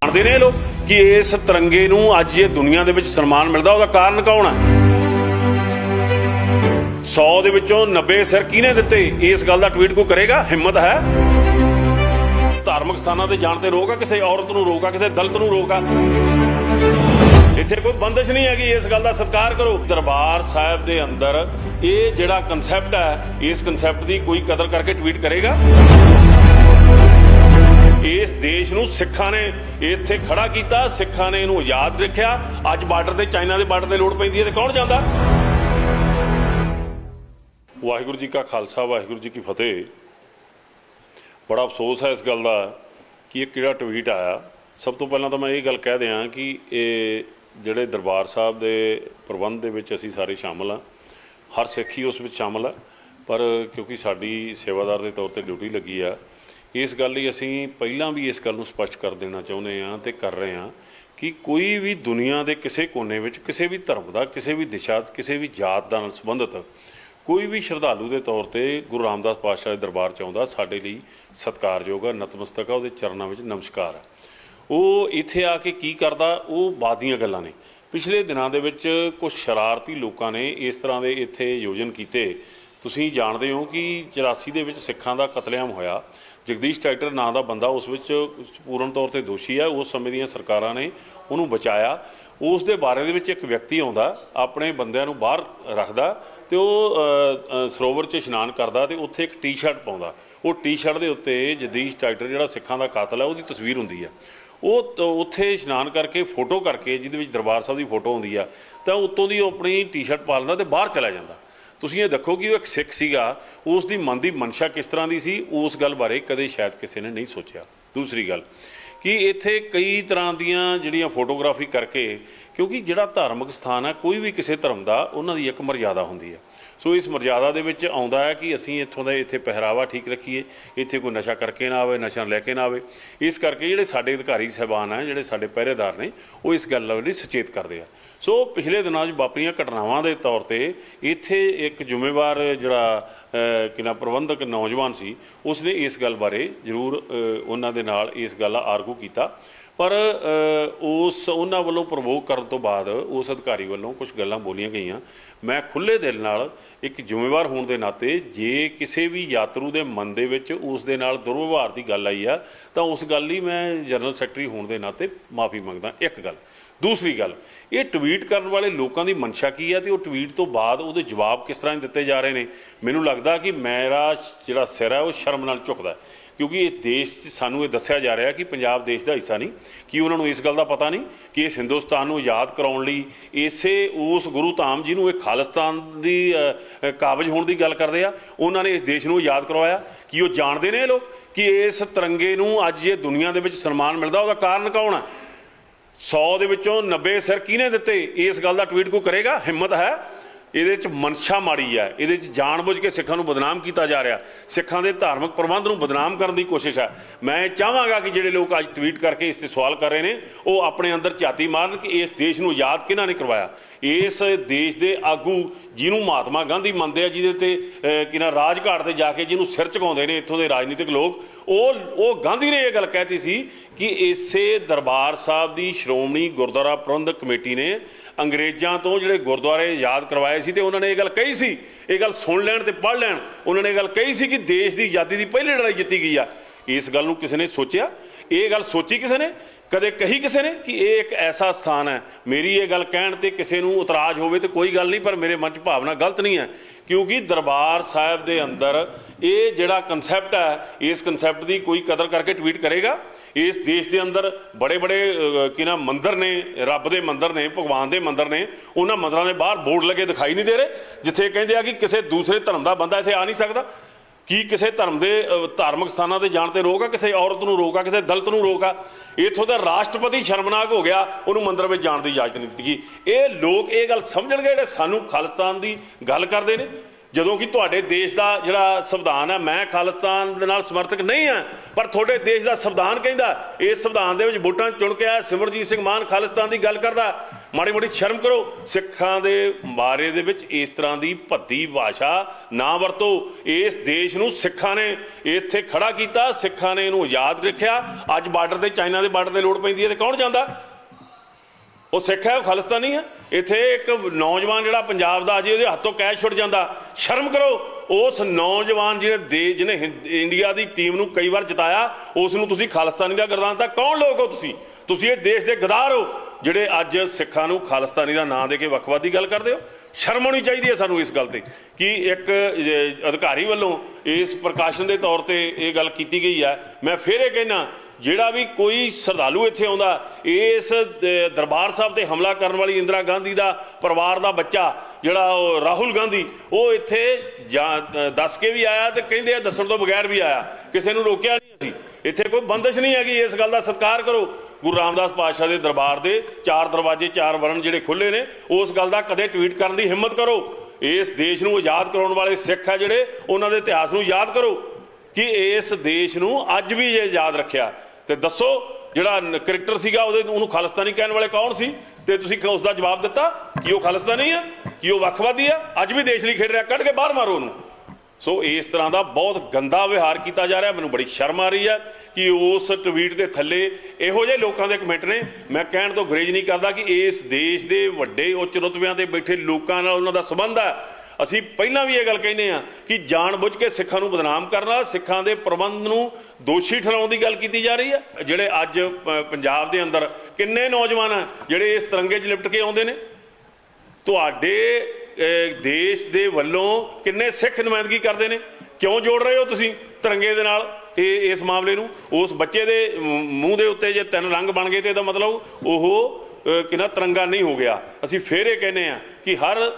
ਜਾਣਦੇ ਨੇ ਲੋਕ कि इस तिरंगे नूं अज ये दुनिया दे विच सन्मान मिलदा, उहदा कारण कौन है? 100 दे विचों 90 सिर किहने दित्ते? इस गल दा ट्वीट कोई करेगा? हिम्मत है? धार्मिक स्थानां ते जाण ते रोक आ, किसी औरत नूं रोक आ, किसी दलित नूं रोक आ, इत्थे कोई बंदिश नहीं हैगी। इस गल दा सत्कार करो। दरबार साहिब दे अंदर ये जिहड़ा कंसैप्ट है, इस कंसैप्ट दी कोई कदर करके ट्वीट करेगा? इस देश नूं सिखां ने इत्थे खड़ा कीता, सिखां ने इहनूं आज़ाद रखिया। अज बार्डर ते चाइना दे बार्डर ते लोड़ पैंदी है ते कौन जांदा? वाहिगुरू जी का खालसा, वाहिगुरू जी की फतेह। बड़ा अफसोस है इस गल का कि एक किहड़ा ट्वीट आया। सब तो पहलां तो मैं ये गल कह दियां कि ये जिहड़े दरबार साहब दे प्रबंध दे विच असीं सारे शामिल हाँ, हर सिख ही उस विच शामिल है, पर क्योंकि साडी सेवादार के तौर पर ड्यूटी लगी आ, इस गल लई असीं पहिलां भी इस गल नूं स्पष्ट कर देना चाहुंदे हां ते कर रहे हैं कि कोई भी दुनिया के किसी कोने विच किसी भी धर्म का, किसी भी दिशा, किसी भी जात नाल संबंधित कोई भी श्रद्धालू के तौर पर गुरु रामदास पातशाह दे दरबार च आउंदा, साडे लई सत्कारयोग है, नतमस्तक है, उहदे चरनां विच नमस्कार है। वो इत्थे आके की करदा, वो बाद दीयां गल्लां ने। पिछले दिनां दे विच कुछ शरारती लोकां ने इस तरह के इत्थे आयोजन कीते। तुसीं जाणदे हो कि 84 दे विच सिखां दा कतलेआम होया। जगदीश ट्रैक्टर नां दा बंदा उस विच पूर्ण तौर पर दोषी है। उस समय दीयां सरकारां ने उहनूं बचाया। उस दे बारे दे विच एक व्यक्ति आउंदा, अपने बंदिआं नूं बाहर रखदा ते वो सरोवर 'च इशनान करदा ते उत्थे एक टी शर्ट पाउंदा। वो टी शर्ट दे उत्ते जगदीश ट्रैक्टर जिहड़ा सिखां दा कातल है, उहदी तस्वीर हुंदी है। वो उत्थे इशनान करके फोटो करके जिहदे विच दरबार साहब की फोटो हुंदी आ, तां उत्तों दी अपनी टी शर्ट पा लैंदा ते बाहर चला जांदा। तुसीं ये देखो कि वो एक सिख सीगा, उस दी मन की मनशा किस तरह की सी, उस गल बारे कदे शायद किसी ने नहीं सोचा। दूसरी गल कि इत्थे कई तरह दीयां जिहड़ियां फोटोग्राफी करके, क्योंकि जिहड़ा धार्मिक स्थान है कोई भी किसी धर्म का उन्हां दी एक मर्यादा हुंदी है। सो इस मर्यादा दे विच आउंदा है कि असीं इत्थों दा इत्थे पहरावा ठीक रखीए, इत्थे कोई नशा करके ना आवे, नशा लैके ना आवे। इस करके जिहड़े साडे अधिकारी साहबान है, जिहड़े साडे पहरेदार ने, वो इस गल लई सचेत करदे आ। सो पिछले दिनों वापरियां घटनावां के तौर पर इत्थे एक जिम्मेवार जिहड़ा कि ना प्रबंधक नौजवान सी, उसने इस गल बारे जरूर उन्हां दे नाल इस गल आर्गू कीता, पर उस उन्हां वल्लों प्रवोक करन तो बाद उस अधिकारी वल्लों कुछ गल्लां बोलियां गईयां। मैं खुले दिल नाल एक जिम्मेवार होने के नाते जे किसी भी यात्रु के मन दे विच उस दे नाल दुर्व्यवहार की गल आई आ, तां उस गल लई मैं जनरल सैकटरी होने के नाते माफ़ी मंगदा। एक गल। दूसरी गल, ये ट्वीट करने वाले लोगों की मनशा की है, तो वो ट्वीट तो बाद वो जवाब किस तरह दिते जा रहे हैं। मैनूं लगदा कि मेरा जिहड़ा सिर है वो शर्म नाल झुकदा है, क्योंकि इस देश सानूं ये दस्सिया जा रहा कि पंजाब देश का हिस्सा नहीं, कि उन्होंने इस गल का पता नहीं कि इस हिंदुस्तान को आज़ाद कराउण लई इसे उस गुरु धाम जिन्होंने एक खालिस्तान की काबज होने की गल करते हैं, उन्होंने इस देश को आज़ाद करवाया। कि वो जानते हैं लोग कि इस तिरंगे नूं अज ये दुनिया के सन्मान मिलता, उसका कारण कौन है? 100 दे विचों 90 सिर किहने दित्ते? इस गल का ट्वीट कोई करेगा? हिम्मत है? ये मनशा माड़ी है, ये जानबूझ के सिखां नूं बदनाम किया जा रहा, सिखां दे धार्मिक प्रबंध नूं बदनाम करने की कोशिश है। मैं चाहांगा कि जिहड़े लोग अज ट्वीट करके इस ते सवाल कर रहे हैं, वो अपने अंदर झाती मारन कि इस देश नूं आज़ाद किन्हां ने करवाया। इस देश के आगू जिन्होंने महात्मा गांधी मनते हैं, जिहदे कि ना राजघाट से जाके जिन्होंने सिर झुकाउंदे ने इत्थों के राजनीतिक लोग, वो गांधी ने यह गल कहती सी कि इसे दरबार साहब की श्रोमणी गुरुद्वारा प्रबंधक कमेटी ने अंग्रेज़ों तो जिहड़े गुरुद्वारे आज़ाद करवाए सी, ते उन्होंने ये गल कही सी, ये गल सुन लैण ते पढ़ लैण, उन्होंने ये गल कही सी कि देश की आज़ादी की पहली लड़ाई जित्ती गई है। इस गल नूं किसी ने सोचिया? ये गल सोची किसी ने? कदे कही किसी ने कि ये एक ऐसा स्थान है? मेरी ये गल कहण ते किसी नूं इतराज़ होवे तो कोई गल नहीं, पर मेरे मन च भावना गलत नहीं है, क्योंकि दरबार साहब के अंदर ये जिहड़ा कंसैप्ट है, इस कंसैप्ट की कोई कदर करके ट्वीट करेगा? इस देश के अंदर बड़े बड़े कि ना मंदिर ने, रब के मंदिर ने, भगवान के मंदिर ने, उन्होंने मंदिरों के बाहर बोर्ड लगे दिखाई नहीं दे रहे जिथे कहते हैं कि किसी दूसरे धर्म का बंदा इत्थे आ नहीं सकता। कि किसी धर्म के धार्मिक स्थानों से जाण ते रोक आ, किसी औरत नूं रोक आ, किसी दलित नूं रोक आ? इत्थों दा राष्ट्रपति शर्मनाक हो गया, उन्होंने मंदिर में जाण की इजाजत नहीं दी। ये लोग ये गल समझणगे जिहड़े सानूं खालिस्तान की गल करते हैं, ਜਦੋਂ ਕਿ ਤੁਹਾਡੇ ਦੇਸ਼ ਦਾ ਜਿਹੜਾ ਸੰਵਿਧਾਨ ਹੈ, ਮੈਂ ਖਾਲਿਸਤਾਨ ਦੇ ਨਾਲ ਸਮਰਥਕ ਨਹੀਂ ਹਾਂ, ਪਰ ਤੁਹਾਡੇ ਦੇਸ਼ ਦਾ ਸੰਵਿਧਾਨ ਕਹਿੰਦਾ, ਇਸ ਸੰਵਿਧਾਨ ਦੇ ਵਿੱਚ ਵੋਟਾਂ ਚੁਣ ਕੇ ਆਇਆ ਸਿਮਰਜੀਤ ਸਿੰਘ ਮਾਨ ਖਾਲਿਸਤਾਨ ਦੀ ਗੱਲ ਕਰਦਾ। ਮਾੜੀ ਮੋਟੀ ਸ਼ਰਮ ਕਰੋ। ਸਿੱਖਾਂ ਦੇ ਬਾਰੇ ਦੇ ਵਿੱਚ ਇਸ ਤਰ੍ਹਾਂ ਦੀ ਭੱਦੀ ਭਾਸ਼ਾ ਨਾ ਵਰਤੋ। ਇਸ ਦੇਸ਼ ਨੂੰ ਸਿੱਖਾਂ ਨੇ ਇੱਥੇ ਖੜਾ ਕੀਤਾ, ਸਿੱਖਾਂ ਨੇ ਇਹਨੂੰ ਆਜ਼ਾਦ ਰੱਖਿਆ। ਅੱਜ ਬਾਰਡਰ ਤੇ ਚਾਈਨਾ ਦੇ ਬਾਰਡਰ ਤੇ ਲੋੜ ਪੈਂਦੀ ਹੈ ਤੇ ਕੌਣ ਜਾਂਦਾ? ਉਹ ਸਿੱਖ ਹੈ, ਉਹ ਖਾਲਿਸਤਾਨੀ ਹੈ। ਇੱਥੇ ਇੱਕ ਨੌਜਵਾਨ ਜਿਹੜਾ ਪੰਜਾਬ ਦਾ ਅਜੇ ਉਹਦੇ ਹੱਥੋਂ ਕੈਚ ਛੁੱਟ ਜਾਂਦਾ, ਸ਼ਰਮ ਕਰੋ। ਉਸ ਨੌਜਵਾਨ ਜਿਹਨੇ ਇੰਡੀਆ ਦੀ ਟੀਮ ਨੂੰ ਕਈ ਵਾਰ ਜਿਤਾਇਆ, ਉਸ ਨੂੰ ਤੁਸੀਂ ਖਾਲਿਸਤਾਨੀ ਦਾ ਗਰਦਾਨ ਦਿੱਤਾ। ਕੌਣ ਲੋਕ ਹੋ ਤੁਸੀਂ? ਤੁਸੀਂ ਇਹ ਦੇਸ਼ ਦੇ ਗਦਾਰ ਹੋ ਜਿਹੜੇ ਅੱਜ ਸਿੱਖਾਂ ਨੂੰ ਖਾਲਿਸਤਾਨੀ ਦਾ ਨਾਂ ਦੇ ਕੇ ਵੱਖਵਾਦ ਦੀ ਗੱਲ ਕਰਦੇ ਹੋ। ਸ਼ਰਮ ਹੋਣੀ ਚਾਹੀਦੀ ਹੈ ਸਾਨੂੰ ਇਸ ਗੱਲ ਤੇ ਕਿ ਇੱਕ ਅਧਿਕਾਰੀ ਵੱਲੋਂ ਇਸ ਪ੍ਰਕਾਸ਼ਨ ਦੇ ਤੌਰ ਤੇ ਇਹ ਗੱਲ ਕੀਤੀ ਗਈ ਹੈ। ਮੈਂ ਫਿਰ ਇਹ ਕਹਿਣਾ, ਜਿਹੜਾ ਵੀ ਕੋਈ ਸ਼ਰਧਾਲੂ ਇੱਥੇ ਆਉਂਦਾ, ਇਸ ਦਰਬਾਰ ਸਾਹਿਬ ਤੇ ਹਮਲਾ ਕਰਨ ਵਾਲੀ ਇੰਦਰਾ ਗਾਂਧੀ ਦਾ ਪਰਿਵਾਰ ਦਾ ਬੱਚਾ ਜਿਹੜਾ ਉਹ ਰਾਹੁਲ ਗਾਂਧੀ, ਉਹ ਇੱਥੇ ਦੱਸ ਕੇ ਵੀ ਆਇਆ ਤੇ ਕਹਿੰਦੇ ਆ ਦੱਸਣ ਤੋਂ ਬਗੈਰ ਵੀ ਆਇਆ। ਕਿਸੇ ਨੂੰ ਰੋਕਿਆ ਨਹੀਂ ਅਸੀਂ। ਇੱਥੇ ਕੋਈ ਬੰਦਿਸ਼ ਨਹੀਂ ਹੈਗੀ। ਇਸ ਗੱਲ ਦਾ ਸਤਿਕਾਰ ਕਰੋ। ਗੁਰੂ ਰਾਮਦਾਸ ਪਾਤਸ਼ਾਹ ਦੇ ਦਰਬਾਰ ਦੇ 4 ਦਰਵਾਜ਼ੇ 4 ਵਰਨ ਜਿਹੜੇ ਖੁੱਲੇ ਨੇ, ਉਸ ਗੱਲ ਦਾ ਕਦੇ ਟਵੀਟ ਕਰਨ ਦੀ ਹਿੰਮਤ ਕਰੋ। ਇਸ ਦੇਸ਼ ਨੂੰ ਆਜ਼ਾਦ ਕਰਾਉਣ ਵਾਲੇ ਸਿੱਖ ਆ ਜਿਹੜੇ, ਉਹਨਾਂ ਦੇ ਇਤਿਹਾਸ ਨੂੰ ਯਾਦ ਕਰੋ ਕਿ ਇਸ ਦੇਸ਼ ਨੂੰ ਅੱਜ ਵੀ ਜੇ ਯਾਦ ਰੱਖਿਆ ਤੇ ਦੱਸੋ ਜਿਹੜਾ ਕ੍ਰਿਕਟਰ ਸੀਗਾ ਉਹਨੂੰ ਖਾਲਿਸਤਾਨੀ ਕਹਿਣ ਵਾਲੇ ਕੌਣ ਸੀ? ਤੇ ਤੁਸੀਂ ਉਸ ਦਾ ਜਵਾਬ ਦਿੱਤਾ ਕਿ ਉਹ ਖਾਲਿਸਤਾਨੀ ਆ, ਕਿ ਉਹ ਵੱਖਵਾਦੀ ਆ। ਅੱਜ ਵੀ ਦੇਸ਼ ਲਈ ਖੇਡ ਰਿਹਾ, ਕੱਢ ਕੇ ਬਾਹਰ ਮਾਰੋ ਉਹਨੂੰ। ਸੋ ਇਸ ਤਰ੍ਹਾਂ ਦਾ ਬਹੁਤ ਗੰਦਾ ਵਿਵਹਾਰ ਕੀਤਾ ਜਾ ਰਿਹਾ। ਮੈਨੂੰ ਬੜੀ ਸ਼ਰਮ ਆ ਰਹੀ ਹੈ ਕਿ ਉਸ ਟਵੀਟ ਦੇ ਥੱਲੇ ਇਹੋ ਜਿਹੇ ਲੋਕਾਂ ਦੇ ਕਮੈਂਟ ਨੇ। ਮੈਂ ਕਹਿਣ ਤੋਂ ਗੁਰੇਜ਼ ਨਹੀਂ ਕਰਦਾ ਕਿ ਇਸ ਦੇਸ਼ ਦੇ ਵੱਡੇ ਉੱਚ ਰੁਤਬਿਆਂ ਤੇ ਬੈਠੇ ਲੋਕਾਂ ਨਾਲ ਉਹਨਾਂ ਦਾ ਸੰਬੰਧ ਹੈ। ਅਸੀਂ ਪਹਿਲਾਂ ਵੀ ਇਹ ਗੱਲ ਕਹਿੰਦੇ ਹਾਂ ਕਿ ਜਾਣ-ਬੁੱਝ ਕੇ ਸਿੱਖਾਂ ਨੂੰ ਬਦਨਾਮ ਕਰਨਾ, ਸਿੱਖਾਂ ਦੇ ਪ੍ਰਬੰਧ ਨੂੰ ਦੋਸ਼ੀ ਠਹਿਰਾਉਣ ਦੀ ਗੱਲ ਕੀਤੀ ਜਾ ਰਹੀ ਹੈ। ਜਿਹੜੇ ਅੱਜ ਪੰਜਾਬ ਦੇ ਅੰਦਰ ਕਿੰਨੇ ਨੌਜਵਾਨ ਆ ਜਿਹੜੇ ਇਸ ਤਿਰੰਗੇ 'ਚ ਲਿਪਟ ਕੇ ਆਉਂਦੇ ਨੇ। ਤੁਹਾਡੇ ਦੇਸ਼ ਦੇ ਵੱਲੋਂ ਕਿੰਨੇ ਸਿੱਖ ਨੁਮਾਇੰਦਗੀ ਕਰਦੇ ਨੇ? ਕਿਉਂ ਜੋੜ ਰਹੇ ਹੋ ਤੁਸੀਂ ਤਿਰੰਗੇ ਦੇ ਨਾਲ ਇਸ ਮਾਮਲੇ ਨੂੰ? ਉਸ ਬੱਚੇ ਦੇ ਮੂੰਹ ਦੇ ਉੱਤੇ ਜੇ 3 ਰੰਗ ਬਣ ਗਏ ਤੇ ਇਹਦਾ ਮਤਲਬ ਉਹ ਕਿੰਨਾ ਤਿਰੰਗਾ ਨਹੀਂ ਹੋ ਗਿਆ। ਅਸੀਂ ਫੇਰ ਇਹ ਕਹਿੰਦੇ ਹਾਂ ਕਿ ਹਰ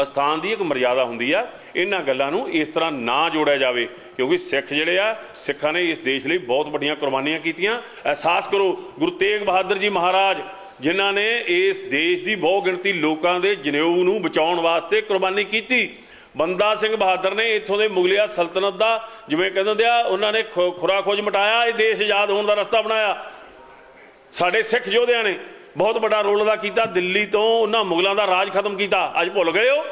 ਅਸਥਾਨ ਦੀ ਇੱਕ ਮਰਿਆਦਾ ਹੁੰਦੀ ਆ। ਇਹਨਾਂ ਗੱਲਾਂ ਨੂੰ ਇਸ ਤਰ੍ਹਾਂ ਨਾ ਜੋੜਿਆ ਜਾਵੇ, ਕਿਉਂਕਿ ਸਿੱਖ ਜਿਹੜੇ ਆ, ਸਿੱਖਾਂ ਨੇ ਇਸ ਦੇਸ਼ ਲਈ ਬਹੁਤ ਵੱਡੀਆਂ ਕੁਰਬਾਨੀਆਂ ਕੀਤੀਆਂ। ਅਹਿਸਾਸ ਕਰੋ, ਗੁਰੂ ਤੇਗ ਬਹਾਦਰ ਜੀ ਮਹਾਰਾਜ ਜਿਨ੍ਹਾਂ ਨੇ ਇਸ ਦੇਸ਼ ਦੀ ਬਹੁ ਗਿਣਤੀ ਲੋਕਾਂ ਦੇ ਜਨੇਊ ਨੂੰ ਬਚਾਉਣ ਵਾਸਤੇ ਕੁਰਬਾਨੀ ਕੀਤੀ। ਬੰਦਾ ਸਿੰਘ ਬਹਾਦਰ ਨੇ ਇੱਥੋਂ ਦੇ ਮੁਗਲਿਆ ਸਲਤਨਤ ਦਾ, ਜਿਵੇਂ ਕਹਿੰਦੇ ਆ, ਉਹਨਾਂ ਨੇ ਖੁਰਾ ਖੋਜ ਮਟਾਇਆ, ਇਹ ਦੇਸ਼ ਆਜ਼ਾਦ ਹੋਣ ਦਾ ਰਸਤਾ ਬਣਾਇਆ। ਸਾਡੇ ਸਿੱਖ ਯੋਧਿਆਂ ਨੇ ਬਹੁਤ ਵੱਡਾ ਰੋਲ ਅਦਾ ਕੀਤਾ। ਦਿੱਲੀ ਤੋਂ ਉਹਨਾਂ ਮੁਗਲਾਂ ਦਾ ਰਾਜ ਖਤਮ ਕੀਤਾ। ਅੱਜ ਭੁੱਲ ਗਏ ਹੋ?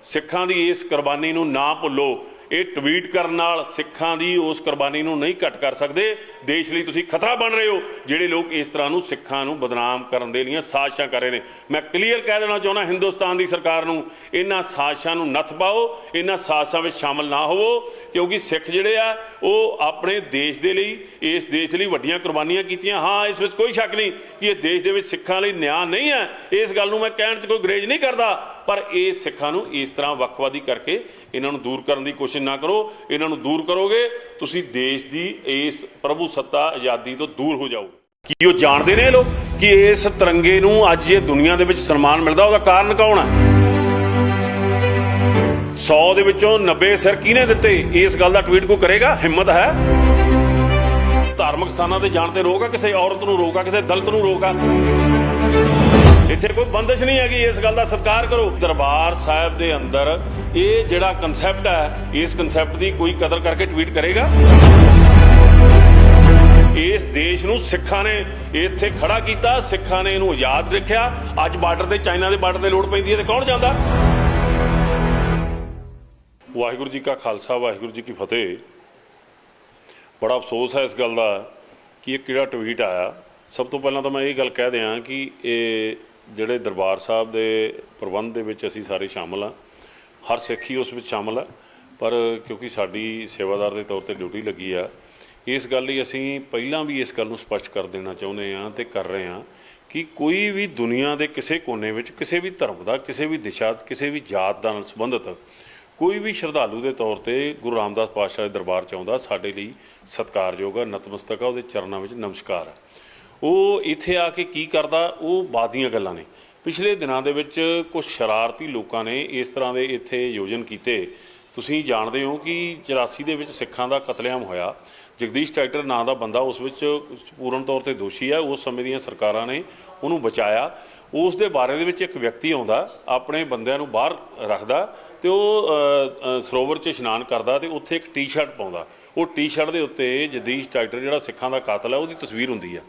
ਸਿੱਖਾਂ ਦੀ ਇਸ ਕੁਰਬਾਨੀ ਨੂੰ ਨਾ ਭੁੱਲੋ। ਇਹ ਟਵੀਟ ਕਰਨ ਨਾਲ ਸਿੱਖਾਂ ਦੀ ਉਸ ਕੁਰਬਾਨੀ ਨੂੰ ਨਹੀਂ ਘੱਟ ਕਰ ਸਕਦੇ। ਦੇਸ਼ ਲਈ ਤੁਸੀਂ ਖਤਰਾ ਬਣ ਰਹੇ ਹੋ ਜਿਹੜੇ ਲੋਕ ਇਸ ਤਰ੍ਹਾਂ ਨੂੰ ਸਿੱਖਾਂ ਨੂੰ ਬਦਨਾਮ ਕਰਨ ਦੇ ਲਈ ਸਾਜ਼ਿਸ਼ਾਂ ਕਰ ਰਹੇ ਨੇ। ਮੈਂ ਕਲੀਅਰ ਕਹਿ ਦੇਣਾ ਚਾਹੁੰਦਾ ਹਿੰਦੁਸਤਾਨ ਦੀ ਸਰਕਾਰ ਨੂੰ, ਇਹਨਾਂ ਸਾਜ਼ਿਸ਼ਾਂ ਨੂੰ ਨੱਥ ਪਾਓ, ਇਹਨਾਂ ਸਾਜ਼ਿਸ਼ਾਂ ਵਿੱਚ ਸ਼ਾਮਲ ਨਾ ਹੋਵੋ, ਕਿਉਂਕਿ ਸਿੱਖ ਜਿਹੜੇ ਆ ਉਹ ਆਪਣੇ ਦੇਸ਼ ਦੇ ਲਈ, ਇਸ ਦੇਸ਼ ਲਈ ਵੱਡੀਆਂ ਕੁਰਬਾਨੀਆਂ ਕੀਤੀਆਂ। ਹਾਂ, ਇਸ ਵਿੱਚ ਕੋਈ ਸ਼ੱਕ ਨਹੀਂ ਕਿ ਇਹ ਦੇਸ਼ ਦੇ ਵਿੱਚ ਸਿੱਖਾਂ ਲਈ ਨਿਆਂ ਨਹੀਂ ਹੈ। ਇਸ ਗੱਲ ਨੂੰ ਮੈਂ ਕਹਿਣ 'ਚ ਕੋਈ ਗੁਰੇਜ਼ ਨਹੀਂ ਕਰਦਾ, ਪਰ ਇਹ ਸਿੱਖਾਂ ਨੂੰ ਇਸ ਤਰ੍ਹਾਂ ਵੱਖਵਾਦੀ ਕਰਕੇ ਇਹਨਾਂ ਨੂੰ ਦੂਰ ਕਰਨ ਦੀ ਕੋਸ਼ਿਸ਼ ਨਾ ਕਰੋ। ਇਹਨਾਂ ਨੂੰ ਦੂਰ ਕਰੋਗੇ ਤੁਸੀਂ ਦੇਸ਼ ਦੀ ਇਸ ਪ੍ਰਭੂ ਸੱਤਾ ਆਜ਼ਾਦੀ ਤੋਂ ਦੂਰ ਹੋ ਜਾਓਗੇ। ਕੀ ਉਹ ਜਾਣਦੇ ਨੇ ਇਹ ਲੋਕ ਕਿ ਇਸ ਤਿਰੰਗੇ ਨੂੰ ਅੱਜ ਇਹ ਦੁਨੀਆ ਦੇ ਵਿੱਚ ਸਨਮਾਨ ਮਿਲਦਾ? ਉਹਦਾ ਕਾਰਨ ਕੌਣ ਹੈ? 100 ਦੇ ਵਿੱਚੋਂ 90 ਸਿਰ ਕਿਹਨੇ ਦਿੱਤੇ? ਇਸ ਗੱਲ ਦਾ ਟਵੀਟ ਕੋਈ ਕਰੇਗਾ? ਹਿੰਮਤ ਹੈ? ਧਾਰਮਿਕ ਸਥਾਨਾਂ ਤੇ ਜਾਣ ਤੇ ਰੋਕ ਆ? ਕਿਸੇ ਔਰਤ ਨੂੰ ਰੋਕ ਆ? ਕਿਸੇ ਦਲਿਤ ਨੂੰ ਰੋਕ ਆ? ਇੱਥੇ ਕੋਈ ਬੰਦਿਸ਼ ਨਹੀਂ ਹੈਗੀ। ਇਸ ਗੱਲ ਦਾ ਸਤਿਕਾਰ ਕਰੋ। ਦਰਬਾਰ ਸਾਹਿਬ ਦੇ ਅੰਦਰ ਇਹ ਜਿਹੜਾ ਕਨਸੈਪਟ ਹੈ, ਇਸ ਕਨਸੈਪਟ ਦੀ ਕੋਈ ਕਦਰ ਕਰਕੇ ਟਵੀਟ ਕਰੇਗਾ? ਇਸ ਦੇਸ਼ ਨੂੰ ਸਿੱਖਾਂ ਨੇ ਇੱਥੇ ਖੜਾ ਕੀਤਾ, ਸਿੱਖਾਂ ਨੇ ਇਹਨੂੰ ਆਜ਼ਾਦ ਰੱਖਿਆ। ਅੱਜ ਬਾਰਡਰ ਤੇ ਚਾਈਨਾ ਦੇ ਬਾਰਡਰ ਤੇ ਲੋੜ ਪੈਂਦੀ ਹੈ ਤੇ ਕੌਣ ਜਾਂਦਾ? ਵਾਹਿਗੁਰੂ ਜੀ ਕਾ ਖਾਲਸਾ, ਵਾਹਿਗੁਰੂ ਜੀ ਕੀ ਫਤਿਹ। ਬੜਾ ਅਫਸੋਸ ਹੈ ਇਸ ਗੱਲ ਦਾ ਕਿ ਇਹ ਕਿਹੜਾ ਟਵੀਟ ਆਇਆ। ਸਭ ਤੋਂ ਪਹਿਲਾਂ ਤਾਂ ਮੈਂ ਇਹ ਗੱਲ ਕਹਿ ਦਿਆਂ ਕਿ ਇਹ ਜਿਹੜੇ ਦਰਬਾਰ ਸਾਹਿਬ ਦੇ ਪ੍ਰਬੰਧ ਦੇ ਵਿੱਚ ਅਸੀਂ ਸਾਰੇ ਸ਼ਾਮਲ ਹਾਂ। ਹਰ ਸਿੱਖ ਹੀ ਉਸ ਵਿੱਚ ਸ਼ਾਮਲ ਹੈ, ਪਰ ਕਿਉਂਕਿ ਸਾਡੀ ਸੇਵਾਦਾਰ ਦੇ ਤੌਰ ਤੇ ਡਿਊਟੀ ਲੱਗੀ ਆ, ਇਸ ਗੱਲ ਲਈ ਅਸੀਂ ਪਹਿਲਾਂ ਵੀ ਇਸ ਗੱਲ ਨੂੰ ਸਪਸ਼ਟ ਕਰ ਦੇਣਾ ਚਾਹੁੰਦੇ ਹਾਂ ਤੇ ਕਰ ਰਹੇ ਹਾਂ ਕਿ ਕੋਈ ਵੀ ਦੁਨੀਆ ਦੇ ਕਿਸੇ ਕੋਨੇ ਵਿੱਚ ਕਿਸੇ ਵੀ ਧਰਮ ਦਾ, ਕਿਸੇ ਵੀ ਦਿਸ਼ਾ, ਕਿਸੇ ਵੀ ਜਾਤ ਦਾ ਨਾਲ ਸੰਬੰਧਿਤ ਕੋਈ ਵੀ ਸ਼ਰਧਾਲੂ ਦੇ ਤੌਰ ਤੇ ਗੁਰੂ ਰਾਮਦਾਸ ਪਾਤਸ਼ਾਹ ਦੇ ਦਰਬਾਰ 'ਚ ਆਉਂਦਾ, ਸਾਡੇ ਲਈ ਸਤਿਕਾਰਯੋਗ ਆ, ਨਤਮਸਤਕ ਆ, ਉਹਦੇ ਚਰਨਾਂ ਵਿੱਚ ਨਮਸਕਾਰ ਆ। ਉਹ ਇੱਥੇ ਆ ਕੇ ਕੀ ਕਰਦਾ, ਉਹ ਬਾਅਦ ਦੀਆਂ ਗੱਲਾਂ ਨੇ। ਪਿਛਲੇ ਦਿਨਾਂ ਦੇ ਵਿੱਚ ਕੁਝ ਸ਼ਰਾਰਤੀ ਲੋਕਾਂ ਨੇ ਇਸ ਤਰ੍ਹਾਂ ਦੇ ਇੱਥੇ ਆਯੋਜਨ ਕੀਤੇ। ਤੁਸੀਂ ਜਾਣਦੇ ਹੋ ਕਿ 84 ਦੇ ਵਿੱਚ ਸਿੱਖਾਂ ਦਾ ਕਤਲੇਆਮ ਹੋਇਆ। ਜਗਦੀਸ਼ ਟਰੈਕਟਰ ਨਾਂ ਦਾ ਬੰਦਾ ਉਸ ਵਿੱਚ ਪੂਰਨ ਤੌਰ ਤੇ ਦੋਸ਼ੀ ਹੈ। ਉਸ ਸਮੇਂ ਦੀਆਂ ਸਰਕਾਰਾਂ ਨੇ ਉਹਨੂੰ ਬਚਾਇਆ। ਉਸ ਦੇ ਬਾਰੇ ਦੇ ਵਿੱਚ ਇੱਕ ਵਿਅਕਤੀ ਆਉਂਦਾ, ਆਪਣੇ ਬੰਦਿਆਂ ਨੂੰ ਬਾਹਰ ਰੱਖਦਾ ਤੇ ਉਹ ਸਰੋਵਰ 'ਚ ਇਸ਼ਨਾਨ ਕਰਦਾ ਤੇ ਉੱਥੇ ਇੱਕ ਟੀ-ਸ਼ਰਟ ਪਾਉਂਦਾ। ਉਹ ਟੀ-ਸ਼ਰਟ ਦੇ ਉੱਤੇ ਜਗਦੀਸ਼ ਡਾਕਟਰ ਜਿਹੜਾ ਸਿੱਖਾਂ ਦਾ ਕਾਤਲ ਹੈ ਉਹਦੀ ਤਸਵੀਰ ਹੁੰਦੀ ਆ।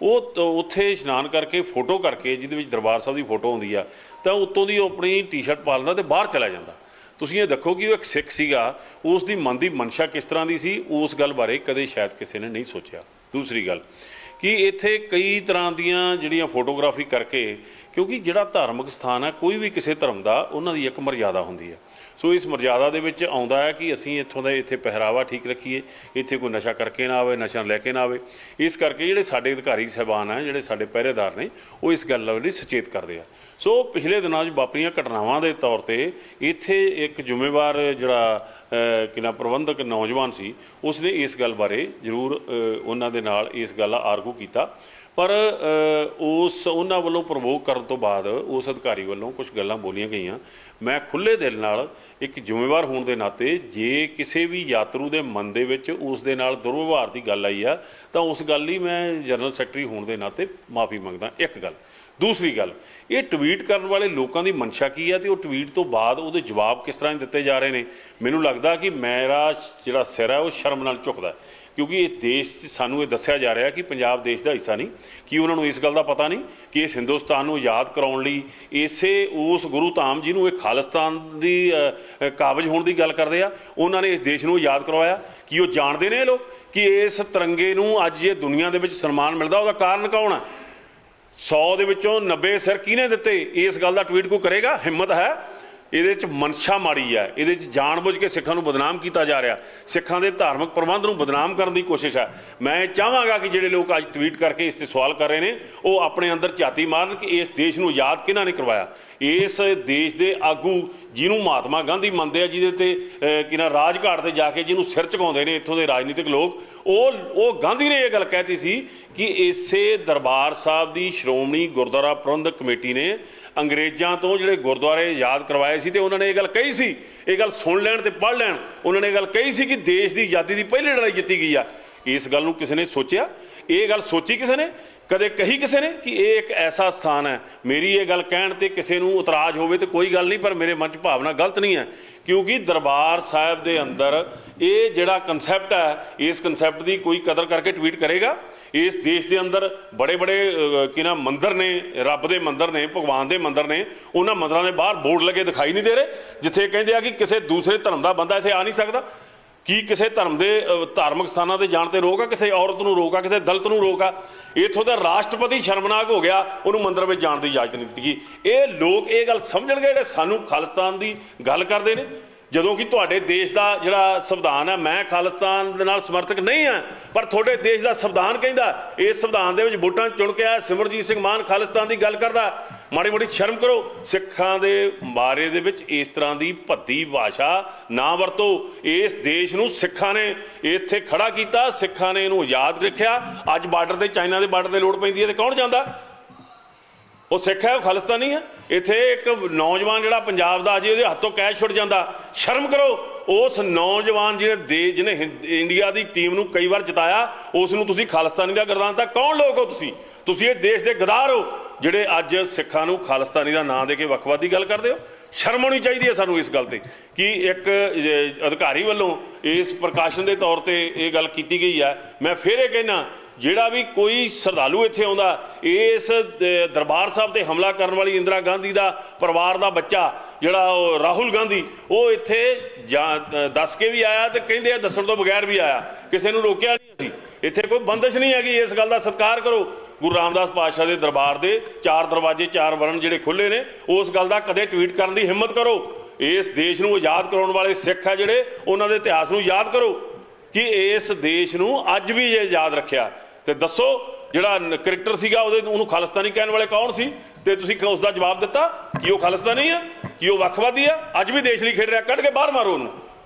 ਉਹ ਉੱਥੇ ਇਸ਼ਨਾਨ ਕਰਕੇ ਫੋਟੋ ਕਰਕੇ ਜਿਹਦੇ ਵਿੱਚ ਦਰਬਾਰ ਸਾਹਿਬ ਦੀ ਫੋਟੋ ਹੁੰਦੀ ਆ ਤਾਂ ਉੱਤੋਂ ਦੀ ਉਹ ਆਪਣੀ ਟੀ-ਸ਼ਰਟ ਪਾ ਲੈਂਦਾ ਤੇ ਬਾਹਰ ਚਲਾ ਜਾਂਦਾ। ਤੁਸੀਂ ਇਹ ਦੇਖੋ ਕਿ ਉਹ ਇੱਕ ਸਿੱਖ ਸੀਗਾ, ਉਸ ਦੀ ਮਨ ਦੀ ਮਨਸ਼ਾ ਕਿਸ ਤਰ੍ਹਾਂ ਦੀ ਸੀ, ਉਸ ਗੱਲ ਬਾਰੇ ਕਦੇ ਸ਼ਾਇਦ ਕਿਸੇ ਨੇ ਨਹੀਂ ਸੋਚਿਆ। ਦੂਸਰੀ ਗੱਲ ਕਿ ਇੱਥੇ ਕਈ ਤਰ੍ਹਾਂ ਦੀਆਂ ਜਿਹੜੀਆਂ ਫੋਟੋਗ੍ਰਾਫੀ ਕਰਕੇ, ਕਿਉਂਕਿ ਜਿਹੜਾ ਧਾਰਮਿਕ ਸਥਾਨ ਹੈ ਕੋਈ ਵੀ ਕਿਸੇ ਧਰਮ ਦਾ ਉਹਨਾਂ ਦੀ ਇੱਕ ਮਰਜ਼ਾਦਾ ਹੁੰਦੀ ਹੈ। ਸੋ ਇਸ ਮਰਜ਼ਾਦਾ ਦੇ ਵਿੱਚ ਆਉਂਦਾ ਹੈ ਕਿ ਅਸੀਂ ਇੱਥੋਂ ਦਾ ਇੱਥੇ ਪਹਿਰਾਵਾ ਠੀਕ ਰੱਖੀਏ, ਇੱਥੇ ਕੋਈ ਨਸ਼ਾ ਕਰਕੇ ਨਾ ਆਵੇ, ਨਸ਼ਾ ਲੈ ਕੇ ਨਾ ਆਵੇ। ਇਸ ਕਰਕੇ ਜਿਹੜੇ ਸਾਡੇ ਅਧਿਕਾਰੀ ਸਾਹਿਬਾਨ ਹੈ, ਜਿਹੜੇ ਸਾਡੇ ਪਹਿਰੇਦਾਰ ਨੇ, ਉਹ ਇਸ ਗੱਲ ਲਈ ਸੁਚੇਤ ਕਰਦੇ ਆ। ਸੋ ਪਿਛਲੇ ਦਿਨਾਂ 'ਚ ਵਾਪਰੀਆਂ ਘਟਨਾਵਾਂ ਦੇ ਤੌਰ 'ਤੇ ਇੱਥੇ ਇੱਕ ਜ਼ਿੰਮੇਵਾਰ ਜਿਹੜਾ ਪ੍ਰਬੰਧਕ ਨੌਜਵਾਨ ਸੀ, ਉਸਨੇ ਇਸ ਗੱਲ ਬਾਰੇ ਜ਼ਰੂਰ ਉਹਨਾਂ ਦੇ ਨਾਲ ਇਸ ਗੱਲ ਆਰਗੂ ਕੀਤਾ, ਪਰ ਉਹਨਾਂ ਵੱਲੋਂ ਪ੍ਰਵੋਕ ਕਰਨ ਤੋਂ ਬਾਅਦ ਉਸ ਅਧਿਕਾਰੀ ਵੱਲੋਂ ਕੁਝ ਗੱਲਾਂ ਬੋਲੀਆਂ ਗਈਆਂ। ਮੈਂ ਖੁੱਲ੍ਹੇ ਦਿਲ ਨਾਲ ਇੱਕ ਜ਼ਿੰਮੇਵਾਰ ਹੋਣ ਦੇ ਨਾਤੇ, ਜੇ ਕਿਸੇ ਵੀ ਯਾਤਰੂ ਦੇ ਮਨ ਦੇ ਵਿੱਚ ਉਸ ਦੇ ਨਾਲ ਦੁਰਵਿਵਹਾਰ ਦੀ ਗੱਲ ਆਈ ਆ ਤਾਂ ਉਸ ਗੱਲ ਲਈ ਮੈਂ ਜਨਰਲ ਸੈਕਟਰੀ ਹੋਣ ਦੇ ਨਾਤੇ ਮਾਫੀ ਮੰਗਦਾ। ਇੱਕ ਗੱਲ। ਦੂਸਰੀ ਗੱਲ, ਇਹ ਟਵੀਟ ਕਰਨ ਵਾਲੇ ਲੋਕਾਂ ਦੀ ਮਨਸ਼ਾ ਕੀ ਹੈ ਤੇ ਉਹ ਟਵੀਟ ਤੋਂ ਬਾਅਦ ਉਹਦੇ ਜਵਾਬ ਕਿਸ ਤਰ੍ਹਾਂ ਦਿੱਤੇ ਜਾ ਰਹੇ ਨੇ। ਮੈਨੂੰ ਲੱਗਦਾ ਕਿ ਮੇਰਾ ਜਿਹੜਾ ਸਿਰ ਹੈ ਉਹ ਸ਼ਰਮ ਨਾਲ ਝੁਕਦਾ, ਕਿਉਂਕਿ ਇਸ ਦੇਸ਼ 'ਚ ਸਾਨੂੰ ਇਹ ਦੱਸਿਆ ਜਾ ਰਿਹਾ ਕਿ ਪੰਜਾਬ ਦੇਸ਼ ਦਾ ਹਿੱਸਾ ਨਹੀਂ। ਕਿ ਉਹਨਾਂ ਨੂੰ ਇਸ ਗੱਲ ਦਾ ਪਤਾ ਨਹੀਂ ਕਿ ਇਸ ਹਿੰਦੁਸਤਾਨ ਨੂੰ ਆਜ਼ਾਦ ਕਰਾਉਣ ਲਈ ਇਸੇ ਉਸ ਗੁਰੂ ਧਾਮ ਜਿਹਨੂੰ ਇਹ ਖਾਲਿਸਤਾਨ ਦੀ ਕਾਬਜ ਹੋਣ ਦੀ ਗੱਲ ਕਰਦੇ ਆ, ਉਹਨਾਂ ਨੇ ਇਸ ਦੇਸ਼ ਨੂੰ ਆਜ਼ਾਦ ਕਰਵਾਇਆ। ਕੀ ਉਹ ਜਾਣਦੇ ਨੇ ਇਹ ਲੋਕ ਕਿ ਇਸ ਤਿਰੰਗੇ ਨੂੰ ਅੱਜ ਇਹ ਦੁਨੀਆ ਦੇ ਵਿੱਚ ਸਨਮਾਨ ਮਿਲਦਾ, ਉਹਦਾ ਕਾਰਨ ਕੌਣ ਹੈ? 100 ਦੇ ਵਿੱਚੋਂ 90 ਸਿਰ ਕਿਹਨੇ ਦਿੱਤੇ? ਇਸ ਗੱਲ ਦਾ ਟਵੀਟ ਕੋਈ ਕਰੇਗਾ? ਹਿੰਮਤ ਹੈ? ਇਹਦੇ 'ਚ ਮਨਸ਼ਾ ਮਾੜੀ ਹੈ, ਇਹਦੇ 'ਚ ਜਾਣਬੁੱਝ ਕੇ ਸਿੱਖਾਂ ਨੂੰ ਬਦਨਾਮ ਕੀਤਾ ਜਾ ਰਿਹਾ, ਸਿੱਖਾਂ ਦੇ ਧਾਰਮਿਕ ਪ੍ਰਬੰਧ ਨੂੰ ਬਦਨਾਮ ਕਰਨ ਦੀ ਕੋਸ਼ਿਸ਼ ਹੈ। ਮੈਂ ਚਾਹਾਂਗਾ ਕਿ ਜਿਹੜੇ ਲੋਕ ਅੱਜ ਟਵੀਟ ਕਰਕੇ ਇਸ 'ਤੇ ਸਵਾਲ ਕਰ ਰਹੇ ਨੇ, ਉਹ ਆਪਣੇ ਅੰਦਰ ਝਾਤੀ ਮਾਰਨ ਕਿ ਇਸ ਦੇਸ਼ ਨੂੰ ਆਜ਼ਾਦ ਕਿਹਨਾਂ ਨੇ ਕਰਵਾਇਆ। ਇਸ ਦੇਸ਼ ਦੇ ਆਗੂ ਜਿਹਨੂੰ ਮਹਾਤਮਾ ਗਾਂਧੀ ਮੰਨਦੇ ਆ, ਜਿਹਦੇ ਤੇ ਰਾਜਘਾਟ 'ਤੇ ਜਾ ਕੇ ਜਿਹਨੂੰ ਸਿਰ ਝੁਕਾਉਂਦੇ ਨੇ ਇੱਥੋਂ ਦੇ ਰਾਜਨੀਤਿਕ ਲੋਕ, ਉਹ ਗਾਂਧੀ ਨੇ ਇਹ ਗੱਲ ਕਹਿਤੀ ਸੀ ਕਿ ਇਸੇ ਦਰਬਾਰ ਸਾਹਿਬ ਦੀ ਸ਼੍ਰੋਮਣੀ ਗੁਰਦੁਆਰਾ ਪ੍ਰਬੰਧਕ ਕਮੇਟੀ ਨੇ ਅੰਗਰੇਜ਼ਾਂ ਤੋਂ ਜਿਹੜੇ ਗੁਰਦੁਆਰੇ ਆਜ਼ਾਦ ਕਰਵਾਏ ਸੀ, ਤੇ ਉਹਨਾਂ ਨੇ ਇਹ ਗੱਲ ਕਹੀ ਸੀ, ਇਹ ਗੱਲ ਸੁਣ ਲੈਣ ਤੇ ਪੜ੍ਹ ਲੈਣ, ਉਹਨਾਂ ਨੇ ਇਹ ਗੱਲ ਕਹੀ ਸੀ ਕਿ ਦੇਸ਼ ਦੀ ਆਜ਼ਾਦੀ ਦੀ ਪਹਿਲੀ ਲੜਾਈ ਜਿੱਤੀ ਗਈ ਆ। ਇਸ ਗੱਲ ਨੂੰ ਕਿਸੇ ਨੇ ਸੋਚਿਆ? ਇਹ ਗੱਲ ਸੋਚੀ ਕਿਸੇ ਨੇ? ਕਦੇ ਕਹੀ ਕਿਸੇ ਨੇ ਕਿ ਇਹ ਇੱਕ ਐਸਾ ਸਥਾਨ ਹੈ? ਮੇਰੀ ਇਹ ਗੱਲ ਕਹਿਣ ਤੇ ਕਿਸੇ ਨੂੰ ਇਤਰਾਜ਼ ਹੋਵੇ ਤੇ ਕੋਈ ਗੱਲ ਨਹੀਂ, ਪਰ ਮੇਰੇ ਮਨ 'ਚ ਭਾਵਨਾ ਗਲਤ ਨਹੀਂ ਹੈ, ਕਿਉਂਕਿ ਦਰਬਾਰ ਸਾਹਿਬ ਦੇ ਅੰਦਰ ਇਹ ਜਿਹੜਾ ਕਨਸੈਪਟ ਹੈ, ਇਸ ਕਨਸੈਪਟ ਦੀ ਕੋਈ ਕਦਰ ਕਰਕੇ ਟਵੀਟ ਕਰੇਗਾ? ਇਸ ਦੇਸ਼ ਦੇ ਅੰਦਰ ਬੜੇ ਮੰਦਰ ਨੇ, ਰੱਬ ਦੇ ਮੰਦਰ ਨੇ, ਭਗਵਾਨ ਦੇ ਮੰਦਰ ਨੇ, ਉਹਨਾਂ ਮੰਦਰਾਂ ਦੇ ਬਾਹਰ ਬੋਰਡ ਲੱਗੇ ਦਿਖਾਈ ਨਹੀਂ ਦੇ ਰਹੇ ਜਿੱਥੇ ਕਹਿੰਦੇ ਆ ਕਿ ਕਿਸੇ ਦੂਸਰੇ ਧਰਮ ਦਾ ਬੰਦਾ ਇੱਥੇ ਆ ਨਹੀਂ ਸਕਦਾ? ਕੀ ਕਿਸੇ ਧਰਮ ਦੇ ਧਾਰਮਿਕ ਸਥਾਨਾਂ 'ਤੇ ਜਾਣ 'ਤੇ ਰੋਕ ਆ? ਕਿਸੇ ਔਰਤ ਨੂੰ ਰੋਕ ਆ? ਕਿਸੇ ਦਲਿਤ ਨੂੰ ਰੋਕ ਆ? ਇੱਥੋਂ ਦਾ ਰਾਸ਼ਟਰਪਤੀ ਸ਼ਰਮਨਾਕ ਹੋ ਗਿਆ, ਉਹਨੂੰ ਮੰਦਰ ਵਿੱਚ ਜਾਣ ਦੀ ਇਜਾਜ਼ਤ ਨਹੀਂ ਦਿੱਤੀ ਗਈ। ਇਹ ਲੋਕ ਇਹ ਗੱਲ ਸਮਝਣਗੇ ਜਿਹੜੇ ਸਾਨੂੰ ਖਾਲਿਸਤਾਨ ਦੀ ਗੱਲ ਕਰਦੇ ਨੇ, ਜਦੋਂ ਕਿ ਤੁਹਾਡੇ ਦੇਸ਼ ਦਾ ਜਿਹੜਾ ਸੰਵਿਧਾਨ ਹੈ, ਮੈਂ ਖਾਲਿਸਤਾਨ ਦੇ ਨਾਲ ਸਮਰਥਕ ਨਹੀਂ ਹਾਂ, ਪਰ ਤੁਹਾਡੇ ਦੇਸ਼ ਦਾ ਸੰਵਿਧਾਨ ਕਹਿੰਦਾ, ਇਸ ਸੰਵਿਧਾਨ ਦੇ ਵਿੱਚ ਵੋਟਾਂ ਚੁਣ ਕੇ ਆਇਆ ਸਿਮਰਜੀਤ ਸਿੰਘ ਮਾਨ ਖਾਲਿਸਤਾਨ ਦੀ ਗੱਲ ਕਰਦਾ। ਮਾੜੀ ਮੋਟੀ ਸ਼ਰਮ ਕਰੋ। ਸਿੱਖਾਂ ਦੇ ਬਾਰੇ ਦੇ ਵਿੱਚ ਇਸ ਤਰ੍ਹਾਂ ਦੀ ਭੱਦੀ ਭਾਸ਼ਾ ਨਾ ਵਰਤੋ। ਇਸ ਦੇਸ਼ ਨੂੰ ਸਿੱਖਾਂ ਨੇ ਇੱਥੇ ਖੜਾ ਕੀਤਾ, ਸਿੱਖਾਂ ਨੇ ਇਹਨੂੰ ਆਜ਼ਾਦ ਰੱਖਿਆ। ਅੱਜ ਬਾਰਡਰ ਤੇ ਚਾਈਨਾ ਦੇ ਬਾਰਡਰ ਤੇ ਲੋੜ ਪੈਂਦੀ ਹੈ ਤੇ ਕੌਣ ਜਾਂਦਾ? ਉਹ ਸਿੱਖ ਹੈ, ਉਹ ਖਾਲਿਸਤਾਨੀ ਹੈ। ਇੱਥੇ ਇੱਕ ਨੌਜਵਾਨ ਜਿਹੜਾ ਪੰਜਾਬ ਦਾ ਅਜੇ ਉਹਦੇ ਹੱਥੋਂ ਕੈਚ ਛੁੱਟ ਜਾਂਦਾ। ਸ਼ਰਮ ਕਰੋ। ਉਸ ਨੌਜਵਾਨ ਜਿਹਨੇ ਇੰਡੀਆ ਦੀ ਟੀਮ ਨੂੰ ਕਈ ਵਾਰ ਜਿਤਾਇਆ, ਉਸ ਨੂੰ ਤੁਸੀਂ ਖਾਲਿਸਤਾਨੀ ਦਾ ਗਰਦਾਨ ਦਿੱਤਾ। ਕੌਣ ਲੋਕ ਹੋ ਤੁਸੀਂ? ਤੁਸੀਂ ਇਹ ਦੇਸ਼ ਦੇ ਗਦਾਰ ਹੋ ਜਿਹੜੇ ਅੱਜ ਸਿੱਖਾਂ ਨੂੰ ਖਾਲਿਸਤਾਨੀ ਦਾ ਨਾਂ ਦੇ ਕੇ ਵੱਖਵਾਦ ਦੀ ਗੱਲ ਕਰਦੇ ਹੋ। ਸ਼ਰਮ ਹੋਣੀ ਚਾਹੀਦੀ ਹੈ ਸਾਨੂੰ ਇਸ ਗੱਲ ਤੇ ਕਿ ਇੱਕ ਅਧਿਕਾਰੀ ਵੱਲੋਂ ਇਸ ਪ੍ਰਕਾਸ਼ਨ ਦੇ ਤੌਰ ਤੇ ਇਹ ਗੱਲ ਕੀਤੀ ਗਈ ਹੈ। ਮੈਂ ਫਿਰ ਇਹ ਕਹਿਣਾ, ਜਿਹੜਾ ਵੀ ਕੋਈ ਸ਼ਰਧਾਲੂ ਇੱਥੇ ਆਉਂਦਾ, ਇਸ ਦਰਬਾਰ ਸਾਹਿਬ ਤੇ ਹਮਲਾ ਕਰਨ ਵਾਲੀ ਇੰਦਰਾ ਗਾਂਧੀ ਦਾ ਪਰਿਵਾਰ ਦਾ ਬੱਚਾ ਜਿਹੜਾ ਉਹ ਰਾਹੁਲ ਗਾਂਧੀ, ਉਹ ਇੱਥੇ ਦੱਸ ਕੇ ਵੀ ਆਇਆ ਤੇ ਕਹਿੰਦੇ ਆ ਦੱਸਣ ਤੋਂ ਬਗੈਰ ਵੀ ਆਇਆ। ਕਿਸੇ ਨੂੰ ਰੋਕਿਆ ਨਹੀਂ ਅਸੀਂ। ਇੱਥੇ ਕੋਈ ਬੰਦਿਸ਼ ਨਹੀਂ ਹੈਗੀ। ਇਸ ਗੱਲ ਦਾ ਸਤਿਕਾਰ ਕਰੋ। ਗੁਰੂ ਰਾਮਦਾਸ ਪਾਤਸ਼ਾਹ ਦੇ ਦਰਬਾਰ ਦੇ 4 ਦਰਵਾਜ਼ੇ 4 ਵਰਨ ਜਿਹੜੇ ਖੁੱਲ੍ਹੇ ਨੇ, ਉਸ ਗੱਲ ਦਾ ਕਦੇ ਟਵੀਟ ਕਰਨ ਦੀ ਹਿੰਮਤ ਕਰੋ। ਇਸ ਦੇਸ਼ ਨੂੰ ਆਜ਼ਾਦ ਕਰਾਉਣ ਵਾਲੇ ਸਿੱਖ ਆ ਜਿਹੜੇ, ਉਹਨਾਂ ਦੇ ਇਤਿਹਾਸ ਨੂੰ ਯਾਦ ਕਰੋ ਕਿ ਇਸ ਦੇਸ਼ ਨੂੰ ਅੱਜ ਵੀ ਜੇ ਯਾਦ ਰੱਖਿਆ। ਤੇ ਦੱਸੋ ਜਿਹੜਾ ਕ੍ਰਿਕਟਰ ਸੀਗਾ ਉਹਨੂੰ ਖਾਲਿਸਤਾਨੀ ਕਹਿਣ ਵਾਲੇ ਕੌਣ ਸੀ? ਤੇ ਤੁਸੀਂ ਉਸ ਦਾ ਜਵਾਬ ਦਿੱਤਾ ਕਿ ਉਹ ਖਾਲਿਸਤਾਨੀ ਆ, ਕਿ ਉਹ ਵੱਖਵਾਦੀ ਆ। ਅੱਜ ਵੀ ਦੇਸ਼ ਲਈ ਖੇਡ ਰਿਹਾ, ਕੱਢ ਕੇ ਬਾਹਰ ਮਾਰੋ ਉਹਨੂੰ।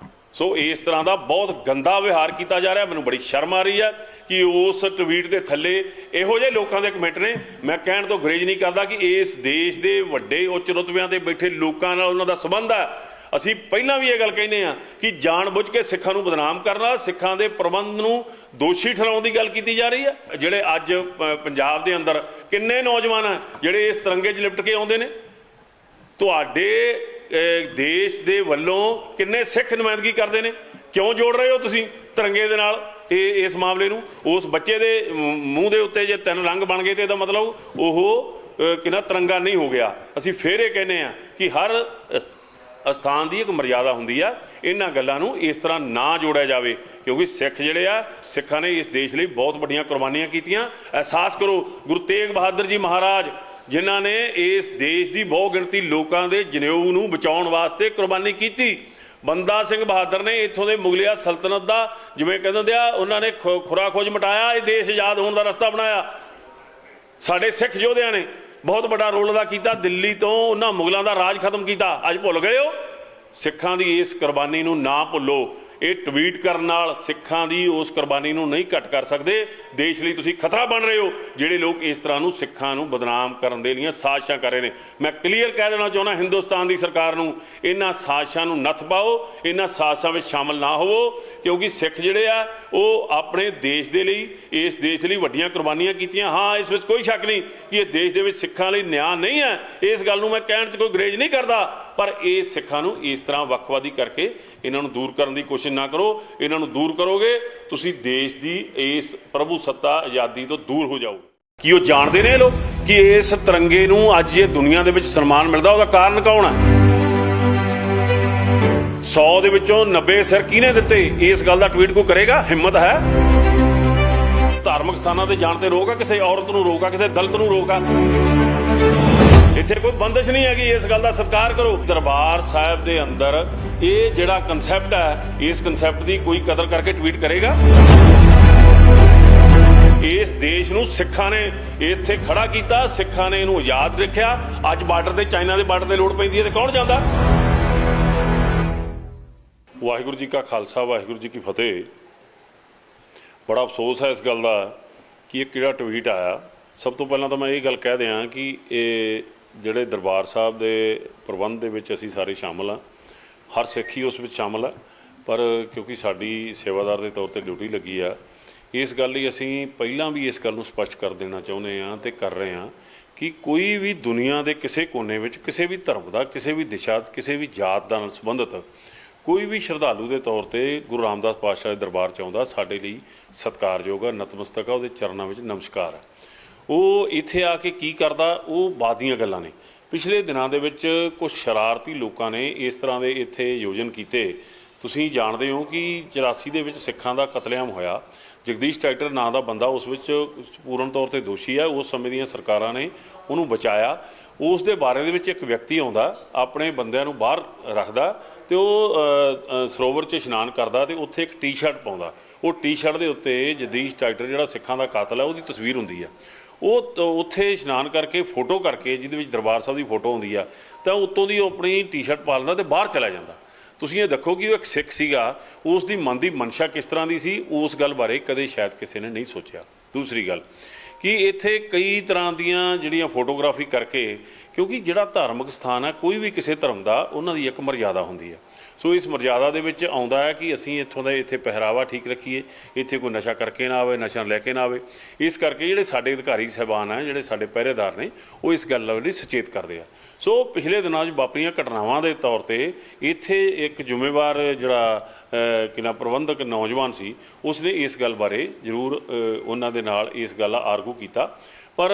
ਸੋ ਇਸ ਤਰ੍ਹਾਂ ਦਾ ਬਹੁਤ ਗੰਦਾ ਵਿਵਹਾਰ ਕੀਤਾ ਜਾ ਰਿਹਾ। ਮੈਨੂੰ ਬੜੀ ਸ਼ਰਮ ਆ ਰਹੀ ਹੈ ਕਿ ਉਸ ਟਵੀਟ ਦੇ ਥੱਲੇ ਇਹੋ ਜਿਹੇ ਲੋਕਾਂ ਦੇ ਕਮੈਂਟ ਨੇ। ਮੈਂ ਕਹਿਣ ਤੋਂ ਗੁਰੇਜ਼ ਨਹੀਂ ਕਰਦਾ ਕਿ ਇਸ ਦੇਸ਼ ਦੇ ਵੱਡੇ ਉੱਚ ਰੁਤਬਿਆਂ ਤੇ ਬੈਠੇ ਲੋਕਾਂ ਨਾਲ ਉਹਨਾਂ ਦਾ ਸੰਬੰਧ ਹੈ। ਅਸੀਂ ਪਹਿਲਾਂ ਵੀ ਇਹ ਗੱਲ ਕਹਿੰਦੇ ਆ ਕਿ ਜਾਣ-ਬੁੱਝ ਕੇ ਸਿੱਖਾਂ ਨੂੰ ਬਦਨਾਮ ਕਰਨਾ, ਸਿੱਖਾਂ ਦੇ ਪ੍ਰਬੰਧ ਨੂੰ ਦੋਸ਼ੀ ਠਹਿਰਾਉਣ ਦੀ ਗੱਲ ਕੀਤੀ ਜਾ ਰਹੀ ਹੈ। ਜਿਹੜੇ ਅੱਜ ਪੰਜਾਬ ਦੇ ਅੰਦਰ ਕਿੰਨੇ ਨੌਜਵਾਨ ਆ ਜਿਹੜੇ ਇਸ ਤਿਰੰਗੇ 'ਚ ਲਿਪਟ ਕੇ ਆਉਂਦੇ ਨੇ। ਤੁਹਾਡੇ ਦੇਸ਼ ਦੇ ਵੱਲੋਂ ਕਿੰਨੇ ਸਿੱਖ ਨੁਮਾਇੰਦਗੀ ਕਰਦੇ ਨੇ, ਕਿਉਂ ਜੋੜ ਰਹੇ ਹੋ ਤੁਸੀਂ ਤਿਰੰਗੇ ਦੇ ਨਾਲ ਇਸ ਮਾਮਲੇ ਨੂੰ। ਉਸ ਬੱਚੇ ਦੇ ਮੂੰਹ ਦੇ ਉੱਤੇ ਜੇ 3 ਰੰਗ ਬਣ ਗਏ ਤੇ ਇਹਦਾ ਮਤਲਬ ਉਹ ਕਿੰਨਾ ਤਿਰੰਗਾ ਨਹੀਂ ਹੋ ਗਿਆ। ਅਸੀਂ ਫੇਰ ਇਹ ਕਹਿੰਦੇ ਆ ਕਿ ਹਰ ਅਸਥਾਨ ਦੀ ਇੱਕ ਮਰਿਆਦਾ ਹੁੰਦੀ ਆ, ਇਹਨਾਂ ਗੱਲਾਂ ਨੂੰ ਇਸ ਤਰ੍ਹਾਂ ਨਾ ਜੋੜਿਆ ਜਾਵੇ, ਕਿਉਂਕਿ ਸਿੱਖ ਜਿਹੜੇ ਆ, ਸਿੱਖਾਂ ਨੇ ਇਸ ਦੇਸ਼ ਲਈ ਬਹੁਤ ਵੱਡੀਆਂ ਕੁਰਬਾਨੀਆਂ ਕੀਤੀਆਂ। ਅਹਿਸਾਸ ਕਰੋ ਗੁਰੂ ਤੇਗ ਬਹਾਦਰ ਜੀ ਮਹਾਰਾਜ, ਜਿਨ੍ਹਾਂ ਨੇ ਇਸ ਦੇਸ਼ ਦੀ ਬਹੁ ਗਿਣਤੀ ਲੋਕਾਂ ਦੇ ਜਨੇਊ ਨੂੰ ਬਚਾਉਣ ਵਾਸਤੇ ਕੁਰਬਾਨੀ ਕੀਤੀ। ਬੰਦਾ ਸਿੰਘ ਬਹਾਦਰ ਨੇ ਇੱਥੋਂ ਦੇ ਮੁਗਲਿਆ ਸਲਤਨਤ ਦਾ, ਜਿਵੇਂ ਕਹਿੰਦੇ ਆ, ਉਹਨਾਂ ਨੇ ਖੁਰਾ ਖੋਜ ਮਟਾਇਆ, ਇਹ ਦੇਸ਼ ਆਜ਼ਾਦ ਹੋਣ ਦਾ ਰਸਤਾ ਬਣਾਇਆ। ਸਾਡੇ ਸਿੱਖ ਯੋਧਿਆਂ ਨੇ ਬਹੁਤ ਵੱਡਾ ਰੋਲ ਅਦਾ ਕੀਤਾ, ਦਿੱਲੀ ਤੋਂ ਉਹਨਾਂ ਮੁਗਲਾਂ ਦਾ ਰਾਜ ਖਤਮ ਕੀਤਾ। ਅੱਜ ਭੁੱਲ ਗਏ ਹੋ? ਸਿੱਖਾਂ ਦੀ ਇਸ ਕੁਰਬਾਨੀ ਨੂੰ ਨਾ ਭੁੱਲੋ। ਇਹ ਟਵੀਟ ਕਰਨ ਨਾਲ ਸਿੱਖਾਂ ਦੀ ਉਸ ਕੁਰਬਾਨੀ ਨੂੰ ਨਹੀਂ ਘੱਟ ਕਰ ਸਕਦੇ। ਦੇਸ਼ ਲਈ ਤੁਸੀਂ ਖਤਰਾ ਬਣ ਰਹੇ ਹੋ ਜਿਹੜੇ ਲੋਕ ਇਸ ਤਰ੍ਹਾਂ ਨੂੰ ਸਿੱਖਾਂ ਨੂੰ ਬਦਨਾਮ ਕਰਨ ਦੇ ਲਈ ਸਾਜ਼ਿਸ਼ਾਂ ਕਰ ਰਹੇ ਨੇ। ਮੈਂ ਕਲੀਅਰ ਕਹਿ ਦੇਣਾ ਚਾਹੁੰਦਾ ਹਿੰਦੁਸਤਾਨ ਦੀ ਸਰਕਾਰ ਨੂੰ, ਇਹਨਾਂ ਸਾਜ਼ਿਸ਼ਾਂ ਨੂੰ ਨੱਥ ਪਾਓ, ਇਹਨਾਂ ਸਾਜ਼ਿਸ਼ਾਂ ਵਿੱਚ ਸ਼ਾਮਲ ਨਾ ਹੋਵੋ, ਕਿਉਂਕਿ ਸਿੱਖ ਜਿਹੜੇ ਆ ਉਹ ਆਪਣੇ ਦੇਸ਼ ਦੇ ਲਈ, ਇਸ ਦੇਸ਼ ਲਈ ਵੱਡੀਆਂ ਕੁਰਬਾਨੀਆਂ ਕੀਤੀਆਂ। ਹਾਂ, ਇਸ ਵਿੱਚ ਕੋਈ ਸ਼ੱਕ ਨਹੀਂ ਕਿ ਇਹ ਦੇਸ਼ ਦੇ ਵਿੱਚ ਸਿੱਖਾਂ ਲਈ ਨਿਆਂ ਨਹੀਂ ਹੈ, ਇਸ ਗੱਲ ਨੂੰ ਮੈਂ ਕਹਿਣ 'ਚ ਕੋਈ ਗਰੇਜ ਨਹੀਂ ਕਰਦਾ, ਪਰ ਇਹ ਸਿੱਖਾਂ ਨੂੰ ਇਸ ਤਰ੍ਹਾਂ ਵੱਖਵਾਦੀ ਕਰਕੇ ਇਹਨਾਂ ਨੂੰ ਦੂਰ ਕਰਨ ਦੀ ਕੋਸ਼ਿਸ਼ ਨਾ ਕਰੋ। ਇਹਨਾਂ ਨੂੰ ਦੂਰ ਕਰੋਗੇ ਤੁਸੀਂ ਦੇਸ਼ ਦੀ ਇਸ ਪ੍ਰਭੂ ਸੱਤਾ ਆਜ਼ਾਦੀ ਤੋਂ ਦੂਰ ਹੋ ਜਾਓਗੇ। ਕੀ ਉਹ ਜਾਣਦੇ ਨੇ ਇਹ ਲੋਕ ਕਿ ਇਸ ਤਿਰੰਗੇ ਨੂੰ ਅੱਜ ਇਹ ਦੁਨੀਆ ਦੇ ਵਿੱਚ ਸਨਮਾਨ ਮਿਲਦਾ, ਉਹਦਾ ਕਾਰਨ ਕੌਣ ਹੈ? 100 ਦੇ ਵਿੱਚੋਂ 90 ਸਿਰ ਕਿਹਨੇ ਦਿੱਤੇ? ਇਸ ਗੱਲ ਦਾ ਟਵੀਟ ਕੋਈ ਕਰੇਗਾ? ਹਿੰਮਤ ਹੈ? ਧਾਰਮਿਕ ਸਥਾਨਾਂ ਤੇ ਜਾਣ ਤੇ ਰੋਕ ਆ, ਕਿਸੇ ਔਰਤ ਨੂੰ ਰੋਕ ਆ, ਕਿਸੇ ਦਲਿਤ ਨੂੰ ਰੋਕ ਆ। ਇੱਥੇ ਕੋਈ ਬੰਦਿਸ਼ ਨਹੀਂ ਹੈਗੀ, ਇਸ ਗੱਲ ਦਾ ਸਤਿਕਾਰ ਕਰੋ। ਦਰਬਾਰ ਸਾਹਿਬ ਦੇ ਅੰਦਰ ਇਹ ਜਿਹੜਾ ਕਨਸੈਪਟ ਹੈ, ਇਸ ਕਨਸੈਪਟ ਦੀ ਕੋਈ ਕਦਰ ਕਰਕੇ ਟਵੀਟ ਕਰੇਗਾ? ਇਸ ਦੇਸ਼ ਨੂੰ ਸਿੱਖਾਂ ਨੇ ਇੱਥੇ ਖੜਾ ਕੀਤਾ, ਸਿੱਖਾਂ ਨੇ ਇਹਨੂੰ ਆਜ਼ਾਦ ਰੱਖਿਆ। ਅੱਜ ਬਾਰਡਰ ਤੇ, ਚਾਈਨਾ ਦੇ ਬਾਰਡਰ ਤੇ ਲੋੜ ਪੈਂਦੀ ਹੈ ਤੇ ਕੌਣ ਜਾਂਦਾ? ਵਾਹਿਗੁਰੂ ਜੀ ਕਾ ਖਾਲਸਾ, ਵਾਹਿਗੁਰੂ ਜੀ ਕੀ ਫਤਿਹ। ਬੜਾ ਅਫਸੋਸ ਹੈ ਇਸ ਗੱਲ ਦਾ ਕਿ ਇਹ ਕਿਹੜਾ ਟਵੀਟ ਆਇਆ। ਸਭ ਤੋਂ ਪਹਿਲਾਂ ਤਾਂ ਮੈਂ ਇਹ ਗੱਲ ਕਹਿ ਦਿਆਂ ਕਿ ਇਹ ਜਿਹੜੇ ਦਰਬਾਰ ਸਾਹਿਬ ਦੇ ਪ੍ਰਬੰਧ ਦੇ ਵਿੱਚ ਅਸੀਂ ਸਾਰੇ ਸ਼ਾਮਲ ਹਾਂ, ਹਰ ਸਿੱਖ ਹੀ ਉਸ ਵਿੱਚ ਸ਼ਾਮਲ ਹੈ, ਪਰ ਕਿਉਂਕਿ ਸਾਡੀ ਸੇਵਾਦਾਰ ਦੇ ਤੌਰ ਤੇ ਡਿਊਟੀ ਲੱਗੀ ਆ, ਇਸ ਗੱਲ ਲਈ ਅਸੀਂ ਪਹਿਲਾਂ ਵੀ ਇਸ ਗੱਲ ਨੂੰ ਸਪਸ਼ਟ ਕਰ ਦੇਣਾ ਚਾਹੁੰਦੇ ਹਾਂ ਤੇ ਕਰ ਰਹੇ ਹਾਂ ਕਿ ਕੋਈ ਵੀ ਦੁਨੀਆ ਦੇ ਕਿਸੇ ਕੋਨੇ ਵਿੱਚ ਕਿਸੇ ਵੀ ਧਰਮ ਦਾ, ਕਿਸੇ ਵੀ ਦਿਸ਼ਾ, ਕਿਸੇ ਵੀ ਜਾਤ ਦਾ ਨਾਲ ਸੰਬੰਧਿਤ ਕੋਈ ਵੀ ਸ਼ਰਧਾਲੂ ਦੇ ਤੌਰ ਤੇ ਗੁਰੂ ਰਾਮਦਾਸ ਪਾਤਸ਼ਾਹ ਦੇ ਦਰਬਾਰ 'ਚ ਆਉਂਦਾ, ਸਾਡੇ ਲਈ ਸਤਿਕਾਰਯੋਗ ਆ, ਨਤਮਸਤਕ ਆ, ਉਹਦੇ ਚਰਨਾਂ ਵਿੱਚ ਨਮਸਕਾਰ ਹੈ। ਉਹ ਇੱਥੇ ਆ ਕੇ ਕੀ ਕਰਦਾ, ਉਹ ਬਾਅਦ ਦੀਆਂ ਗੱਲਾਂ ਨੇ। ਪਿਛਲੇ ਦਿਨਾਂ ਦੇ ਵਿੱਚ ਕੁਝ ਸ਼ਰਾਰਤੀ ਲੋਕਾਂ ਨੇ ਇਸ ਤਰ੍ਹਾਂ ਦੇ ਇੱਥੇ ਆਯੋਜਨ ਕੀਤੇ। ਤੁਸੀਂ ਜਾਣਦੇ ਹੋ ਕਿ 84 ਦੇ ਵਿੱਚ ਸਿੱਖਾਂ ਦਾ ਕਤਲੇਆਮ ਹੋਇਆ। ਜਗਦੀਸ਼ ਟਰੈਕਟਰ ਨਾਂ ਦਾ ਬੰਦਾ ਉਸ ਵਿੱਚ ਪੂਰਨ ਤੌਰ ਤੇ ਦੋਸ਼ੀ ਹੈ। ਉਸ ਸਮੇਂ ਦੀਆਂ ਸਰਕਾਰਾਂ ਨੇ ਉਹਨੂੰ ਬਚਾਇਆ। ਉਸ ਦੇ ਬਾਰੇ ਦੇ ਵਿੱਚ ਇੱਕ ਵਿਅਕਤੀ ਆਉਂਦਾ, ਆਪਣੇ ਬੰਦਿਆਂ ਨੂੰ ਬਾਹਰ ਰੱਖਦਾ ਤੇ ਉਹ ਸਰੋਵਰ 'ਚ ਇਸ਼ਨਾਨ ਕਰਦਾ ਤੇ ਉੱਥੇ ਇੱਕ ਟੀ-ਸ਼ਰਟ ਪਾਉਂਦਾ। ਉਹ ਟੀ-ਸ਼ਰਟ ਦੇ ਉੱਤੇ ਜਗਦੀਸ਼ ਟਰੈਕਟਰ ਜਿਹੜਾ ਸਿੱਖਾਂ ਦਾ ਕਾਤਲ ਹੈ ਉਹਦੀ ਤਸਵੀਰ ਹੁੰਦੀ ਆ। ਉਹ ਉੱਥੇ ਇਸ਼ਨਾਨ ਕਰਕੇ ਫੋਟੋ ਕਰਕੇ, ਜਿਹਦੇ ਵਿੱਚ ਦਰਬਾਰ ਸਾਹਿਬ ਦੀ ਫੋਟੋ ਹੁੰਦੀ ਆ, ਤਾਂ ਉੱਤੋਂ ਦੀ ਉਹ ਆਪਣੀ ਟੀ-ਸ਼ਰਟ ਪਾ ਲੈਂਦਾ ਤੇ ਬਾਹਰ ਚਲਾ ਜਾਂਦਾ। ਤੁਸੀਂ ਇਹ ਦੇਖੋ ਕਿ ਉਹ ਇੱਕ ਸਿੱਖ ਸੀਗਾ, ਉਸ ਦੀ ਮਨ ਦੀ ਮਨਸ਼ਾ ਕਿਸ ਤਰ੍ਹਾਂ ਦੀ ਸੀ, ਉਸ ਗੱਲ ਬਾਰੇ ਕਦੇ ਸ਼ਾਇਦ ਕਿਸੇ ਨੇ ਨਹੀਂ ਸੋਚਿਆ। ਦੂਸਰੀ ਗੱਲ ਕਿ ਇੱਥੇ ਕਈ ਤਰ੍ਹਾਂ ਦੀਆਂ ਜਿਹੜੀਆਂ ਫੋਟੋਗ੍ਰਾਫੀ ਕਰਕੇ, ਕਿਉਂਕਿ ਜਿਹੜਾ ਧਾਰਮਿਕ ਸਥਾਨ ਹੈ, ਕੋਈ ਵੀ ਕਿਸੇ ਧਰਮ ਦਾ, ਉਹਨਾਂ ਦੀ ਇੱਕ ਮਰਿਆਦਾ ਹੁੰਦੀ ਹੈ। ਸੋ ਇਸ ਮਰਿਆਦਾ ਦੇ ਵਿੱਚ ਆਉਂਦਾ ਹੈ ਕਿ ਅਸੀਂ ਇੱਥੋਂ ਦਾ ਇੱਥੇ ਪਹਿਰਾਵਾ ਠੀਕ ਰੱਖੀਏ, ਇੱਥੇ ਕੋਈ ਨਸ਼ਾ ਕਰਕੇ ਨਾ ਆਵੇ, ਨਸ਼ਾ ਲੈ ਕੇ ਨਾ ਆਵੇ। ਇਸ ਕਰਕੇ ਜਿਹੜੇ ਸਾਡੇ ਅਧਿਕਾਰੀ ਸਾਹਿਬਾਨ ਹੈ, ਜਿਹੜੇ ਸਾਡੇ ਪਹਿਰੇਦਾਰ ਨੇ, ਉਹ ਇਸ ਗੱਲ ਲਈ ਸੁਚੇਤ ਕਰਦੇ ਆ। ਸੋ ਪਿਛਲੇ ਦਿਨਾਂ 'ਚ ਵਾਪਰੀਆਂ ਘਟਨਾਵਾਂ ਦੇ ਤੌਰ ਤੇ ਇੱਥੇ ਇੱਕ ਜ਼ਿੰਮੇਵਾਰ ਜਿਹੜਾ ਕਿਨਾ ਪ੍ਰਬੰਧਕ ਨੌਜਵਾਨ ਸੀ, ਉਸਨੇ ਇਸ ਗੱਲ ਬਾਰੇ ਜ਼ਰੂਰ ਉਹਨਾਂ ਦੇ ਨਾਲ ਇਸ ਗੱਲ ਦਾ ਆਰਗੂ ਕੀਤਾ, ਪਰ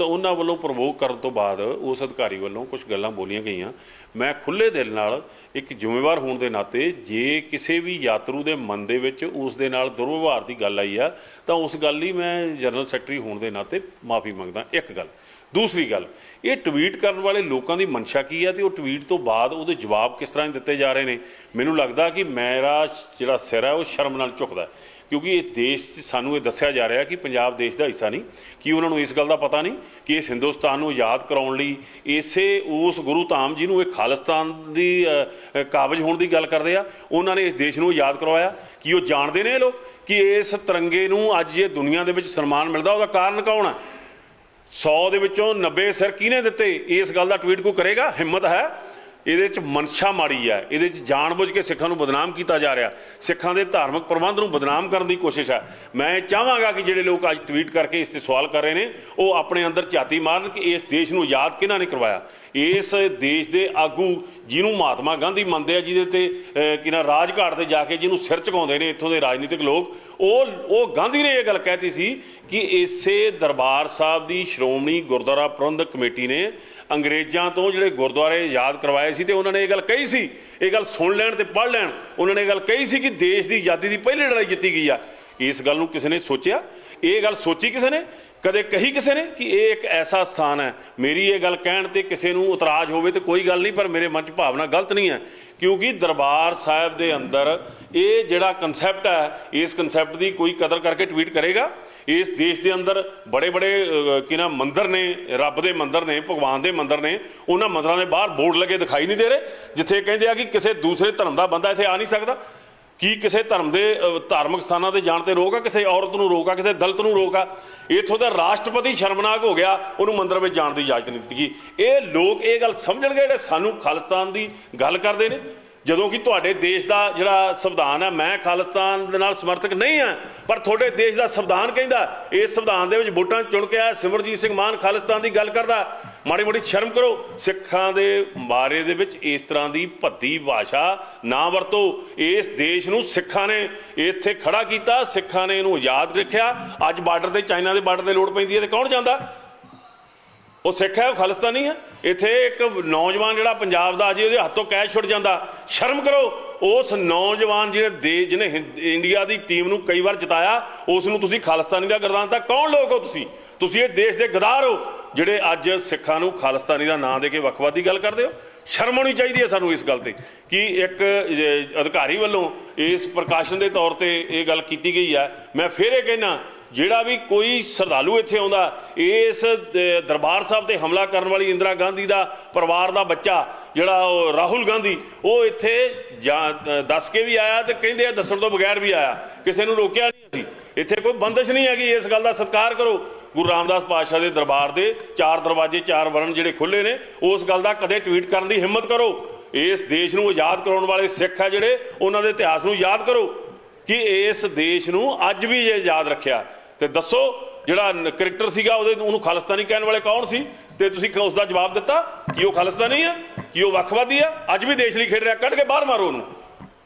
ਉਹਨਾਂ ਵੱਲੋਂ ਪ੍ਰਵੋਕ ਕਰਨ ਤੋਂ ਬਾਅਦ ਉਸ ਅਧਿਕਾਰੀ ਵੱਲੋਂ ਕੁਝ ਗੱਲਾਂ ਬੋਲੀਆਂ ਗਈਆਂ। ਮੈਂ ਖੁੱਲ੍ਹੇ ਦਿਲ ਨਾਲ ਇੱਕ ਜ਼ਿੰਮੇਵਾਰ ਹੋਣ ਦੇ ਨਾਤੇ, ਜੇ ਕਿਸੇ ਵੀ ਯਾਤਰੂ ਦੇ ਮਨ ਦੇ ਵਿੱਚ ਉਸ ਦੇ ਨਾਲ ਦੁਰਵਿਵਹਾਰ ਦੀ ਗੱਲ ਆਈ ਆ, ਤਾਂ ਉਸ ਗੱਲ ਲਈ ਮੈਂ ਜਨਰਲ ਸੈਕਟਰੀ ਹੋਣ ਦੇ ਨਾਤੇ ਮਾਫੀ ਮੰਗਦਾ। ਇੱਕ ਗੱਲ। ਦੂਸਰੀ ਗੱਲ, ਇਹ ਟਵੀਟ ਕਰਨ ਵਾਲੇ ਲੋਕਾਂ ਦੀ ਮਨਸ਼ਾ ਕੀ ਹੈ ਤੇ ਉਹ ਟਵੀਟ ਤੋਂ ਬਾਅਦ ਉਹਦੇ ਜਵਾਬ ਕਿਸ ਤਰ੍ਹਾਂ ਦਿੱਤੇ ਜਾ ਰਹੇ ਨੇ। ਮੈਨੂੰ ਲੱਗਦਾ ਕਿ ਮੇਰਾ ਜਿਹੜਾ ਸਿਰ ਹੈ ਉਹ ਸ਼ਰਮ ਨਾਲ ਝੁਕਦਾ, ਕਿਉਂਕਿ ਇਸ ਦੇਸ਼ 'ਚ ਸਾਨੂੰ ਇਹ ਦੱਸਿਆ ਜਾ ਰਿਹਾ ਕਿ ਪੰਜਾਬ ਦੇਸ਼ ਦਾ ਹਿੱਸਾ ਨਹੀਂ। ਕਿ ਉਹਨਾਂ ਨੂੰ ਇਸ ਗੱਲ ਦਾ ਪਤਾ ਨਹੀਂ ਕਿ ਇਸ ਹਿੰਦੁਸਤਾਨ ਨੂੰ ਆਜ਼ਾਦ ਕਰਾਉਣ ਲਈ ਇਸੇ ਉਸ ਗੁਰੂ ਧਾਮ ਜਿਹਨੂੰ ਇਹ ਖਾਲਿਸਤਾਨ ਦੀ ਕਾਬਜ ਹੋਣ ਦੀ ਗੱਲ ਕਰਦੇ ਆ, ਉਹਨਾਂ ਨੇ ਇਸ ਦੇਸ਼ ਨੂੰ ਆਜ਼ਾਦ ਕਰਵਾਇਆ। ਕਿ ਉਹ ਜਾਣਦੇ ਨੇ ਇਹ ਲੋਕ ਕਿ ਇਸ ਤਿਰੰਗੇ ਨੂੰ ਅੱਜ ਇਹ ਦੁਨੀਆ ਦੇ ਵਿੱਚ ਸਨਮਾਨ ਮਿਲਦਾ, ਉਹਦਾ ਕਾਰਨ ਕੌਣ ਹੈ? 100 ਦੇ ਵਿੱਚੋਂ 90 ਸਿਰ ਕਿਹਨੇ ਦਿੱਤੇ? ਇਸ ਗੱਲ ਦਾ ਟਵੀਟ ਕੋਈ ਕਰੇਗਾ? ਹਿੰਮਤ ਹੈ? ਇਹਦੇ 'ਚ ਮਨਸ਼ਾ ਮਾੜੀ ਹੈ, ਇਹਦੇ 'ਚ ਜਾਣਬੁੱਝ ਕੇ ਸਿੱਖਾਂ ਨੂੰ ਬਦਨਾਮ ਕੀਤਾ ਜਾ ਰਿਹਾ, ਸਿੱਖਾਂ ਦੇ ਧਾਰਮਿਕ ਪ੍ਰਬੰਧ ਨੂੰ ਬਦਨਾਮ ਕਰਨ ਦੀ ਕੋਸ਼ਿਸ਼ ਹੈ। ਮੈਂ ਚਾਹਾਂਗਾ ਕਿ ਜਿਹੜੇ ਲੋਕ ਅੱਜ ਟਵੀਟ ਕਰਕੇ ਇਸ ਤੇ ਸਵਾਲ ਕਰ ਰਹੇ ਨੇ ਉਹ ਆਪਣੇ ਅੰਦਰ ਝਾਤੀ ਮਾਰਨ ਕਿ ਇਸ ਦੇਸ਼ ਨੂੰ ਆਜ਼ਾਦ ਕਿਹਨਾਂ ਨੇ ਕਰਵਾਇਆ। ਇਸ ਦੇਸ਼ ਦੇ ਆਗੂ ਜਿਹਨੂੰ ਮਹਾਤਮਾ ਗਾਂਧੀ ਮੰਨਦੇ ਆ, ਜਿਹਦੇ ਤੇ ਕਿ ਨਾ ਰਾਜਘਾਟ ਤੇ ਜਾ ਕੇ ਜਿਹਨੂੰ ਸਿਰ ਝੁਕਾਉਂਦੇ ਨੇ ਇੱਥੋਂ ਦੇ ਰਾਜਨੀਤਿਕ ਲੋਕ, ਉਹ ਗਾਂਧੀ ਨੇ ਇਹ ਗੱਲ ਕਹਿਤੀ ਸੀ ਕਿ ਇਸੇ ਦਰਬਾਰ ਸਾਹਿਬ ਦੀ ਸ਼੍ਰੋਮਣੀ ਗੁਰਦੁਆਰਾ ਪ੍ਰਬੰਧਕ ਕਮੇਟੀ ਨੇ ਅੰਗਰੇਜ਼ਾਂ ਤੋਂ ਜਿਹੜੇ ਗੁਰਦੁਆਰੇ ਆਜ਼ਾਦ ਕਰਵਾਏ ਸੀ ਤੇ ਉਹਨਾਂ ਨੇ ਇਹ ਗੱਲ ਕਹੀ ਸੀ, ਇਹ ਗੱਲ ਸੁਣ ਲੈਣ ਤੇ ਪੜ੍ਹ ਲੈਣ, ਉਹਨਾਂ ਨੇ ਇਹ ਗੱਲ ਕਹੀ ਸੀ ਕਿ ਦੇਸ਼ ਦੀ ਆਜ਼ਾਦੀ ਦੀ ਪਹਿਲੀ ਲੜਾਈ ਜਿੱਤੀ ਗਈ ਆ। ਇਸ ਗੱਲ ਨੂੰ ਕਿਸੇ ਨੇ ਸੋਚਿਆ? ਇਹ ਗੱਲ ਸੋਚੀ ਕਿਸੇ ਨੇ? ਕਦੇ ਕਹੀ ਕਿਸੇ ਨੇ ਕਿ ਇਹ ਇੱਕ ਐਸਾ ਸਥਾਨ ਹੈ? ਮੇਰੀ ਇਹ ਗੱਲ ਕਹਿਣ ਤੇ ਕਿਸੇ ਨੂੰ ਇਤਰਾਜ਼ ਹੋਵੇ ਤੇ ਕੋਈ ਗੱਲ ਨਹੀਂ, ਪਰ ਮੇਰੇ ਮਨ 'ਚ ਭਾਵਨਾ ਗਲਤ ਨਹੀਂ ਹੈ, ਕਿਉਂਕਿ ਦਰਬਾਰ ਸਾਹਿਬ ਦੇ ਅੰਦਰ ਇਹ ਜਿਹੜਾ ਕਨਸੈਪਟ ਹੈ, ਇਸ ਕਨਸੈਪਟ ਦੀ ਕੋਈ ਕਦਰ ਕਰਕੇ ਟਵੀਟ ਕਰੇਗਾ। ਇਸ ਦੇਸ਼ ਦੇ ਅੰਦਰ ਬੜੇ ਕਿ ਨਾ ਮੰਦਰ ਨੇ, ਰੱਬ ਦੇ ਮੰਦਰ ਨੇ, ਭਗਵਾਨ ਦੇ ਮੰਦਰ ਨੇ, ਉਹਨਾਂ ਮੰਦਰਾਂ ਦੇ ਬਾਹਰ ਬੋਰਡ ਲੱਗੇ ਦਿਖਾਈ ਨਹੀਂ ਦੇ ਰਹੇ ਜਿੱਥੇ ਕਹਿੰਦੇ ਆ ਕਿ ਕਿਸੇ ਦੂਸਰੇ ਧਰਮ ਦਾ ਬੰਦਾ ਇੱਥੇ ਆ ਨਹੀਂ ਸਕਦਾ। ਕੀ ਕਿਸੇ ਧਰਮ ਦੇ ਧਾਰਮਿਕ ਸਥਾਨਾਂ ਤੇ ਜਾਣ ਤੇ ਰੋਕ ਆ? ਕਿਸੇ ਔਰਤ ਨੂੰ ਰੋਕ ਆ? ਕਿਸੇ ਦਲਿਤ ਨੂੰ ਰੋਕ ਆ? ਇੱਥੋਂ ਦਾ ਰਾਸ਼ਟਰਪਤੀ ਸ਼ਰਮਨਾਕ ਹੋ ਗਿਆ, ਉਹਨੂੰ ਮੰਦਰ ਵਿੱਚ ਜਾਣ ਦੀ ਇਜਾਜ਼ਤ ਨਹੀਂ ਦਿੱਤੀ ਗਈ। ਇਹ ਲੋਕ ਇਹ ਗੱਲ ਸਮਝਣਗੇ ਜਿਹੜੇ ਸਾਨੂੰ ਖਾਲਿਸਤਾਨ ਦੀ ਗੱਲ ਕਰਦੇ ਨੇ, ਜਦੋਂ ਕਿ ਤੁਹਾਡੇ ਦੇਸ਼ ਦਾ ਜਿਹੜਾ ਸੰਵਿਧਾਨ ਹੈ, ਮੈਂ ਖਾਲਿਸਤਾਨ ਦੇ ਨਾਲ ਸਮਰਥਕ ਨਹੀਂ ਹਾਂ, ਪਰ ਤੁਹਾਡੇ ਦੇਸ਼ ਦਾ ਸੰਵਿਧਾਨ ਕਹਿੰਦਾ, ਇਸ ਸੰਵਿਧਾਨ ਦੇ ਵਿੱਚ ਵੋਟਾਂ ਚੁਣ ਕੇ ਆਇਆ ਸਿਮਰਜੀਤ ਸਿੰਘ ਮਾਨ ਖਾਲਿਸਤਾਨ ਦੀ ਗੱਲ ਕਰਦਾ। ਮਾੜੀ ਮੋਟੀ ਸ਼ਰਮ ਕਰੋ। ਸਿੱਖਾਂ ਦੇ ਬਾਰੇ ਦੇ ਵਿੱਚ ਇਸ ਤਰ੍ਹਾਂ ਦੀ ਭੱਦੀ ਭਾਸ਼ਾ ਨਾ ਵਰਤੋ। ਇਸ ਦੇਸ਼ ਨੂੰ ਸਿੱਖਾਂ ਨੇ ਇੱਥੇ ਖੜਾ ਕੀਤਾ, ਸਿੱਖਾਂ ਨੇ ਇਹਨੂੰ ਆਜ਼ਾਦ ਰੱਖਿਆ। ਅੱਜ ਬਾਰਡਰ ਤੇ ਚਾਈਨਾ ਦੇ ਬਾਰਡਰ ਤੇ ਲੋੜ ਪੈਂਦੀ ਹੈ ਤੇ ਕੌਣ ਜਾਂਦਾ? ਉਹ ਸਿੱਖ ਹੈ, ਉਹ ਖਾਲਿਸਤਾਨੀ ਹੈ। ਇੱਥੇ ਇੱਕ ਨੌਜਵਾਨ ਜਿਹੜਾ ਪੰਜਾਬ ਦਾ ਅਜੇ ਉਹਦੇ ਹੱਥੋਂ ਕੈਚ ਛੁੱਟ ਜਾਂਦਾ। ਸ਼ਰਮ ਕਰੋ। ਉਸ ਨੌਜਵਾਨ ਜਿਹਨੇ ਇੰਡੀਆ ਦੀ ਟੀਮ ਨੂੰ ਕਈ ਵਾਰ ਜਿਤਾਇਆ, ਉਸ ਨੂੰ ਤੁਸੀਂ ਖਾਲਿਸਤਾਨੀ ਦਾ ਗਰਦਾਨ ਦਿੱਤਾ। ਕੌਣ ਲੋਕ ਹੋ ਤੁਸੀਂ? ਤੁਸੀਂ ਇਹ ਦੇਸ਼ ਦੇ ਗਦਾਰ ਹੋ ਜਿਹੜੇ ਅੱਜ ਸਿੱਖਾਂ ਨੂੰ ਖਾਲਿਸਤਾਨੀ ਦਾ ਨਾਂ ਦੇ ਕੇ ਵੱਖਵਾਦ ਦੀ ਗੱਲ ਕਰਦੇ ਹੋ। ਸ਼ਰਮ ਆਉਣੀ ਚਾਹੀਦੀ ਹੈ ਸਾਨੂੰ ਇਸ ਗੱਲ ਤੇ ਕਿ ਇੱਕ ਅਧਿਕਾਰੀ ਵੱਲੋਂ ਇਸ ਪ੍ਰਕਾਸ਼ਨ ਦੇ ਤੌਰ ਤੇ ਇਹ ਗੱਲ ਕੀਤੀ ਗਈ ਹੈ। ਮੈਂ ਫਿਰ ਇਹ ਕਹਿਣਾ, ਜਿਹੜਾ ਵੀ ਕੋਈ ਸ਼ਰਧਾਲੂ ਇੱਥੇ ਆਉਂਦਾ, ਇਸ ਦਰਬਾਰ ਸਾਹਿਬ ਤੇ ਹਮਲਾ ਕਰਨ ਵਾਲੀ ਇੰਦਰਾ ਗਾਂਧੀ ਦਾ ਪਰਿਵਾਰ ਦਾ ਬੱਚਾ ਜਿਹੜਾ ਉਹ ਰਾਹੁਲ ਗਾਂਧੀ, ਉਹ ਇੱਥੇ ਦੱਸ ਕੇ ਵੀ ਆਇਆ ਤੇ ਕਹਿੰਦੇ ਆ ਦੱਸਣ ਤੋਂ ਬਗੈਰ ਵੀ ਆਇਆ। ਕਿਸੇ ਨੂੰ ਰੋਕਿਆ ਨਹੀਂ ਅਸੀਂ। ਇੱਥੇ ਕੋਈ ਬੰਦਿਸ਼ ਨਹੀਂ ਹੈਗੀ। ਇਸ ਗੱਲ ਦਾ ਸਤਿਕਾਰ ਕਰੋ। ਗੁਰੂ ਰਾਮਦਾਸ ਪਾਤਸ਼ਾਹ ਦੇ ਦਰਬਾਰ ਦੇ 4 ਦਰਵਾਜ਼ੇ 4 ਵਰਨ ਜਿਹੜੇ ਖੁੱਲ੍ਹੇ ਨੇ, ਉਸ ਗੱਲ ਦਾ ਕਦੇ ਟਵੀਟ ਕਰਨ ਦੀ ਹਿੰਮਤ ਕਰੋ। ਇਸ ਦੇਸ਼ ਨੂੰ ਆਜ਼ਾਦ ਕਰਾਉਣ ਵਾਲੇ ਸਿੱਖ ਆ ਜਿਹੜੇ, ਉਹਨਾਂ ਦੇ ਇਤਿਹਾਸ ਨੂੰ ਯਾਦ ਕਰੋ ਕਿ ਇਸ ਦੇਸ਼ ਨੂੰ ਅੱਜ ਵੀ ਜੇ ਆਜ਼ਾਦ ਰੱਖਿਆ। ਤੇ ਦੱਸੋ ਜਿਹੜਾ ਕ੍ਰਿਕਟਰ ਸੀਗਾ ਉਹਨੂੰ ਖਾਲਿਸਤਾਨੀ ਕਹਿਣ ਵਾਲੇ ਕੌਣ ਸੀ? ਤੇ ਤੁਸੀਂ ਉਸ ਦਾ ਜਵਾਬ ਦਿੱਤਾ ਕਿ ਉਹ ਖਾਲਿਸਤਾਨੀ ਆ, ਕਿ ਉਹ ਵੱਖਵਾਦੀ ਆ। ਅੱਜ ਵੀ ਦੇਸ਼ ਲਈ ਖੇਡ ਰਿਹਾ, ਕੱਢ ਕੇ ਬਾਹਰ ਮਾਰੋ ਉਹਨੂੰ।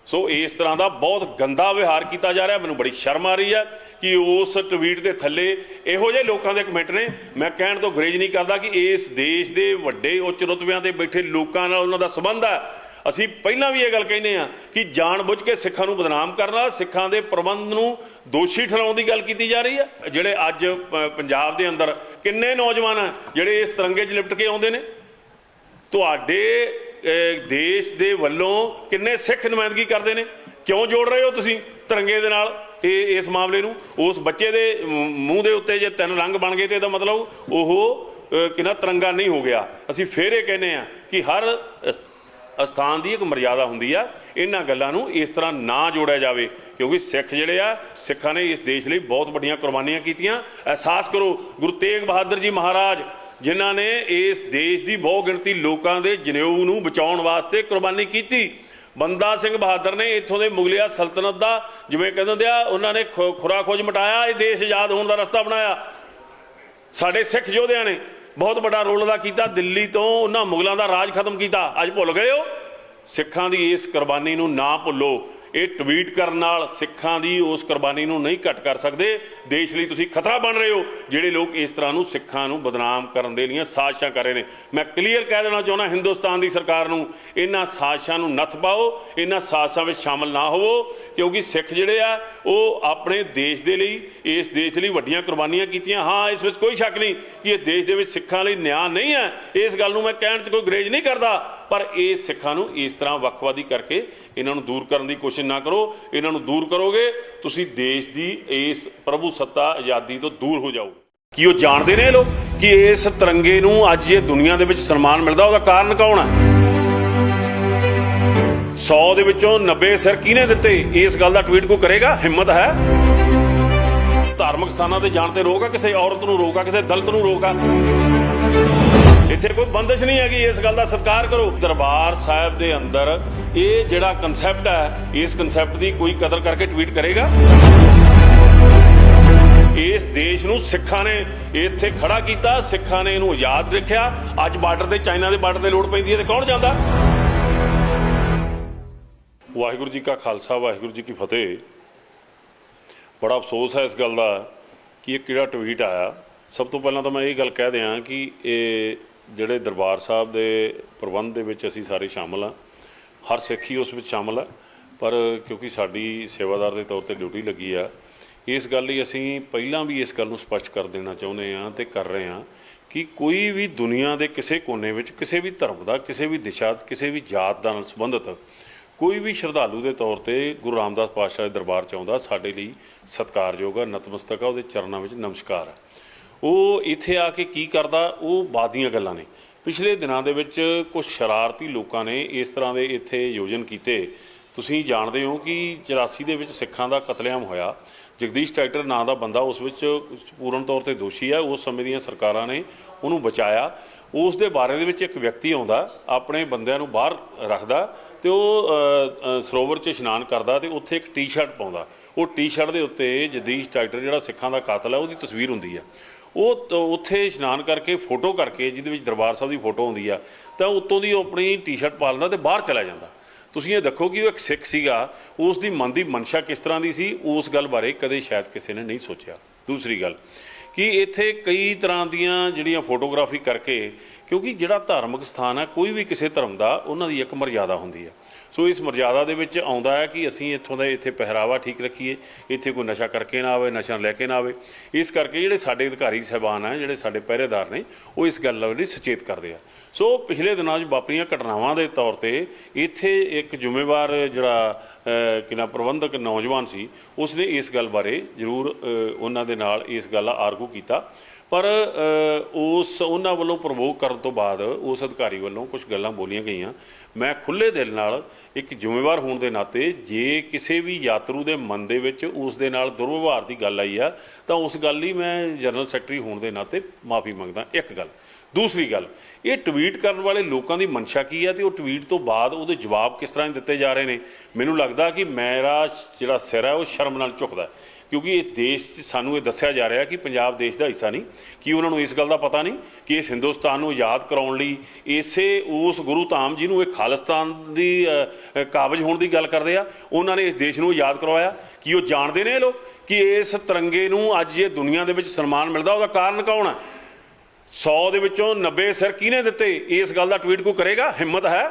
ਸੋ ਇਸ ਤਰ੍ਹਾਂ ਦਾ ਬਹੁਤ ਗੰਦਾ ਵਿਵਹਾਰ ਕੀਤਾ ਜਾ ਰਿਹਾ। ਮੈਨੂੰ ਬੜੀ ਸ਼ਰਮ ਆ ਰਹੀ ਹੈ ਕਿ ਉਸ ਟਵੀਟ ਦੇ ਥੱਲੇ ਇਹੋ ਜਿਹੇ ਲੋਕਾਂ ਦੇ ਕਮੈਂਟ ਨੇ। ਮੈਂ ਕਹਿਣ ਤੋਂ ਗੁਰੇਜ਼ ਨਹੀਂ ਕਰਦਾ ਕਿ ਇਸ ਦੇਸ਼ ਦੇ ਵੱਡੇ ਉੱਚ ਰੁਤਬਿਆਂ ਤੇ ਬੈਠੇ ਲੋਕਾਂ ਨਾਲ ਉਹਨਾਂ ਦਾ ਸੰਬੰਧ ਹੈ। ਅਸੀਂ ਪਹਿਲਾਂ ਵੀ ਇਹ ਗੱਲ ਕਹਿੰਦੇ ਹਾਂ ਕਿ ਜਾਣਬੁੱਝ ਕੇ ਸਿੱਖਾਂ ਨੂੰ ਬਦਨਾਮ ਕਰਨਾ, ਸਿੱਖਾਂ ਦੇ ਪ੍ਰਬੰਧ ਨੂੰ ਦੋਸ਼ੀ ਠਹਿਰਾਉਣ ਦੀ ਗੱਲ ਕੀਤੀ ਜਾ ਰਹੀ ਹੈ। ਜਿਹੜੇ ਅੱਜ ਪੰਜਾਬ ਦੇ ਅੰਦਰ ਕਿੰਨੇ ਨੌਜਵਾਨ ਆ ਜਿਹੜੇ ਇਸ ਤਿਰੰਗੇ 'ਚ ਲਿਪਟ ਕੇ ਆਉਂਦੇ ਨੇ। ਤੁਹਾਡੇ ਦੇਸ਼ ਦੇ ਵੱਲੋਂ ਕਿੰਨੇ ਸਿੱਖ ਨੁਮਾਇੰਦਗੀ ਕਰਦੇ ਨੇ? ਕਿਉਂ ਜੋੜ ਰਹੇ ਹੋ ਤੁਸੀਂ ਤਿਰੰਗੇ ਦੇ ਨਾਲ ਇਸ ਮਾਮਲੇ ਨੂੰ? ਉਸ ਬੱਚੇ ਦੇ ਮੂੰਹ ਦੇ ਉੱਤੇ ਜੇ 3 ਰੰਗ ਬਣ ਗਏ ਤੇ ਇਹਦਾ ਮਤਲਬ ਉਹ ਕਿੰਨਾ ਤਿਰੰਗਾ ਨਹੀਂ ਹੋ ਗਿਆ। ਅਸੀਂ ਫਿਰ ਇਹ ਕਹਿੰਦੇ ਹਾਂ ਕਿ ਹਰ ਅਸਥਾਨ ਦੀ ਇੱਕ ਮਰਿਆਦਾ ਹੁੰਦੀ ਆ। ਇਹਨਾਂ ਗੱਲਾਂ ਨੂੰ ਇਸ ਤਰ੍ਹਾਂ ਨਾ ਜੋੜਿਆ ਜਾਵੇ, ਕਿਉਂਕਿ ਸਿੱਖ ਜਿਹੜੇ ਆ, ਸਿੱਖਾਂ ਨੇ ਇਸ ਦੇਸ਼ ਲਈ ਬਹੁਤ ਵੱਡੀਆਂ ਕੁਰਬਾਨੀਆਂ ਕੀਤੀਆਂ। ਅਹਿਸਾਸ ਕਰੋ, ਗੁਰੂ ਤੇਗ ਬਹਾਦਰ ਜੀ ਮਹਾਰਾਜ ਜਿਨ੍ਹਾਂ ਨੇ ਇਸ ਦੇਸ਼ ਦੀ ਬਹੁ ਗਿਣਤੀ ਲੋਕਾਂ ਦੇ ਜਨੇਊ ਨੂੰ ਬਚਾਉਣ ਵਾਸਤੇ ਕੁਰਬਾਨੀ ਕੀਤੀ। ਬੰਦਾ ਸਿੰਘ ਬਹਾਦਰ ਨੇ ਇੱਥੋਂ ਦੇ ਮੁਗਲਿਆ ਸਲਤਨਤ ਦਾ, ਜਿਵੇਂ ਕਹਿੰਦੇ ਆ, ਉਹਨਾਂ ਨੇ ਖੁਰਾ ਖੋਜ ਮਟਾਇਆ, ਇਹ ਦੇਸ਼ ਆਜ਼ਾਦ ਹੋਣ ਦਾ ਰਸਤਾ ਬਣਾਇਆ। ਸਾਡੇ ਸਿੱਖ ਯੋਧਿਆਂ ਨੇ ਬਹੁਤ ਵੱਡਾ ਰੋਲ ਅਦਾ ਕੀਤਾ। ਦਿੱਲੀ ਤੋਂ ਉਹਨਾਂ ਮੁਗਲਾਂ ਦਾ ਰਾਜ ਖਤਮ ਕੀਤਾ। ਅੱਜ ਭੁੱਲ ਗਏ ਹੋ? ਸਿੱਖਾਂ ਦੀ ਇਸ ਕੁਰਬਾਨੀ ਨੂੰ ਨਾ ਭੁੱਲੋ। ਇਹ ਟਵੀਟ ਕਰਨ ਨਾਲ ਸਿੱਖਾਂ ਦੀ ਉਸ ਕੁਰਬਾਨੀ ਨੂੰ ਨਹੀਂ ਘੱਟ ਕਰ ਸਕਦੇ। ਦੇਸ਼ ਲਈ ਤੁਸੀਂ ਖਤਰਾ ਬਣ ਰਹੇ ਹੋ ਜਿਹੜੇ ਲੋਕ ਇਸ ਤਰ੍ਹਾਂ ਨੂੰ ਸਿੱਖਾਂ ਨੂੰ ਬਦਨਾਮ ਕਰਨ ਦੇ ਲਈ ਸਾਜ਼ਿਸ਼ਾਂ ਕਰ ਰਹੇ ਨੇ। ਮੈਂ ਕਲੀਅਰ ਕਹਿ ਦੇਣਾ ਚਾਹੁੰਦਾ ਹਿੰਦੁਸਤਾਨ ਦੀ ਸਰਕਾਰ ਨੂੰ, ਇਹਨਾਂ ਸਾਜ਼ਿਸ਼ਾਂ ਨੂੰ ਨੱਥ ਪਾਓ, ਇਹਨਾਂ ਸਾਜ਼ਿਸ਼ਾਂ ਵਿੱਚ ਸ਼ਾਮਲ ਨਾ ਹੋਵੋ, ਕਿਉਂਕਿ ਸਿੱਖ ਜਿਹੜੇ ਆ ਉਹ ਆਪਣੇ ਦੇਸ਼ ਦੇ ਲਈ, ਇਸ ਦੇਸ਼ ਲਈ ਵੱਡੀਆਂ ਕੁਰਬਾਨੀਆਂ ਕੀਤੀਆਂ। ਹਾਂ, ਇਸ ਵਿੱਚ ਕੋਈ ਸ਼ੱਕ ਨਹੀਂ ਕਿ ਇਹ ਦੇਸ਼ ਦੇ ਵਿੱਚ ਸਿੱਖਾਂ ਲਈ ਨਿਆਂ ਨਹੀਂ ਹੈ। ਇਸ ਗੱਲ ਨੂੰ ਮੈਂ ਕਹਿਣ 'ਚ ਕੋਈ ਗੁਰੇਜ਼ ਨਹੀਂ ਕਰਦਾ, ਪਰ ਇਹ ਸਿੱਖਾਂ ਨੂੰ ਇਸ ਤਰ੍ਹਾਂ ਵੱਖਵਾਦੀ ਕਰਕੇ ਇਹਨਾਂ ਨੂੰ ਦੂਰ ਕਰਨ ਦੀ ਕੋਸ਼ਿਸ਼ ਨਾ ਕਰੋ। ਇਹਨਾਂ ਨੂੰ ਦੂਰ ਕਰੋਗੇ ਤੁਸੀਂ ਦੇਸ਼ ਦੀ ਇਸ ਪ੍ਰਭੂ ਸੱਤਾ ਆਜ਼ਾਦੀ ਤੋਂ ਦੂਰ ਹੋ ਜਾਓਗੇ। ਕੀ ਉਹ ਜਾਣਦੇ ਨੇ ਇਹ ਲੋਕ ਕਿ ਇਸ ਤਿਰੰਗੇ ਨੂੰ ਅੱਜ ਇਹ ਦੁਨੀਆ ਦੇ ਵਿੱਚ ਸਨਮਾਨ ਮਿਲਦਾ? ਉਹਦਾ ਕਾਰਨ ਕੌਣ ਹੈ? 100 ਦੇ ਵਿੱਚੋਂ 90 ਸਿਰ ਕਿਹਨੇ ਦਿੱਤੇ? ਇਸ ਗੱਲ ਦਾ ਟਵੀਟ ਕੋਈ ਕਰੇਗਾ? ਹਿੰਮਤ ਹੈ? ਧਾਰਮਿਕ ਸਥਾਨਾਂ ਤੇ ਜਾਣ ਤੇ ਰੋਕ ਆ, ਕਿਸੇ ਔਰਤ ਨੂੰ ਰੋਕ ਆ, ਕਿਸੇ ਦਲਿਤ ਨੂੰ ਰੋਕ ਆ। ਇੱਥੇ ਕੋਈ ਬੰਦਿਸ਼ ਨਹੀਂ ਹੈਗੀ, ਇਸ ਗੱਲ ਦਾ ਸਤਿਕਾਰ ਕਰੋ। ਦਰਬਾਰ ਸਾਹਿਬ ਦੇ ਅੰਦਰ ਇਹ ਜਿਹੜਾ ਕਨਸੈਪਟ ਹੈ, ਇਸ ਕਨਸੈਪਟ ਦੀ ਕੋਈ ਕਦਰ ਕਰਕੇ ਟਵੀਟ ਕਰੇਗਾ। ਇਸ ਦੇਸ਼ ਨੂੰ ਸਿੱਖਾਂ ਨੇ ਇੱਥੇ ਖੜਾ ਕੀਤਾ, ਸਿੱਖਾਂ ਨੇ ਇਹਨੂੰ ਆਜ਼ਾਦ ਰੱਖਿਆ। ਅੱਜ ਬਾਰਡਰ ਤੇ ਚਾਈਨਾ ਦੇ ਬਾਰਡਰ ਤੇ ਲੋੜ ਪੈਂਦੀ ਹੈ ਤੇ ਕੌਣ ਜਾਂਦਾ? ਵਾਹਿਗੁਰੂ ਜੀ ਕਾ ਖਾਲਸਾ, ਵਾਹਿਗੁਰੂ ਜੀ ਕੀ ਫਤਿਹ। ਬੜਾ ਅਫਸੋਸ ਹੈ ਇਸ ਗੱਲ ਦਾ ਕਿ ਇੱਕ ਜਿਹੜਾ ਟਵੀਟ ਆਇਆ, ਸਭ ਤੋਂ ਪਹਿਲਾਂ ਤਾਂ ਮੈਂ ਇਹ ਗੱਲ ਕਹਿ ਦਿਆਂ ਕਿ ਇਹ ਜਿਹੜੇ ਦਰਬਾਰ ਸਾਹਿਬ ਦੇ ਪ੍ਰਬੰਧ ਦੇ ਵਿੱਚ ਅਸੀਂ ਸਾਰੇ ਸ਼ਾਮਲ ਹਾਂ, ਹਰ ਸਿੱਖ ਹੀ ਉਸ ਵਿੱਚ ਸ਼ਾਮਲ ਹੈ, ਪਰ ਕਿਉਂਕਿ ਸਾਡੀ ਸੇਵਾਦਾਰ ਦੇ ਤੌਰ ਤੇ ਡਿਊਟੀ ਲੱਗੀ ਆ, ਇਸ ਗੱਲ ਲਈ ਅਸੀਂ ਪਹਿਲਾਂ ਵੀ ਇਸ ਗੱਲ ਨੂੰ ਸਪਸ਼ਟ ਕਰ ਦੇਣਾ ਚਾਹੁੰਦੇ ਹਾਂ ਤੇ ਕਰ ਰਹੇ ਹਾਂ ਕਿ ਕੋਈ ਵੀ ਦੁਨੀਆ ਦੇ ਕਿਸੇ ਕੋਨੇ ਵਿੱਚ ਕਿਸੇ ਵੀ ਧਰਮ ਦਾ, ਕਿਸੇ ਵੀ ਦਿਸ਼ਾ, ਕਿਸੇ ਵੀ ਜਾਤ ਨਾਲ ਸੰਬੰਧਿਤ ਕੋਈ ਵੀ ਸ਼ਰਧਾਲੂ ਦੇ ਤੌਰ ਤੇ ਗੁਰੂ ਰਾਮਦਾਸ ਪਾਤਸ਼ਾਹ ਦੇ ਦਰਬਾਰ 'ਚ ਆਉਂਦਾ, ਸਾਡੇ ਲਈ ਸਤਿਕਾਰਯੋਗ ਆ, ਨਤਮਸਤਕ ਆ, ਉਹਦੇ ਚਰਨਾਂ ਵਿੱਚ ਨਮਸਕਾਰ ਆ। ਉਹ ਇੱਥੇ ਆ ਕੇ ਕੀ ਕਰਦਾ, ਉਹ ਬਾਅਦ ਦੀਆਂ ਗੱਲਾਂ ਨੇ। ਪਿਛਲੇ ਦਿਨਾਂ ਦੇ ਵਿੱਚ ਕੁਝ ਸ਼ਰਾਰਤੀ ਲੋਕਾਂ ਨੇ ਇਸ ਤਰ੍ਹਾਂ ਦੇ ਇੱਥੇ ਆਯੋਜਨ ਕੀਤੇ। ਤੁਸੀਂ ਜਾਣਦੇ ਹੋ ਕਿ 84 ਦੇ ਵਿੱਚ ਸਿੱਖਾਂ ਦਾ ਕਤਲੇਆਮ ਹੋਇਆ। ਜਗਦੀਸ਼ ਟਰੈਕਟਰ ਨਾਂ ਦਾ ਬੰਦਾ ਉਸ ਵਿੱਚ ਪੂਰਨ ਤੌਰ ਤੇ ਦੋਸ਼ੀ ਹੈ। ਉਸ ਸਮੇਂ ਦੀਆਂ ਸਰਕਾਰਾਂ ਨੇ ਉਹਨੂੰ ਬਚਾਇਆ। ਉਸ ਦੇ ਬਾਰੇ ਦੇ ਵਿੱਚ ਇੱਕ ਵਿਅਕਤੀ ਆਉਂਦਾ, ਆਪਣੇ ਬੰਦਿਆਂ ਨੂੰ ਬਾਹਰ ਰੱਖਦਾ ਤੇ ਉਹ ਸਰੋਵਰ 'ਚ ਇਸ਼ਨਾਨ ਕਰਦਾ ਤੇ ਉੱਥੇ ਇੱਕ ਟੀ-ਸ਼ਰਟ ਪਾਉਂਦਾ। ਉਹ ਟੀ-ਸ਼ਰਟ ਦੇ ਉੱਤੇ ਜਗਦੀਸ਼ ਟਰੈਕਟਰ ਜਿਹੜਾ ਸਿੱਖਾਂ ਦਾ ਕਾਤਲ ਹੈ ਉਹਦੀ ਤਸਵੀਰ ਹੁੰਦੀ ਆ। ਉਹ ਉੱਥੇ ਇਸ਼ਨਾਨ ਕਰਕੇ ਫੋਟੋ ਕਰਕੇ, ਜਿਹਦੇ ਵਿੱਚ ਦਰਬਾਰ ਸਾਹਿਬ ਦੀ ਫੋਟੋ ਹੁੰਦੀ ਆ, ਤਾਂ ਉੱਤੋਂ ਦੀ ਉਹ ਆਪਣੀ ਟੀ-ਸ਼ਰਟ ਪਾ ਲੈਂਦਾ ਤੇ ਬਾਹਰ ਚਲਾ ਜਾਂਦਾ। ਤੁਸੀਂ ਇਹ ਦੇਖੋ ਕਿ ਉਹ ਇੱਕ ਸਿੱਖ ਸੀਗਾ, ਉਸ ਦੀ ਮਨ ਦੀ ਮਨਸ਼ਾ ਕਿਸ ਤਰ੍ਹਾਂ ਦੀ ਸੀ, ਉਸ ਗੱਲ ਬਾਰੇ ਕਦੇ ਸ਼ਾਇਦ ਕਿਸੇ ਨੇ ਨਹੀਂ ਸੋਚਿਆ। ਦੂਸਰੀ ਗੱਲ ਕਿ ਇੱਥੇ ਕਈ ਤਰ੍ਹਾਂ ਦੀਆਂ ਜਿਹੜੀਆਂ ਫੋਟੋਗ੍ਰਾਫੀ ਕਰਕੇ, ਕਿਉਂਕਿ ਜਿਹੜਾ ਧਾਰਮਿਕ ਸਥਾਨ ਹੈ, ਕੋਈ ਵੀ ਕਿਸੇ ਧਰਮ ਦਾ, ਉਹਨਾਂ ਦੀ ਇੱਕ ਮਰਜ਼ਾਦਾ ਹੁੰਦੀ ਹੈ। ਸੋ ਇਸ ਮਰਜ਼ਾਦਾ ਦੇ ਵਿੱਚ ਆਉਂਦਾ ਹੈ ਕਿ ਅਸੀਂ ਇੱਥੋਂ ਦਾ ਇੱਥੇ ਪਹਿਰਾਵਾ ਠੀਕ ਰੱਖੀਏ, ਇੱਥੇ ਕੋਈ ਨਸ਼ਾ ਕਰਕੇ ਨਾ ਆਵੇ, ਨਸ਼ਾ ਲੈ ਕੇ ਨਾ ਆਵੇ। ਇਸ ਕਰਕੇ ਜਿਹੜੇ ਸਾਡੇ ਅਧਿਕਾਰੀ ਸਾਹਿਬਾਨ ਹੈ, ਜਿਹੜੇ ਸਾਡੇ ਪਹਿਰੇਦਾਰ ਨੇ, ਉਹ ਇਸ ਗੱਲ ਲਈ ਸੁਚੇਤ ਕਰਦੇ ਆ। ਸੋ ਪਿਛਲੇ ਦਿਨਾਂ 'ਚ ਵਾਪਰੀਆਂ ਘਟਨਾਵਾਂ ਦੇ ਤੌਰ ਤੇ ਇੱਥੇ ਇੱਕ ਜ਼ਿੰਮੇਵਾਰ ਜਿਹੜਾ ਪ੍ਰਬੰਧਕ ਨੌਜਵਾਨ ਸੀ, ਉਸਨੇ ਇਸ ਗੱਲ ਬਾਰੇ ਜ਼ਰੂਰ ਉਹਨਾਂ ਦੇ ਨਾਲ ਇਸ ਗੱਲ ਆਰਗੂ ਕੀਤਾ, ਪਰ ਉਹਨਾਂ ਵੱਲੋਂ ਪ੍ਰਵੋਕ ਕਰਨ ਤੋਂ ਬਾਅਦ ਉਸ ਅਧਿਕਾਰੀ ਵੱਲੋਂ ਕੁਝ ਗੱਲਾਂ ਬੋਲੀਆਂ ਗਈਆਂ। ਮੈਂ ਖੁੱਲ੍ਹੇ ਦਿਲ ਨਾਲ, ਇੱਕ ਜ਼ਿੰਮੇਵਾਰ ਹੋਣ ਦੇ ਨਾਤੇ, ਜੇ ਕਿਸੇ ਵੀ ਯਾਤਰੂ ਦੇ ਮਨ ਦੇ ਵਿੱਚ ਉਸ ਦੇ ਨਾਲ ਦੁਰਵਿਵਹਾਰ ਦੀ ਗੱਲ ਆਈ ਆ, ਤਾਂ ਉਸ ਗੱਲ ਲਈ ਮੈਂ ਜਨਰਲ ਸੈਕਟਰੀ ਹੋਣ ਦੇ ਨਾਤੇ ਮਾਫੀ ਮੰਗਦਾ। ਇੱਕ ਗੱਲ। ਦੂਸਰੀ ਗੱਲ, ਇਹ ਟਵੀਟ ਕਰਨ ਵਾਲੇ ਲੋਕਾਂ ਦੀ ਮਨਸ਼ਾ ਕੀ ਹੈ ਤੇ ਉਹ ਟਵੀਟ ਤੋਂ ਬਾਅਦ ਉਹਦੇ ਜਵਾਬ ਕਿਸ ਤਰ੍ਹਾਂ ਦਿੱਤੇ ਜਾ ਰਹੇ ਨੇ। ਮੈਨੂੰ ਲੱਗਦਾ ਕਿ ਮੇਰਾ ਜਿਹੜਾ ਸਿਰ ਹੈ ਉਹ ਸ਼ਰਮ ਨਾਲ ਝੁਕਦਾ, ਕਿਉਂਕਿ ਇਸ ਦੇਸ਼ 'ਚ ਸਾਨੂੰ ਇਹ ਦੱਸਿਆ ਜਾ ਰਿਹਾ ਕਿ ਪੰਜਾਬ ਦੇਸ਼ ਦਾ ਹਿੱਸਾ ਨਹੀਂ। ਕਿ ਉਹਨਾਂ ਨੂੰ ਇਸ ਗੱਲ ਦਾ ਪਤਾ ਨਹੀਂ ਕਿ ਇਸ ਹਿੰਦੁਸਤਾਨ ਨੂੰ ਆਜ਼ਾਦ ਕਰਾਉਣ ਲਈ ਇਸੇ ਉਸ ਗੁਰੂ ਧਾਮ ਜਿਹਨੂੰ ਇਹ ਖਾਲਿਸਤਾਨ ਦੀ ਕਾਬਜ ਹੋਣ ਦੀ ਗੱਲ ਕਰਦੇ ਆ, ਉਹਨਾਂ ਨੇ ਇਸ ਦੇਸ਼ ਨੂੰ ਆਜ਼ਾਦ ਕਰਵਾਇਆ। ਕਿ ਉਹ ਜਾਣਦੇ ਨੇ ਇਹ ਲੋਕ ਕਿ ਇਸ ਤਿਰੰਗੇ ਨੂੰ ਅੱਜ ਇਹ ਦੁਨੀਆ ਦੇ ਵਿੱਚ ਸਨਮਾਨ ਮਿਲਦਾ, ਉਹਦਾ ਕਾਰਨ ਕੌਣ ਹੈ? 100 ਦੇ ਵਿੱਚੋਂ 90 ਸਿਰ ਕਿਹਨੇ ਦਿੱਤੇ? ਇਸ ਗੱਲ ਦਾ ਟਵੀਟ ਕੋਈ ਕਰੇਗਾ? ਹਿੰਮਤ ਹੈ?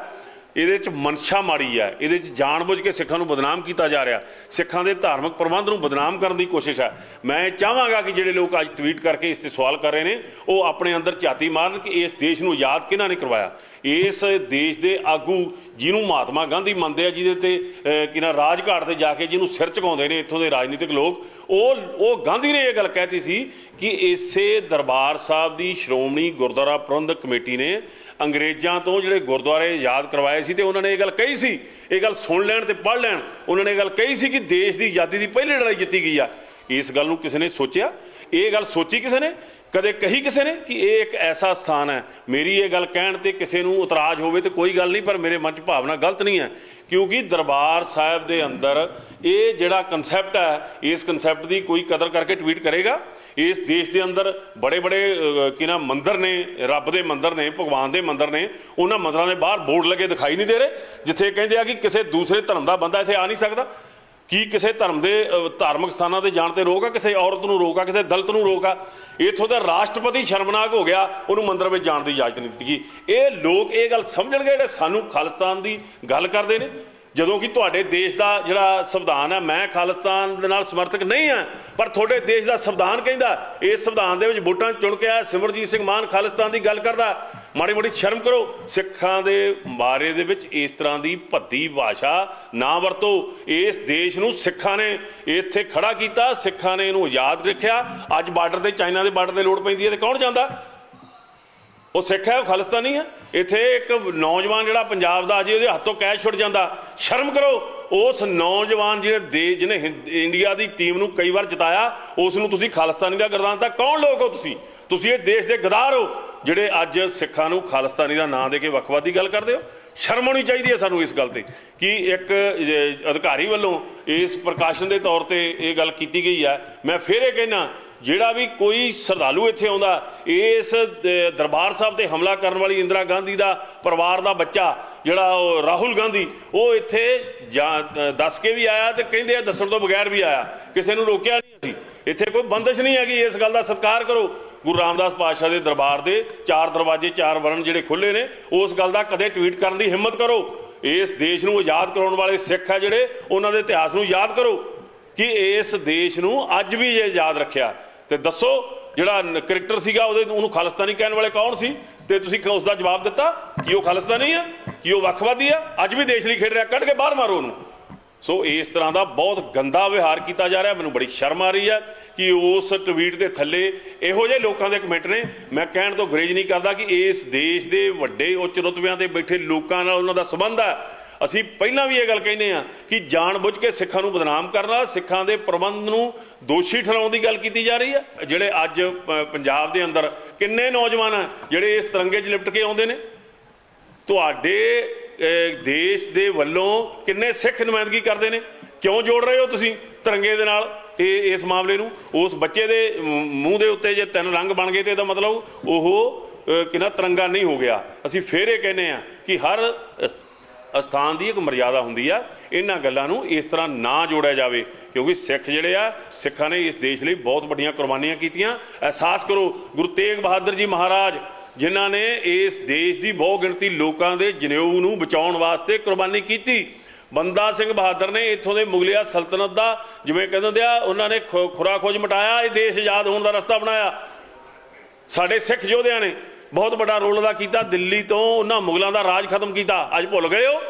ਇਹਦੇ 'ਚ ਮਨਸ਼ਾ ਮਾੜੀ ਹੈ, ਇਹਦੇ 'ਚ ਜਾਣਬੁੱਝ ਕੇ ਸਿੱਖਾਂ ਨੂੰ ਬਦਨਾਮ ਕੀਤਾ ਜਾ ਰਿਹਾ, ਸਿੱਖਾਂ ਦੇ ਧਾਰਮਿਕ ਪ੍ਰਬੰਧ ਨੂੰ ਬਦਨਾਮ ਕਰਨ ਦੀ ਕੋਸ਼ਿਸ਼ ਹੈ। ਮੈਂ ਚਾਹਾਂਗਾ ਕਿ ਜਿਹੜੇ ਲੋਕ ਅੱਜ ਟਵੀਟ ਕਰਕੇ ਇਸ 'ਤੇ ਸਵਾਲ ਕਰ ਰਹੇ ਨੇ, ਉਹ ਆਪਣੇ ਅੰਦਰ ਝਾਤੀ ਮਾਰਨ ਕਿ ਇਸ ਦੇਸ਼ ਨੂੰ ਆਜ਼ਾਦ ਕਿਹਨਾਂ ਨੇ ਕਰਵਾਇਆ। ਇਸ ਦੇਸ਼ ਦੇ ਆਗੂ ਜਿਹਨੂੰ ਮਹਾਤਮਾ ਗਾਂਧੀ ਮੰਨਦੇ ਆ, ਜਿਹਦੇ ਤੇ ਰਾਜਘਾਟ ਤੇ ਜਾ ਕੇ ਜਿਹਨੂੰ ਸਿਰ ਝੁਕਾਉਂਦੇ ਨੇ ਇੱਥੋਂ ਦੇ ਰਾਜਨੀਤਿਕ ਲੋਕ, ਉਹ ਗਾਂਧੀ ਨੇ ਇਹ ਗੱਲ ਕਹਿਤੀ ਸੀ ਕਿ ਇਸੇ ਦਰਬਾਰ ਸਾਹਿਬ ਦੀ ਸ਼੍ਰੋਮਣੀ ਗੁਰਦੁਆਰਾ ਪ੍ਰਬੰਧਕ ਕਮੇਟੀ ਨੇ ਅੰਗਰੇਜ਼ਾਂ ਤੋਂ ਜਿਹੜੇ ਗੁਰਦੁਆਰੇ ਆਜ਼ਾਦ ਕਰਵਾਏ ਸੀ, ਤੇ ਉਹਨਾਂ ਨੇ ਇਹ ਗੱਲ ਕਹੀ ਸੀ, ਇਹ ਗੱਲ ਸੁਣ ਲੈਣ ਤੇ ਪੜ੍ਹ ਲੈਣ, ਉਹਨਾਂ ਨੇ ਇਹ ਗੱਲ ਕਹੀ ਸੀ ਕਿ ਦੇਸ਼ ਦੀ ਆਜ਼ਾਦੀ ਦੀ ਪਹਿਲੀ ਲੜਾਈ ਜਿੱਤੀ ਗਈ ਆ। ਇਸ ਗੱਲ ਨੂੰ ਕਿਸੇ ਨੇ ਸੋਚਿਆ? ਇਹ ਗੱਲ ਸੋਚੀ ਕਿਸੇ ਨੇ? ਕਦੇ ਕਹੀ ਕਿਸੇ ਨੇ ਕਿ ਇਹ ਇੱਕ ਐਸਾ ਸਥਾਨ ਹੈ? ਮੇਰੀ ਇਹ ਗੱਲ ਕਹਿਣ ਤੇ ਕਿਸੇ ਨੂੰ ਇਤਰਾਜ਼ ਹੋਵੇ ਤੇ ਕੋਈ ਗੱਲ ਨਹੀਂ, ਪਰ ਮੇਰੇ ਮਨ 'ਚ ਭਾਵਨਾ ਗਲਤ ਨਹੀਂ ਹੈ, ਕਿਉਂਕਿ ਦਰਬਾਰ ਸਾਹਿਬ ਦੇ ਅੰਦਰ ਇਹ ਜਿਹੜਾ ਕਨਸੈਪਟ ਹੈ, ਇਸ ਕਨਸੈਪਟ ਦੀ ਕੋਈ ਕਦਰ ਕਰਕੇ ਟਵੀਟ ਕਰੇਗਾ। ਇਸ ਦੇਸ਼ ਦੇ ਅੰਦਰ ਬੜੇ ਮੰਦਰ ਨੇ, ਰੱਬ ਦੇ ਮੰਦਰ ਨੇ, ਭਗਵਾਨ ਦੇ ਮੰਦਰ ਨੇ, ਉਹਨਾਂ ਮੰਦਰਾਂ ਦੇ ਬਾਹਰ ਬੋਰਡ ਲੱਗੇ ਦਿਖਾਈ ਨਹੀਂ ਦੇ ਰਹੇ ਜਿੱਥੇ ਕਹਿੰਦੇ ਆ ਕਿ ਕਿਸੇ ਦੂਸਰੇ ਧਰਮ ਦਾ ਬੰਦਾ ਇੱਥੇ ਆ ਨਹੀਂ ਸਕਦਾ। ਕੀ ਕਿਸੇ ਧਰਮ ਦੇ ਧਾਰਮਿਕ ਸਥਾਨਾਂ ਤੇ ਜਾਣ ਤੇ ਰੋਕ ਆ? ਕਿਸੇ ਔਰਤ ਨੂੰ ਰੋਕ ਆ? ਕਿਸੇ ਦਲਿਤ ਨੂੰ ਰੋਕ ਆ? ਇੱਥੋਂ ਦਾ ਰਾਸ਼ਟਰਪਤੀ ਸ਼ਰਮਨਾਕ ਹੋ ਗਿਆ, ਉਹਨੂੰ ਮੰਦਰ ਵਿੱਚ ਜਾਣ ਦੀ ਇਜਾਜ਼ਤ ਨਹੀਂ ਦਿੱਤੀ ਗਈ। ਇਹ ਲੋਕ ਇਹ ਗੱਲ ਸਮਝਣਗੇ ਜਿਹੜੇ ਸਾਨੂੰ ਖਾਲਿਸਤਾਨ ਦੀ ਗੱਲ ਕਰਦੇ ਨੇ, ਜਦੋਂ ਕਿ ਤੁਹਾਡੇ ਦੇਸ਼ ਦਾ ਜਿਹੜਾ ਸੰਵਿਧਾਨ ਹੈ, ਮੈਂ ਖਾਲਿਸਤਾਨ ਦੇ ਨਾਲ ਸਮਰਥਕ ਨਹੀਂ ਹਾਂ, ਪਰ ਤੁਹਾਡੇ ਦੇਸ਼ ਦਾ ਸੰਵਿਧਾਨ ਕਹਿੰਦਾ, ਇਸ ਸੰਵਿਧਾਨ ਦੇ ਵਿੱਚ ਵੋਟਾਂ ਚੁਣ ਕੇ ਆਇਆ ਸਿਮਰਜੀਤ ਸਿੰਘ ਮਾਨ ਖਾਲਿਸਤਾਨ ਦੀ ਗੱਲ ਕਰਦਾ। ਮਾੜੀ ਮੋਟੀ ਸ਼ਰਮ ਕਰੋ। ਸਿੱਖਾਂ ਦੇ ਬਾਰੇ ਦੇ ਵਿੱਚ ਇਸ ਤਰ੍ਹਾਂ ਦੀ ਭੱਦੀ ਭਾਸ਼ਾ ਨਾ ਵਰਤੋ। ਇਸ ਦੇਸ਼ ਨੂੰ ਸਿੱਖਾਂ ਨੇ ਇੱਥੇ ਖੜਾ ਕੀਤਾ, ਸਿੱਖਾਂ ਨੇ ਇਹਨੂੰ ਆਜ਼ਾਦ ਰੱਖਿਆ। ਅੱਜ ਬਾਰਡਰ ਤੇ ਚਾਈਨਾ ਦੇ ਬਾਰਡਰ ਤੇ ਲੋੜ ਪੈਂਦੀ ਹੈ ਤੇ ਕੌਣ ਜਾਂਦਾ? ਉਹ ਸਿੱਖ ਹੈ, ਉਹ ਖਾਲਿਸਤਾਨੀ ਹੈ। ਇੱਥੇ ਇੱਕ ਨੌਜਵਾਨ ਜਿਹੜਾ ਪੰਜਾਬ ਦਾ, ਅਜੇ ਉਹਦੇ ਹੱਥੋਂ ਕੈਚ ਛੁੱਟ ਜਾਂਦਾ। ਸ਼ਰਮ ਕਰੋ। ਉਸ ਨੌਜਵਾਨ ਜਿਹਨੇ ਇੰਡੀਆ ਦੀ ਟੀਮ ਨੂੰ ਕਈ ਵਾਰ ਜਿਤਾਇਆ, ਉਸ ਨੂੰ ਤੁਸੀਂ ਖਾਲਿਸਤਾਨੀ ਦਾ ਗਰਦਾਨਤਾ? ਕੌਣ ਲੋਕ ਹੋ ਤੁਸੀਂ? ਤੁਸੀਂ ਇਹ ਦੇਸ਼ ਦੇ ਗਦਾਰ ਹੋ। ਜਿਹੜੇ ਅੱਜ ਸਿੱਖਾਂ ਨੂੰ ਖਾਲਿਸਤਾਨੀ ਦਾ ਨਾਂ ਦੇ ਕੇ ਵੱਖਵਾਦੀ ਗੱਲ ਕਰਦੇ ਹੋ? ਸ਼ਰਮ ਆਉਣੀ ਚਾਹੀਦੀ ਹੈ ਸਾਨੂੰ ਇਸ ਗੱਲ ਤੇ ਕਿ ਇੱਕ ਅਧਿਕਾਰੀ ਵੱਲੋਂ ਇਸ ਪ੍ਰਕਾਸ਼ਨ ਦੇ ਤੌਰ ਤੇ ਇਹ ਗੱਲ ਕੀਤੀ ਗਈ ਹੈ। ਮੈਂ ਫਿਰ ਇਹ ਕਹਿਣਾ, ਜਿਹੜਾ ਵੀ ਕੋਈ ਸ਼ਰਧਾਲੂ ਇੱਥੇ ਆਉਂਦਾ, ਇਸ ਦਰਬਾਰ ਸਾਹਿਬ ਤੇ ਹਮਲਾ ਕਰਨ ਵਾਲੀ ਇੰਦਰਾ ਗਾਂਧੀ ਦਾ ਪਰਿਵਾਰ ਦਾ ਬੱਚਾ ਜਿਹੜਾ ਉਹ ਰਾਹੁਲ ਗਾਂਧੀ, ਉਹ ਇੱਥੇ ਦੱਸ ਕੇ ਵੀ ਆਇਆ ਤੇ ਕਹਿੰਦੇ ਆ ਦੱਸਣ ਤੋਂ ਬਗੈਰ ਵੀ ਆਇਆ, ਕਿਸੇ ਨੂੰ ਰੋਕਿਆ ਨਹੀਂ ਅਸੀਂ। ਇੱਥੇ ਕੋਈ ਬੰਦਿਸ਼ ਨਹੀਂ ਹੈਗੀ, ਇਸ ਗੱਲ ਦਾ ਸਤਿਕਾਰ ਕਰੋ। ਗੁਰੂ ਰਾਮਦਾਸ ਪਾਤਸ਼ਾਹ ਦੇ ਦਰਬਾਰ ਦੇ 4 ਦਰਵਾਜ਼ੇ 4 ਵਰਨ ਜਿਹੜੇ ਖੁੱਲੇ ਨੇ, ਉਸ ਗੱਲ ਦਾ ਕਦੇ ਟਵੀਟ ਕਰਨ ਦੀ ਹਿੰਮਤ ਕਰੋ। ਇਸ ਦੇਸ਼ ਨੂੰ ਆਜ਼ਾਦ ਕਰਾਉਣ ਵਾਲੇ ਸਿੱਖ ਆ ਜਿਹੜੇ, ਉਹਨਾਂ ਦੇ ਇਤਿਹਾਸ ਨੂੰ ਯਾਦ ਕਰੋ ਕਿ ਇਸ ਦੇਸ਼ ਨੂੰ ਅੱਜ ਵੀ ਜੇ ਯਾਦ ਰੱਖਿਆ। ਤੇ ਦੱਸੋ ਜਿਹੜਾ ਕ੍ਰਿਕਟਰ ਸੀਗਾ ਉਹਨੂੰ ਖਾਲਿਸਤਾਨੀ ਕਹਿਣ ਵਾਲੇ ਕੌਣ ਸੀ, ਤੇ ਤੁਸੀਂ ਉਸ ਦਾ ਜਵਾਬ ਦਿੱਤਾ ਕਿ ਉਹ ਖਾਲਿਸਤਾਨੀ ਆ, ਕਿ ਉਹ ਵੱਖਵਾਦੀ ਆ, ਅੱਜ ਵੀ ਦੇਸ਼ ਲਈ ਖੇਡ ਰਿਹਾ, ਕੱਢ ਕੇ ਬਾਹਰ ਮਾਰੋ ਉਹਨੂੰ। ਸੋ ਇਸ ਤਰ੍ਹਾਂ ਦਾ ਬਹੁਤ ਗੰਦਾ ਵਿਹਾਰ ਕੀਤਾ ਜਾ ਰਿਹਾ। ਮੈਨੂੰ ਬੜੀ ਸ਼ਰਮ ਆ ਰਹੀ ਹੈ ਕਿ ਉਸ ਟਵੀਟ ਦੇ ਥੱਲੇ ਇਹੋ ਜਿਹੇ ਲੋਕਾਂ ਦੇ ਕਮੈਂਟ ਨੇ। ਮੈਂ ਕਹਿਣ ਤੋਂ ਗੁਰੇਜ਼ ਨਹੀਂ ਕਰਦਾ ਕਿ ਇਸ ਦੇਸ਼ ਦੇ ਵੱਡੇ ਉੱਚ ਰੁਤਬਿਆਂ ਤੇ ਬੈਠੇ ਲੋਕਾਂ ਨਾਲ ਉਹਨਾਂ ਦਾ ਸੰਬੰਧ ਹੈ। ਅਸੀਂ ਪਹਿਲਾਂ ਵੀ ਇਹ ਗੱਲ ਕਹਿੰਦੇ ਹਾਂ ਕਿ ਜਾਣ-ਬੁੱਝ ਕੇ ਸਿੱਖਾਂ ਨੂੰ ਬਦਨਾਮ ਕਰਨਾ, ਸਿੱਖਾਂ ਦੇ ਪ੍ਰਬੰਧ ਨੂੰ ਦੋਸ਼ੀ ਠਹਿਰਾਉਣ ਦੀ ਗੱਲ ਕੀਤੀ ਜਾ ਰਹੀ ਹੈ। ਜਿਹੜੇ ਅੱਜ ਪੰਜਾਬ ਦੇ ਅੰਦਰ ਕਿੰਨੇ ਨੌਜਵਾਨ ਆ ਜਿਹੜੇ ਇਸ ਤਿਰੰਗੇ 'ਚ ਲਿਪਟ ਕੇ ਆਉਂਦੇ ਨੇ, ਤੁਹਾਡੇ ਦੇਸ਼ ਦੇ ਵੱਲੋਂ ਕਿੰਨੇ ਸਿੱਖ ਨੁਮਾਇੰਦਗੀ ਕਰਦੇ ਨੇ? ਕਿਉਂ ਜੋੜ ਰਹੇ ਹੋ ਤੁਸੀਂ ਤਿਰੰਗੇ ਦੇ ਨਾਲ ਇਸ ਮਾਮਲੇ ਨੂੰ? ਉਸ ਬੱਚੇ ਦੇ ਮੂੰਹ ਦੇ ਉੱਤੇ ਜੇ 3 ਰੰਗ ਬਣ ਗਏ ਤੇ ਇਹਦਾ ਮਤਲਬ ਉਹ ਕਿੰਨਾ ਤਿਰੰਗਾ ਨਹੀਂ ਹੋ ਗਿਆ। ਅਸੀਂ ਫੇਰ ਇਹ ਕਹਿੰਦੇ ਹਾਂ ਕਿ ਹਰ ਅਸਥਾਨ ਦੀ ਇੱਕ ਮਰਿਆਦਾ ਹੁੰਦੀ ਆ, ਇਹਨਾਂ ਗੱਲਾਂ ਨੂੰ ਇਸ ਤਰ੍ਹਾਂ ਨਾ ਜੋੜਿਆ ਜਾਵੇ, ਕਿਉਂਕਿ ਸਿੱਖ ਜਿਹੜੇ ਆ, ਸਿੱਖਾਂ ਨੇ ਇਸ ਦੇਸ਼ ਲਈ ਬਹੁਤ ਵੱਡੀਆਂ ਕੁਰਬਾਨੀਆਂ ਕੀਤੀਆਂ। ਅਹਿਸਾਸ ਕਰੋ, ਗੁਰੂ ਤੇਗ ਬਹਾਦਰ ਜੀ ਮਹਾਰਾਜ ਜਿਨ੍ਹਾਂ ਨੇ ਇਸ ਦੇਸ਼ ਦੀ ਬਹੁ ਗਿਣਤੀ ਲੋਕਾਂ ਦੇ ਜਨੇਊ ਨੂੰ ਬਚਾਉਣ ਵਾਸਤੇ ਕੁਰਬਾਨੀ ਕੀਤੀ। ਬੰਦਾ ਸਿੰਘ ਬਹਾਦਰ ਨੇ ਇੱਥੋਂ ਦੇ ਮੁਗਲਿਆ ਸਲਤਨਤ ਦਾ, ਜਿਵੇਂ ਕਹਿੰਦੇ ਆ, ਉਹਨਾਂ ਨੇ ਖੁਰਾ ਖੋਜ ਮਟਾਇਆ, ਇਹ ਦੇਸ਼ ਆਜ਼ਾਦ ਹੋਣ ਦਾ ਰਸਤਾ ਬਣਾਇਆ। ਸਾਡੇ ਸਿੱਖ ਯੋਧਿਆਂ ਨੇ ਬਹੁਤ ਵੱਡਾ ਰੋਲ ਅਦਾ ਕੀਤਾ, ਦਿੱਲੀ ਤੋਂ ਉਹਨਾਂ ਮੁਗਲਾਂ ਦਾ ਰਾਜ ਖਤਮ ਕੀਤਾ। ਅੱਜ ਭੁੱਲ ਗਏ ਹੋ?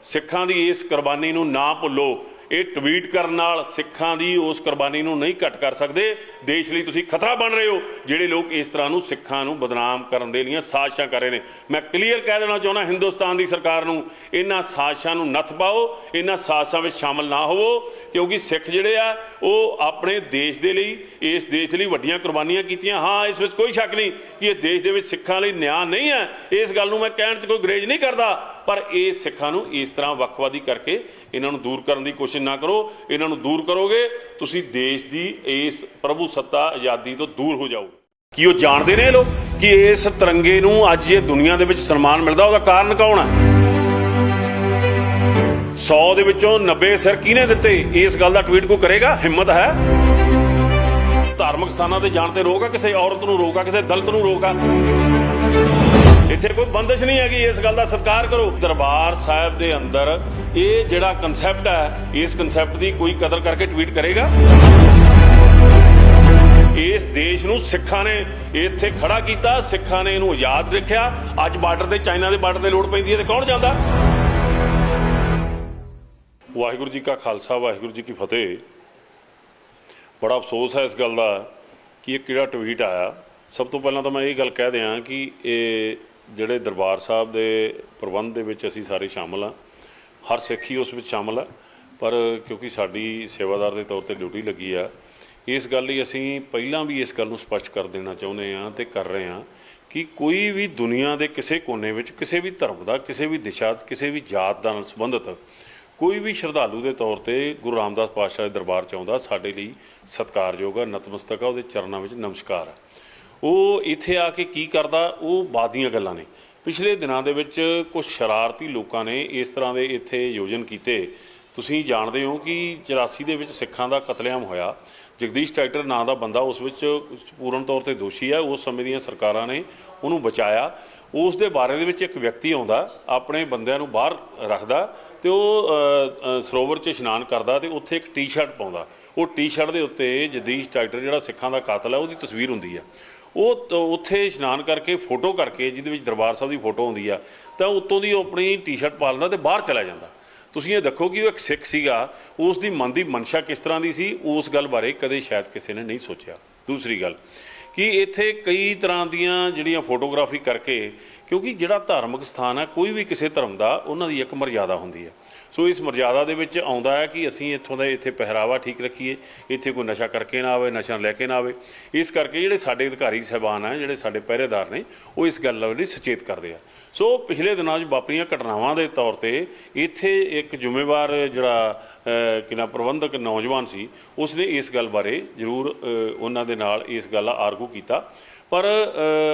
ਸਿੱਖਾਂ ਦੀ ਇਸ ਕੁਰਬਾਨੀ ਨੂੰ ਨਾ ਭੁੱਲੋ। ਇਹ ਟਵੀਟ ਕਰਨ ਨਾਲ ਸਿੱਖਾਂ ਦੀ ਉਸ ਕੁਰਬਾਨੀ ਨੂੰ ਨਹੀਂ ਘੱਟ ਕਰ ਸਕਦੇ। ਦੇਸ਼ ਲਈ ਤੁਸੀਂ ਖਤਰਾ ਬਣ ਰਹੇ ਹੋ ਜਿਹੜੇ ਲੋਕ ਇਸ ਤਰ੍ਹਾਂ ਨੂੰ ਸਿੱਖਾਂ ਨੂੰ ਬਦਨਾਮ ਕਰਨ ਦੇ ਲਈ ਸਾਜ਼ਿਸ਼ਾਂ ਕਰ ਰਹੇ ਨੇ। ਮੈਂ ਕਲੀਅਰ ਕਹਿ ਦੇਣਾ ਚਾਹੁੰਦਾ ਹਿੰਦੁਸਤਾਨ ਦੀ ਸਰਕਾਰ ਨੂੰ, ਇਹਨਾਂ ਸਾਜ਼ਿਸ਼ਾਂ ਨੂੰ ਨੱਥ ਪਾਓ, ਇਹਨਾਂ ਸਾਜ਼ਿਸ਼ਾਂ ਵਿੱਚ ਸ਼ਾਮਲ ਨਾ ਹੋਵੋ, ਕਿਉਂਕਿ ਸਿੱਖ ਜਿਹੜੇ ਆ ਉਹ ਆਪਣੇ ਦੇਸ਼ ਦੇ ਲਈ, ਇਸ ਦੇਸ਼ ਲਈ ਵੱਡੀਆਂ ਕੁਰਬਾਨੀਆਂ ਕੀਤੀਆਂ। ਹਾਂ, ਇਸ ਵਿੱਚ ਕੋਈ ਸ਼ੱਕ ਨਹੀਂ ਕਿ ਇਹ ਦੇਸ਼ ਦੇ ਵਿੱਚ ਸਿੱਖਾਂ ਲਈ ਨਿਆਂ ਨਹੀਂ ਹੈ, ਇਸ ਗੱਲ ਨੂੰ ਮੈਂ ਕਹਿਣ 'ਚ ਕੋਈ ਗੁਰੇਜ਼ ਨਹੀਂ ਕਰਦਾ, ਪਰ ਇਹ ਸਿੱਖਾਂ ਨੂੰ ਇਸ ਤਰ੍ਹਾਂ ਵੱਖਵਾਦੀ ਕਰਕੇ ਇਹਨਾਂ ਨੂੰ ਦੂਰ ਕਰਨ ਦੀ ਕੋਸ਼ਿਸ਼ ਨਾ ਕਰੋ। ਇਹਨਾਂ ਨੂੰ ਦੂਰ ਕਰੋਗੇ ਤੁਸੀਂ ਦੇਸ਼ ਦੀ ਇਸ ਪ੍ਰਭੂ ਸੱਤਾ ਆਜ਼ਾਦੀ ਤੋਂ ਦੂਰ ਹੋ ਜਾਓਗੇ। ਕੀ ਉਹ ਜਾਣਦੇ ਨੇ ਇਹ ਲੋਕ ਕਿ ਇਸ ਤਿਰੰਗੇ ਨੂੰ ਅੱਜ ਇਹ ਦੁਨੀਆ ਦੇ ਵਿੱਚ ਸਨਮਾਨ ਮਿਲਦਾ? ਉਹਦਾ ਕਾਰਨ ਕੌਣ ਹੈ? 100 ਦੇ ਵਿੱਚੋਂ 90 ਸਿਰ ਕਿਹਨੇ ਦਿੱਤੇ? ਇਸ ਗੱਲ ਦਾ ਟਵੀਟ ਕੋਈ ਕਰੇਗਾ? ਹਿੰਮਤ ਹੈ? ਧਾਰਮਿਕ ਸਥਾਨਾਂ ਤੇ ਜਾਣ ਤੇ ਰੋਕ ਆ? ਕਿਸੇ ਔਰਤ ਨੂੰ ਰੋਕ ਆ? ਕਿਸੇ ਦਲਿਤ ਨੂੰ ਰੋਕ ਆ? ਇੱਥੇ ਕੋਈ ਬੰਦਿਸ਼ ਨਹੀਂ ਹੈਗੀ, ਇਸ ਗੱਲ ਦਾ ਸਤਿਕਾਰ ਕਰੋ। ਦਰਬਾਰ ਸਾਹਿਬ ਦੇ ਅੰਦਰ ਇਹ ਜਿਹੜਾ ਕਨਸੈਪਟ ਹੈ, ਇਸ ਕਨਸੈਪਟ ਦੀ ਕੋਈ ਕਦਰ ਕਰਕੇ ਟਵੀਟ ਕਰੇਗਾ? ਇਸ ਦੇਸ਼ ਨੂੰ ਸਿੱਖਾਂ ਨੇ ਇੱਥੇ ਖੜਾ ਕੀਤਾ, ਸਿੱਖਾਂ ਨੇ ਇਹਨੂੰ ਆਜ਼ਾਦ ਰੱਖਿਆ। ਅੱਜ ਬਾਰਡਰ ਤੇ, ਚਾਈਨਾ ਦੇ ਬਾਰਡਰ ਤੇ ਲੋੜ ਪੈਂਦੀ ਹੈ ਤੇ ਕੌਣ ਜਾਂਦਾ? ਵਾਹਿਗੁਰੂ ਜੀ ਕਾ ਖਾਲਸਾ, ਵਾਹਿਗੁਰੂ ਜੀ ਕੀ ਫਤਿਹ। ਬੜਾ ਅਫਸੋਸ ਹੈ ਇਸ ਗੱਲ ਦਾ ਕਿ ਇਹ ਕਿਹੜਾ ਟਵੀਟ ਆਇਆ। ਸਭ ਤੋਂ ਪਹਿਲਾਂ ਤਾਂ ਮੈਂ ਇਹ ਗੱਲ ਕਹਿ ਦਿਆਂ ਕਿ ਇਹ ਜਿਹੜੇ ਦਰਬਾਰ ਸਾਹਿਬ ਦੇ ਪ੍ਰਬੰਧ ਦੇ ਵਿੱਚ ਅਸੀਂ ਸਾਰੇ ਸ਼ਾਮਲ ਹਾਂ, ਹਰ ਸਿੱਖ ਹੀ ਉਸ ਵਿੱਚ ਸ਼ਾਮਲ ਹੈ, ਪਰ ਕਿਉਂਕਿ ਸਾਡੀ ਸੇਵਾਦਾਰ ਦੇ ਤੌਰ ਤੇ ਡਿਊਟੀ ਲੱਗੀ ਆ, ਇਸ ਗੱਲ ਲਈ ਅਸੀਂ ਪਹਿਲਾਂ ਵੀ ਇਸ ਗੱਲ ਨੂੰ ਸਪਸ਼ਟ ਕਰ ਦੇਣਾ ਚਾਹੁੰਦੇ ਹਾਂ ਤੇ ਕਰ ਰਹੇ ਹਾਂ ਕਿ ਕੋਈ ਵੀ ਦੁਨੀਆ ਦੇ ਕਿਸੇ ਕੋਨੇ ਵਿੱਚ ਕਿਸੇ ਵੀ ਧਰਮ ਦਾ, ਕਿਸੇ ਵੀ ਦਿਸ਼ਾ, ਕਿਸੇ ਵੀ ਜਾਤ ਨਾਲ ਸੰਬੰਧਿਤ ਕੋਈ ਵੀ ਸ਼ਰਧਾਲੂ ਦੇ ਤੌਰ ਤੇ ਗੁਰੂ ਰਾਮਦਾਸ ਪਾਤਸ਼ਾਹ ਦੇ ਦਰਬਾਰ 'ਚ ਆਉਂਦਾ, ਸਾਡੇ ਲਈ ਸਤਿਕਾਰਯੋਗ ਆ, ਨਤਮਸਤਕ ਆ, ਉਹਦੇ ਚਰਨਾਂ ਵਿੱਚ ਨਮਸਕਾਰ ਆ। ਉਹ ਇੱਥੇ ਆ ਕੇ ਕੀ ਕਰਦਾ, ਉਹ ਬਾਅਦ ਦੀਆਂ ਗੱਲਾਂ ਨੇ। ਪਿਛਲੇ ਦਿਨਾਂ ਦੇ ਵਿੱਚ ਕੁਝ ਸ਼ਰਾਰਤੀ ਲੋਕਾਂ ਨੇ ਇਸ ਤਰ੍ਹਾਂ ਦੇ ਇੱਥੇ ਆਯੋਜਨ ਕੀਤੇ। ਤੁਸੀਂ ਜਾਣਦੇ ਹੋ ਕਿ 84 ਦੇ ਵਿੱਚ ਸਿੱਖਾਂ ਦਾ ਕਤਲੇਆਮ ਹੋਇਆ। ਜਗਦੀਸ਼ ਟਰੈਕਟਰ ਨਾਂ ਦਾ ਬੰਦਾ ਉਸ ਵਿੱਚ ਪੂਰਨ ਤੌਰ ਤੇ ਦੋਸ਼ੀ ਹੈ। ਉਸ ਸਮੇਂ ਦੀਆਂ ਸਰਕਾਰਾਂ ਨੇ ਉਹਨੂੰ ਬਚਾਇਆ। ਉਸ ਦੇ ਬਾਰੇ ਦੇ ਵਿੱਚ ਇੱਕ ਵਿਅਕਤੀ ਆਉਂਦਾ, ਆਪਣੇ ਬੰਦਿਆਂ ਨੂੰ ਬਾਹਰ ਰੱਖਦਾ ਤੇ ਉਹ ਸਰੋਵਰ 'ਚ ਇਸ਼ਨਾਨ ਕਰਦਾ ਤੇ ਉੱਥੇ ਇੱਕ ਟੀ-ਸ਼ਰਟ ਪਾਉਂਦਾ। ਉਹ ਟੀ-ਸ਼ਰਟ ਦੇ ਉੱਤੇ ਜਗਦੀਸ਼ ਟਰੈਕਟਰ ਜਿਹੜਾ ਸਿੱਖਾਂ ਦਾ ਕਾਤਲ ਹੈ ਉਹਦੀ ਤਸਵੀਰ ਹੁੰਦੀ ਆ। ਉਹ ਉੱਥੇ ਇਸ਼ਨਾਨ ਕਰਕੇ ਫੋਟੋ ਕਰਕੇ, ਜਿਹਦੇ ਵਿੱਚ ਦਰਬਾਰ ਸਾਹਿਬ ਦੀ ਫੋਟੋ ਹੁੰਦੀ ਆ, ਤਾਂ ਉੱਤੋਂ ਦੀ ਉਹ ਆਪਣੀ ਟੀ-ਸ਼ਰਟ ਪਾ ਲੈਂਦਾ ਤੇ ਬਾਹਰ ਚਲਾ ਜਾਂਦਾ। ਤੁਸੀਂ ਇਹ ਦੇਖੋ ਕਿ ਉਹ ਇੱਕ ਸਿੱਖ ਸੀਗਾ, ਉਸ ਦੀ ਮਨ ਦੀ ਮਨਸ਼ਾ ਕਿਸ ਤਰ੍ਹਾਂ ਦੀ ਸੀ, ਉਸ ਗੱਲ ਬਾਰੇ ਕਦੇ ਸ਼ਾਇਦ ਕਿਸੇ ਨੇ ਨਹੀਂ ਸੋਚਿਆ। ਦੂਸਰੀ ਗੱਲ ਕਿ ਇੱਥੇ ਕਈ ਤਰ੍ਹਾਂ ਦੀਆਂ ਜਿਹੜੀਆਂ ਫੋਟੋਗ੍ਰਾਫੀ ਕਰਕੇ, ਕਿਉਂਕਿ ਜਿਹੜਾ ਧਾਰਮਿਕ ਸਥਾਨ ਹੈ, ਕੋਈ ਵੀ ਕਿਸੇ ਧਰਮ ਦਾ, ਉਹਨਾਂ ਦੀ ਇੱਕ ਮਰਿਆਦਾ ਹੁੰਦੀ ਹੈ। सो इस मर्यादा ਦੇ ਵਿੱਚ ਆਉਂਦਾ ਹੈ ਕਿ ਅਸੀਂ ਇੱਥੋਂ ਦਾ ਇੱਥੇ ਪਹਿਰਾਵਾ ਠੀਕ ਰੱਖੀਏ, ਇੱਥੇ ਕੋਈ ਨਸ਼ਾ ਕਰਕੇ ਨਾ ਆਵੇ, ਨਸ਼ਾ ਲੈ ਕੇ ਨਾ ਆਵੇ। ਇਸ ਕਰਕੇ ਜਿਹੜੇ ਸਾਡੇ ਅਧਿਕਾਰੀ ਸਾਹਿਬਾਨ ਆ, ਜਿਹੜੇ ਸਾਡੇ ਪਹਿਰੇਦਾਰ ਨੇ, ਉਹ ਇਸ ਗੱਲ ਲਈ ਸੁਚੇਤ ਕਰਦੇ ਆ। ਸੋ ਪਿਛਲੇ ਦਿਨਾਂ 'ਚ ਵਾਪਰੀਆਂ ਘਟਨਾਵਾਂ ਦੇ ਤੌਰ 'ਤੇ ਇੱਥੇ ਇੱਕ ਜ਼ਿੰਮੇਵਾਰ ਜਿਹੜਾ ਕਿਨਾ ਪ੍ਰਬੰਧਕ ਨੌਜਵਾਨ ਸੀ, ਉਸਨੇ ਇਸ ਗੱਲ ਬਾਰੇ ਜ਼ਰੂਰ ਉਹਨਾਂ ਦੇ ਨਾਲ ਇਸ ਗੱਲ ਆਰਗੂ ਕੀਤਾ, ਪਰ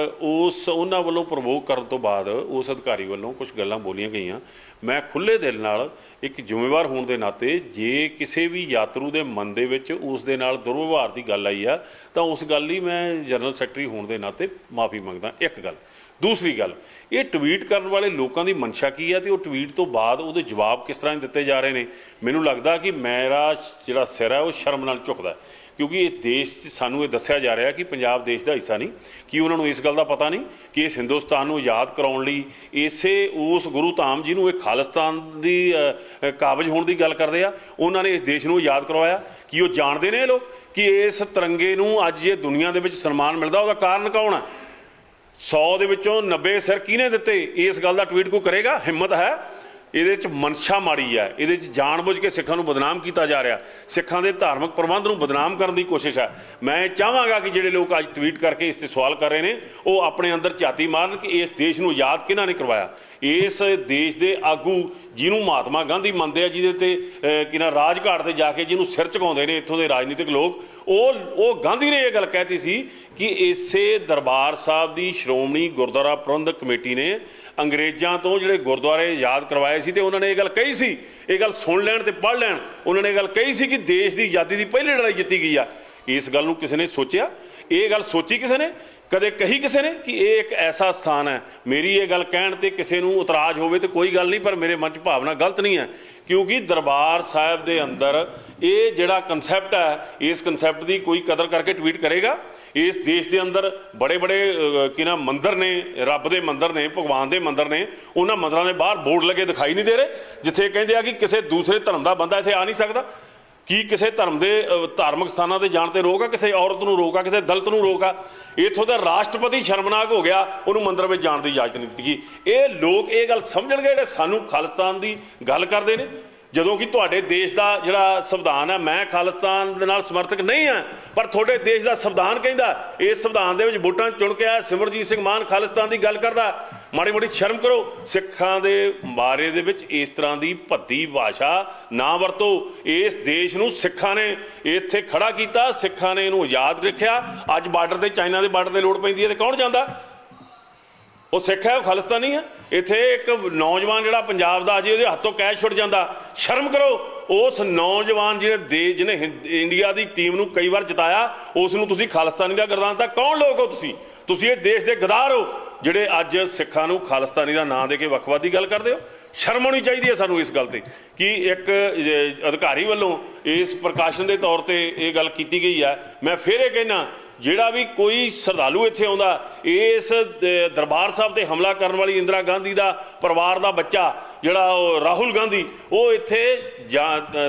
ਉਹਨਾਂ ਵੱਲੋਂ ਪ੍ਰਵੋਕ ਕਰਨ ਤੋਂ ਬਾਅਦ ਉਸ ਅਧਿਕਾਰੀ ਵੱਲੋਂ ਕੁਝ ਗੱਲਾਂ ਬੋਲੀਆਂ ਗਈਆਂ। ਮੈਂ ਖੁੱਲ੍ਹੇ ਦਿਲ ਨਾਲ ਇੱਕ ਜ਼ਿੰਮੇਵਾਰ ਹੋਣ ਦੇ ਨਾਤੇ, ਜੇ ਕਿਸੇ ਵੀ ਯਾਤਰੂ ਦੇ ਮਨ ਦੇ ਵਿੱਚ ਉਸ ਦੇ ਨਾਲ ਦੁਰਵਿਵਹਾਰ ਦੀ ਗੱਲ ਆਈ ਆ, ਤਾਂ ਉਸ ਗੱਲ ਲਈ ਮੈਂ ਜਨਰਲ ਸੈਕਟਰੀ ਹੋਣ ਦੇ ਨਾਤੇ ਮਾਫੀ ਮੰਗਦਾ। ਇੱਕ ਗੱਲ। ਦੂਸਰੀ ਗੱਲ, ਇਹ ਟਵੀਟ ਕਰਨ ਵਾਲੇ ਲੋਕਾਂ ਦੀ ਮਨਸ਼ਾ ਕੀ ਹੈ, ਅਤੇ ਉਹ ਟਵੀਟ ਤੋਂ ਬਾਅਦ ਉਹਦੇ ਜਵਾਬ ਕਿਸ ਤਰ੍ਹਾਂ ਦਿੱਤੇ ਜਾ ਰਹੇ ਨੇ। ਮੈਨੂੰ ਲੱਗਦਾ ਕਿ ਮੇਰਾ ਜਿਹੜਾ ਸਿਰ ਹੈ ਉਹ ਸ਼ਰਮ ਨਾਲ ਝੁਕਦਾ, ਕਿਉਂਕਿ ਇਸ ਦੇਸ਼ 'ਚ ਸਾਨੂੰ ਇਹ ਦੱਸਿਆ ਜਾ ਰਿਹਾ ਕਿ ਪੰਜਾਬ ਦੇਸ਼ ਦਾ ਹਿੱਸਾ ਨਹੀਂ। ਕਿ ਉਹਨਾਂ ਨੂੰ ਇਸ ਗੱਲ ਦਾ ਪਤਾ ਨਹੀਂ ਕਿ ਇਸ ਹਿੰਦੁਸਤਾਨ ਨੂੰ ਆਜ਼ਾਦ ਕਰਾਉਣ ਲਈ ਇਸੇ ਉਸ ਗੁਰੂ ਧਾਮ ਜਿਹਨੂੰ ਇਹ ਖਾਲਿਸਤਾਨ ਦੀ ਕਾਬਜ ਹੋਣ ਦੀ ਗੱਲ ਕਰਦੇ ਆ, ਉਹਨਾਂ ਨੇ ਇਸ ਦੇਸ਼ ਨੂੰ ਆਜ਼ਾਦ ਕਰਵਾਇਆ। ਕਿ ਉਹ ਜਾਣਦੇ ਨੇ ਇਹ ਲੋਕ ਕਿ ਇਸ ਤਿਰੰਗੇ ਨੂੰ ਅੱਜ ਇਹ ਦੁਨੀਆ ਦੇ ਵਿੱਚ ਸਨਮਾਨ ਮਿਲਦਾ, ਉਹਦਾ ਕਾਰਨ ਕੌਣ ਹੈ? 100 ਦੇ ਵਿੱਚੋਂ 90 ਸਿਰ ਕਿਹਨੇ ਦਿੱਤੇ? ਇਸ ਗੱਲ ਦਾ ਟਵੀਟ ਕੋਈ ਕਰੇਗਾ? ਹਿੰਮਤ ਹੈ? ਇਹਦੇ 'ਚ ਮਨਸ਼ਾ ਮਾੜੀ ਹੈ, ਇਹਦੇ 'ਚ ਜਾਣਬੁੱਝ ਕੇ ਸਿੱਖਾਂ ਨੂੰ ਬਦਨਾਮ ਕੀਤਾ ਜਾ ਰਿਹਾ, ਸਿੱਖਾਂ ਦੇ ਧਾਰਮਿਕ ਪ੍ਰਬੰਧ ਨੂੰ ਬਦਨਾਮ ਕਰਨ ਦੀ ਕੋਸ਼ਿਸ਼ ਹੈ। ਮੈਂ ਚਾਹਾਂਗਾ ਕਿ ਜਿਹੜੇ ਲੋਕ ਅੱਜ ਟਵੀਟ ਕਰਕੇ ਇਸ 'ਤੇ ਸਵਾਲ ਕਰ ਰਹੇ ਨੇ, ਉਹ ਆਪਣੇ ਅੰਦਰ ਝਾਤੀ ਮਾਰਨ ਕਿ ਇਸ ਦੇਸ਼ ਨੂੰ ਆਜ਼ਾਦ ਕਿਹਨਾਂ ਨੇ ਕਰਵਾਇਆ। ਇਸ ਦੇਸ਼ ਦੇ ਆਗੂ ਜਿਹਨੂੰ ਮਹਾਤਮਾ ਗਾਂਧੀ ਮੰਨਦੇ ਆ, ਜਿਹਦੇ ਤੇ ਕਿਨਾ ਰਾਜਘਾਟ 'ਤੇ ਜਾ ਕੇ ਜਿਹਨੂੰ ਸਿਰ ਝੁਕਾਉਂਦੇ ਨੇ ਇੱਥੋਂ ਦੇ ਰਾਜਨੀਤਿਕ ਲੋਕ, ਉਹ ਗਾਂਧੀ ਨੇ ਇਹ ਗੱਲ ਕਹਿਤੀ ਸੀ ਕਿ ਇਸੇ ਦਰਬਾਰ ਸਾਹਿਬ ਦੀ ਸ਼੍ਰੋਮਣੀ ਗੁਰਦੁਆਰਾ ਪ੍ਰਬੰਧਕ ਕਮੇਟੀ ਨੇ ਅੰਗਰੇਜ਼ਾਂ ਤੋਂ ਜਿਹੜੇ ਗੁਰਦੁਆਰੇ ਆਜ਼ਾਦ ਕਰਵਾਏ ਸੀ, ਤੇ ਉਹਨਾਂ ਨੇ ਇਹ ਗੱਲ ਕਹੀ ਸੀ, ਇਹ ਗੱਲ ਸੁਣ ਲੈਣ ਤੇ ਪੜ੍ਹ ਲੈਣ, ਉਹਨਾਂ ਨੇ ਇਹ ਗੱਲ ਕਹੀ ਸੀ ਕਿ ਦੇਸ਼ ਦੀ ਆਜ਼ਾਦੀ ਦੀ ਪਹਿਲੀ ਲੜਾਈ ਜਿੱਤੀ ਗਈ ਆ। ਇਸ ਗੱਲ ਨੂੰ ਕਿਸੇ ਨੇ ਸੋਚਿਆ? ਇਹ ਗੱਲ ਸੋਚੀ ਕਿਸੇ ਨੇ? ਕਦੇ ਕਹੀ ਕਿਸੇ ਨੇ ਕਿ ਇਹ ਇੱਕ ਐਸਾ ਸਥਾਨ ਹੈ? ਮੇਰੀ ਇਹ ਗੱਲ ਕਹਿਣ ਤੇ ਕਿਸੇ ਨੂੰ ਇਤਰਾਜ਼ ਹੋਵੇ ਤੇ ਕੋਈ ਗੱਲ ਨਹੀਂ, ਪਰ ਮੇਰੇ ਮਨ 'ਚ ਭਾਵਨਾ ਗਲਤ ਨਹੀਂ ਹੈ, ਕਿਉਂਕਿ ਦਰਬਾਰ ਸਾਹਿਬ ਦੇ ਅੰਦਰ ਇਹ ਜਿਹੜਾ ਕਨਸੈਪਟ ਹੈ, ਇਸ ਕਨਸੈਪਟ ਦੀ ਕੋਈ ਕਦਰ ਕਰਕੇ ਟਵੀਟ ਕਰੇਗਾ? ਇਸ ਦੇਸ਼ ਦੇ ਅੰਦਰ ਬੜੇ ਕਿ ਨਾ ਮੰਦਰ ਨੇ, ਰੱਬ ਦੇ ਮੰਦਰ ਨੇ, ਭਗਵਾਨ ਦੇ ਮੰਦਰ ਨੇ, ਉਹਨਾਂ ਮੰਦਰਾਂ ਦੇ ਬਾਹਰ ਬੋਰਡ ਲੱਗੇ ਦਿਖਾਈ ਨਹੀਂ ਦੇ ਰਹੇ ਜਿੱਥੇ ਕਹਿੰਦੇ ਆ ਕਿ ਕਿਸੇ ਦੂਸਰੇ ਧਰਮ ਦਾ ਬੰਦਾ ਇੱਥੇ ਆ ਨਹੀਂ ਸਕਦਾ। ਕੀ ਕਿਸੇ ਧਰਮ ਦੇ ਧਾਰਮਿਕ ਸਥਾਨਾਂ 'ਤੇ ਜਾਣ 'ਤੇ ਰੋਕ ਆ? ਕਿਸੇ ਔਰਤ ਨੂੰ ਰੋਕ ਆ? ਕਿਸੇ ਦਲਿਤ ਨੂੰ ਰੋਕ ਆ? ਇੱਥੋਂ ਦਾ ਰਾਸ਼ਟਰਪਤੀ ਸ਼ਰਮਨਾਕ ਹੋ ਗਿਆ, ਉਹਨੂੰ ਮੰਦਰ ਵਿੱਚ ਜਾਣ ਦੀ ਇਜਾਜ਼ਤ ਨਹੀਂ ਦਿੱਤੀ ਗਈ। ਇਹ ਲੋਕ ਇਹ ਗੱਲ ਸਮਝਣਗੇ ਜਿਹੜੇ ਸਾਨੂੰ ਖਾਲਿਸਤਾਨ ਦੀ ਗੱਲ ਕਰਦੇ ਨੇ, ਜਦੋਂ ਕਿ ਤੁਹਾਡੇ ਦੇਸ਼ ਦਾ ਜਿਹੜਾ ਸੰਵਿਧਾਨ ਹੈ, ਮੈਂ ਖਾਲਿਸਤਾਨ ਦੇ ਨਾਲ ਸਮਰਥਕ ਨਹੀਂ ਹਾਂ, ਪਰ ਤੁਹਾਡੇ ਦੇਸ਼ ਦਾ ਸੰਵਿਧਾਨ ਕਹਿੰਦਾ, ਇਸ ਸੰਵਿਧਾਨ ਦੇ ਵਿੱਚ ਵੋਟਾਂ ਚੁਣ ਕੇ ਆਇਆ ਸਿਮਰਜੀਤ ਸਿੰਘ ਮਾਨ ਖਾਲਿਸਤਾਨ ਦੀ ਗੱਲ ਕਰਦਾ। ਮਾੜੀ ਮੋਟੀ ਸ਼ਰਮ ਕਰੋ। ਸਿੱਖਾਂ ਦੇ ਬਾਰੇ ਦੇ ਵਿੱਚ ਇਸ ਤਰ੍ਹਾਂ ਦੀ ਭੱਦੀ ਭਾਸ਼ਾ ਨਾ ਵਰਤੋ। ਇਸ ਦੇਸ਼ ਨੂੰ ਸਿੱਖਾਂ ਨੇ ਇੱਥੇ ਖੜਾ ਕੀਤਾ, ਸਿੱਖਾਂ ਨੇ ਇਹਨੂੰ ਆਜ਼ਾਦ ਰੱਖਿਆ। ਅੱਜ ਬਾਰਡਰ ਤੇ ਚਾਈਨਾ ਦੇ ਬਾਰਡਰ 'ਤੇ ਲੋੜ ਪੈਂਦੀ ਹੈ ਤੇ ਕੌਣ ਜਾਂਦਾ? ਉਹ ਸਿੱਖ ਹੈ, ਉਹ ਖਾਲਿਸਤਾਨੀ ਹੈ। ਇੱਥੇ ਇੱਕ ਨੌਜਵਾਨ ਜਿਹੜਾ ਪੰਜਾਬ ਦਾ, ਅਜੇ ਉਹਦੇ ਹੱਥੋਂ ਕੈਚ ਛੁੱਟ ਜਾਂਦਾ, ਸ਼ਰਮ ਕਰੋ। ਉਸ ਨੌਜਵਾਨ ਜਿਹਨੇ ਇੰਡੀਆ ਦੀ ਟੀਮ ਨੂੰ ਕਈ ਵਾਰ ਜਿਤਾਇਆ, ਉਸ ਨੂੰ ਤੁਸੀਂ ਖਾਲਿਸਤਾਨੀ ਦਾ ਗਰਦਾਨਤਾ? ਕੌਣ ਲੋਕ ਹੋ ਤੁਸੀਂ? ਤੁਸੀਂ ਇਹ ਦੇਸ਼ ਦੇ ਗਦਾਰ ਹੋ ਜਿਹੜੇ ਅੱਜ ਸਿੱਖਾਂ ਨੂੰ ਖਾਲਿਸਤਾਨੀ ਦਾ ਨਾਂ ਦੇ ਕੇ ਵੱਖਵਾਦ ਦੀ ਗੱਲ ਕਰਦੇ ਹੋ। ਸ਼ਰਮ ਹੋਣੀ ਚਾਹੀਦੀ ਹੈ ਸਾਨੂੰ ਇਸ ਗੱਲ ਤੇ ਕਿ ਇੱਕ ਅਧਿਕਾਰੀ ਵੱਲੋਂ ਇਸ ਪ੍ਰਕਾਸ਼ਨ ਦੇ ਤੌਰ ਤੇ ਇਹ ਗੱਲ ਕੀਤੀ ਗਈ ਹੈ। ਮੈਂ ਫਿਰ ਇਹ ਕਹਿਣਾ, ਜਿਹੜਾ ਵੀ ਕੋਈ ਸ਼ਰਧਾਲੂ ਇੱਥੇ ਆਉਂਦਾ, ਇਸ ਦਰਬਾਰ ਸਾਹਿਬ ਤੇ ਹਮਲਾ ਕਰਨ ਵਾਲੀ ਇੰਦਰਾ ਗਾਂਧੀ ਦਾ ਪਰਿਵਾਰ ਦਾ ਬੱਚਾ ਜਿਹੜਾ ਉਹ ਰਾਹੁਲ ਗਾਂਧੀ, ਉਹ ਇੱਥੇ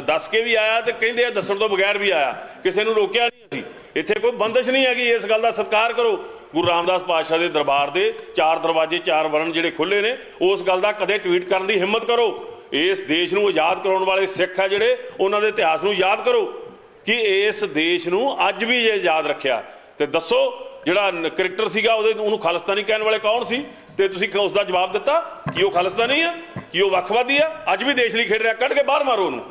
ਦੱਸ ਕੇ ਵੀ ਆਇਆ ਤੇ ਕਹਿੰਦੇ ਆ ਦੱਸਣ ਤੋਂ ਬਗੈਰ ਵੀ ਆਇਆ, ਕਿਸੇ ਨੂੰ ਰੋਕਿਆ ਨਹੀਂ। ਅਸੀਂ ਇੱਥੇ ਕੋਈ ਬੰਦਿਸ਼ ਨਹੀਂ ਹੈਗੀ। ਇਸ ਗੱਲ ਦਾ ਸਤਿਕਾਰ ਕਰੋ। ਗੁਰੂ ਰਾਮਦਾਸ ਪਾਤਸ਼ਾਹ ਦੇ ਦਰਬਾਰ ਦੇ 4 ਦਰਵਾਜ਼ੇ 4 ਵਰਨ ਜਿਹੜੇ ਖੁੱਲ੍ਹੇ ਨੇ, ਉਸ ਗੱਲ ਦਾ ਕਦੇ ਟਵੀਟ ਕਰਨ ਦੀ ਹਿੰਮਤ ਕਰੋ। ਇਸ ਦੇਸ਼ ਨੂੰ ਆਜ਼ਾਦ ਕਰਾਉਣ ਵਾਲੇ ਸਿੱਖ ਆ ਜਿਹੜੇ, ਉਹਨਾਂ ਦੇ ਇਤਿਹਾਸ ਨੂੰ ਯਾਦ ਕਰੋ ਕਿ ਇਸ ਦੇਸ਼ ਨੂੰ ਅੱਜ ਵੀ ਜੇ ਆਜ਼ਾਦ ਰੱਖਿਆ। ਤੇ ਦੱਸੋ ਜਿਹੜਾ ਕ੍ਰਿਕਟਰ ਸੀਗਾ ਉਹਨੂੰ ਖਾਲਿਸਤਾਨੀ ਕਹਿਣ ਵਾਲੇ ਕੌਣ ਸੀ? ਤੇ ਤੁਸੀਂ ਉਸ ਦਾ ਜਵਾਬ ਦਿੱਤਾ ਕਿ ਉਹ ਖਾਲਿਸਤਾਨੀ ਆ, ਕਿ ਉਹ ਵੱਖਵਾਦੀ ਆ, ਅੱਜ ਵੀ ਦੇਸ਼ ਲਈ ਖੇਡ ਰਿਹਾ, ਕੱਢ ਕੇ ਬਾਹਰ ਮਾਰੋ ਉਹਨੂੰ।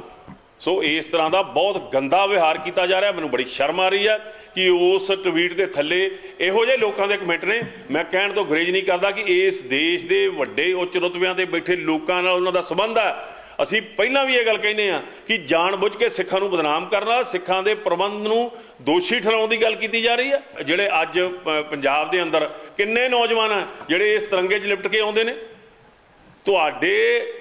ਸੋ ਇਸ ਤਰ੍ਹਾਂ ਦਾ ਬਹੁਤ ਗੰਦਾ ਵਿਹਾਰ ਕੀਤਾ ਜਾ ਰਿਹਾ। ਮੈਨੂੰ ਬੜੀ ਸ਼ਰਮ ਆ ਰਹੀ ਹੈ ਕਿ ਉਸ ਟਵੀਟ ਦੇ ਥੱਲੇ ਇਹੋ ਜਿਹੇ ਲੋਕਾਂ ਦੇ ਕਮੈਂਟ ਨੇ। ਮੈਂ ਕਹਿਣ ਤੋਂ ਗੁਰੇਜ਼ ਨਹੀਂ ਕਰਦਾ ਕਿ ਇਸ ਦੇਸ਼ ਦੇ ਵੱਡੇ ਉੱਚ ਰੁਤਬਿਆਂ ਤੇ ਬੈਠੇ ਲੋਕਾਂ ਨਾਲ ਉਹਨਾਂ ਦਾ ਸੰਬੰਧ ਹੈ। ਅਸੀਂ ਪਹਿਲਾਂ ਵੀ ਇਹ ਗੱਲ ਕਹਿੰਦੇ ਹਾਂ ਕਿ ਜਾਣ ਬੁੱਝ ਕੇ ਸਿੱਖਾਂ ਨੂੰ ਬਦਨਾਮ ਕਰਨਾ, ਸਿੱਖਾਂ ਦੇ ਪ੍ਰਬੰਧ ਨੂੰ ਦੋਸ਼ੀ ਠਹਿਰਾਉਣ ਦੀ ਗੱਲ ਕੀਤੀ ਜਾ ਰਹੀ ਹੈ। ਜਿਹੜੇ ਅੱਜ ਪੰਜਾਬ ਦੇ ਅੰਦਰ ਕਿੰਨੇ ਨੌਜਵਾਨ ਆ ਜਿਹੜੇ ਇਸ ਤਿਰੰਗੇ 'ਚ ਲਿਪਟ ਕੇ ਆਉਂਦੇ ਨੇ। ਤੁਹਾਡੇ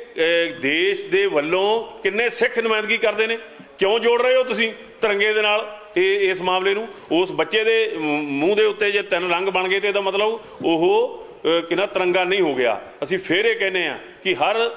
ਦੇਸ਼ ਦੇ ਵੱਲੋਂ ਕਿੰਨੇ ਸਿੱਖ ਨੁਮਾਇੰਦਗੀ ਕਰਦੇ ਨੇ? ਕਿਉਂ ਜੋੜ ਰਹੇ ਹੋ ਤੁਸੀਂ ਤਿਰੰਗੇ ਦੇ ਨਾਲ ਇਸ ਮਾਮਲੇ ਨੂੰ? ਉਸ ਬੱਚੇ ਦੇ ਮੂੰਹ ਦੇ ਉੱਤੇ ਜੇ 3 ਰੰਗ ਬਣ ਗਏ ਤੇ ਇਹਦਾ ਮਤਲਬ ਉਹ ਕਿੰਨਾ ਤਿਰੰਗਾ ਨਹੀਂ ਹੋ ਗਿਆ। ਅਸੀਂ ਫੇਰ ਇਹ ਕਹਿੰਦੇ ਹਾਂ ਕਿ ਹਰ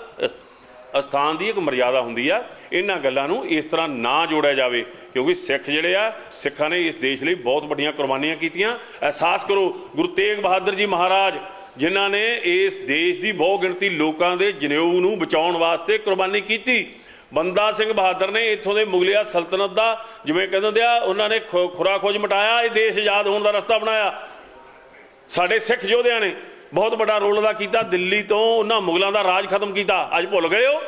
ਅਸਥਾਨ ਦੀ ਇੱਕ ਮਰਿਆਦਾ ਹੁੰਦੀ ਆ। ਇਹਨਾਂ ਗੱਲਾਂ ਨੂੰ ਇਸ ਤਰ੍ਹਾਂ ਨਾ ਜੋੜਿਆ ਜਾਵੇ, ਕਿਉਂਕਿ ਸਿੱਖ ਜਿਹੜੇ ਆ, ਸਿੱਖਾਂ ਨੇ ਇਸ ਦੇਸ਼ ਲਈ ਬਹੁਤ ਵੱਡੀਆਂ ਕੁਰਬਾਨੀਆਂ ਕੀਤੀਆਂ। ਅਹਿਸਾਸ ਕਰੋ, ਗੁਰੂ ਤੇਗ ਬਹਾਦਰ ਜੀ ਮਹਾਰਾਜ ਜਿਨ੍ਹਾਂ ਨੇ ਇਸ ਦੇਸ਼ ਦੀ ਬਹੁ ਗਿਣਤੀ ਲੋਕਾਂ ਦੇ ਜਨੇਊ ਨੂੰ ਬਚਾਉਣ ਵਾਸਤੇ ਕੁਰਬਾਨੀ ਕੀਤੀ। ਬੰਦਾ ਸਿੰਘ ਬਹਾਦਰ ਨੇ ਇੱਥੋਂ ਦੇ ਮੁਗਲਿਆ ਸਲਤਨਤ ਦਾ ਜਿਵੇਂ ਕਹਿੰਦੇ ਆ ਉਹਨਾਂ ਨੇ ਖੁਰਾ ਖੋਜ ਮਟਾਇਆ, ਇਹ ਦੇਸ਼ ਆਜ਼ਾਦ ਹੋਣ ਦਾ ਰਸਤਾ ਬਣਾਇਆ। ਸਾਡੇ ਸਿੱਖ ਯੋਧਿਆਂ ਨੇ ਬਹੁਤ ਵੱਡਾ ਰੋਲ ਅਦਾ ਕੀਤਾ, ਦਿੱਲੀ ਤੋਂ ਉਹਨਾਂ ਮੁਗਲਾਂ ਦਾ ਰਾਜ ਖਤਮ ਕੀਤਾ। ਅੱਜ ਭੁੱਲ ਗਏ ਹੋ?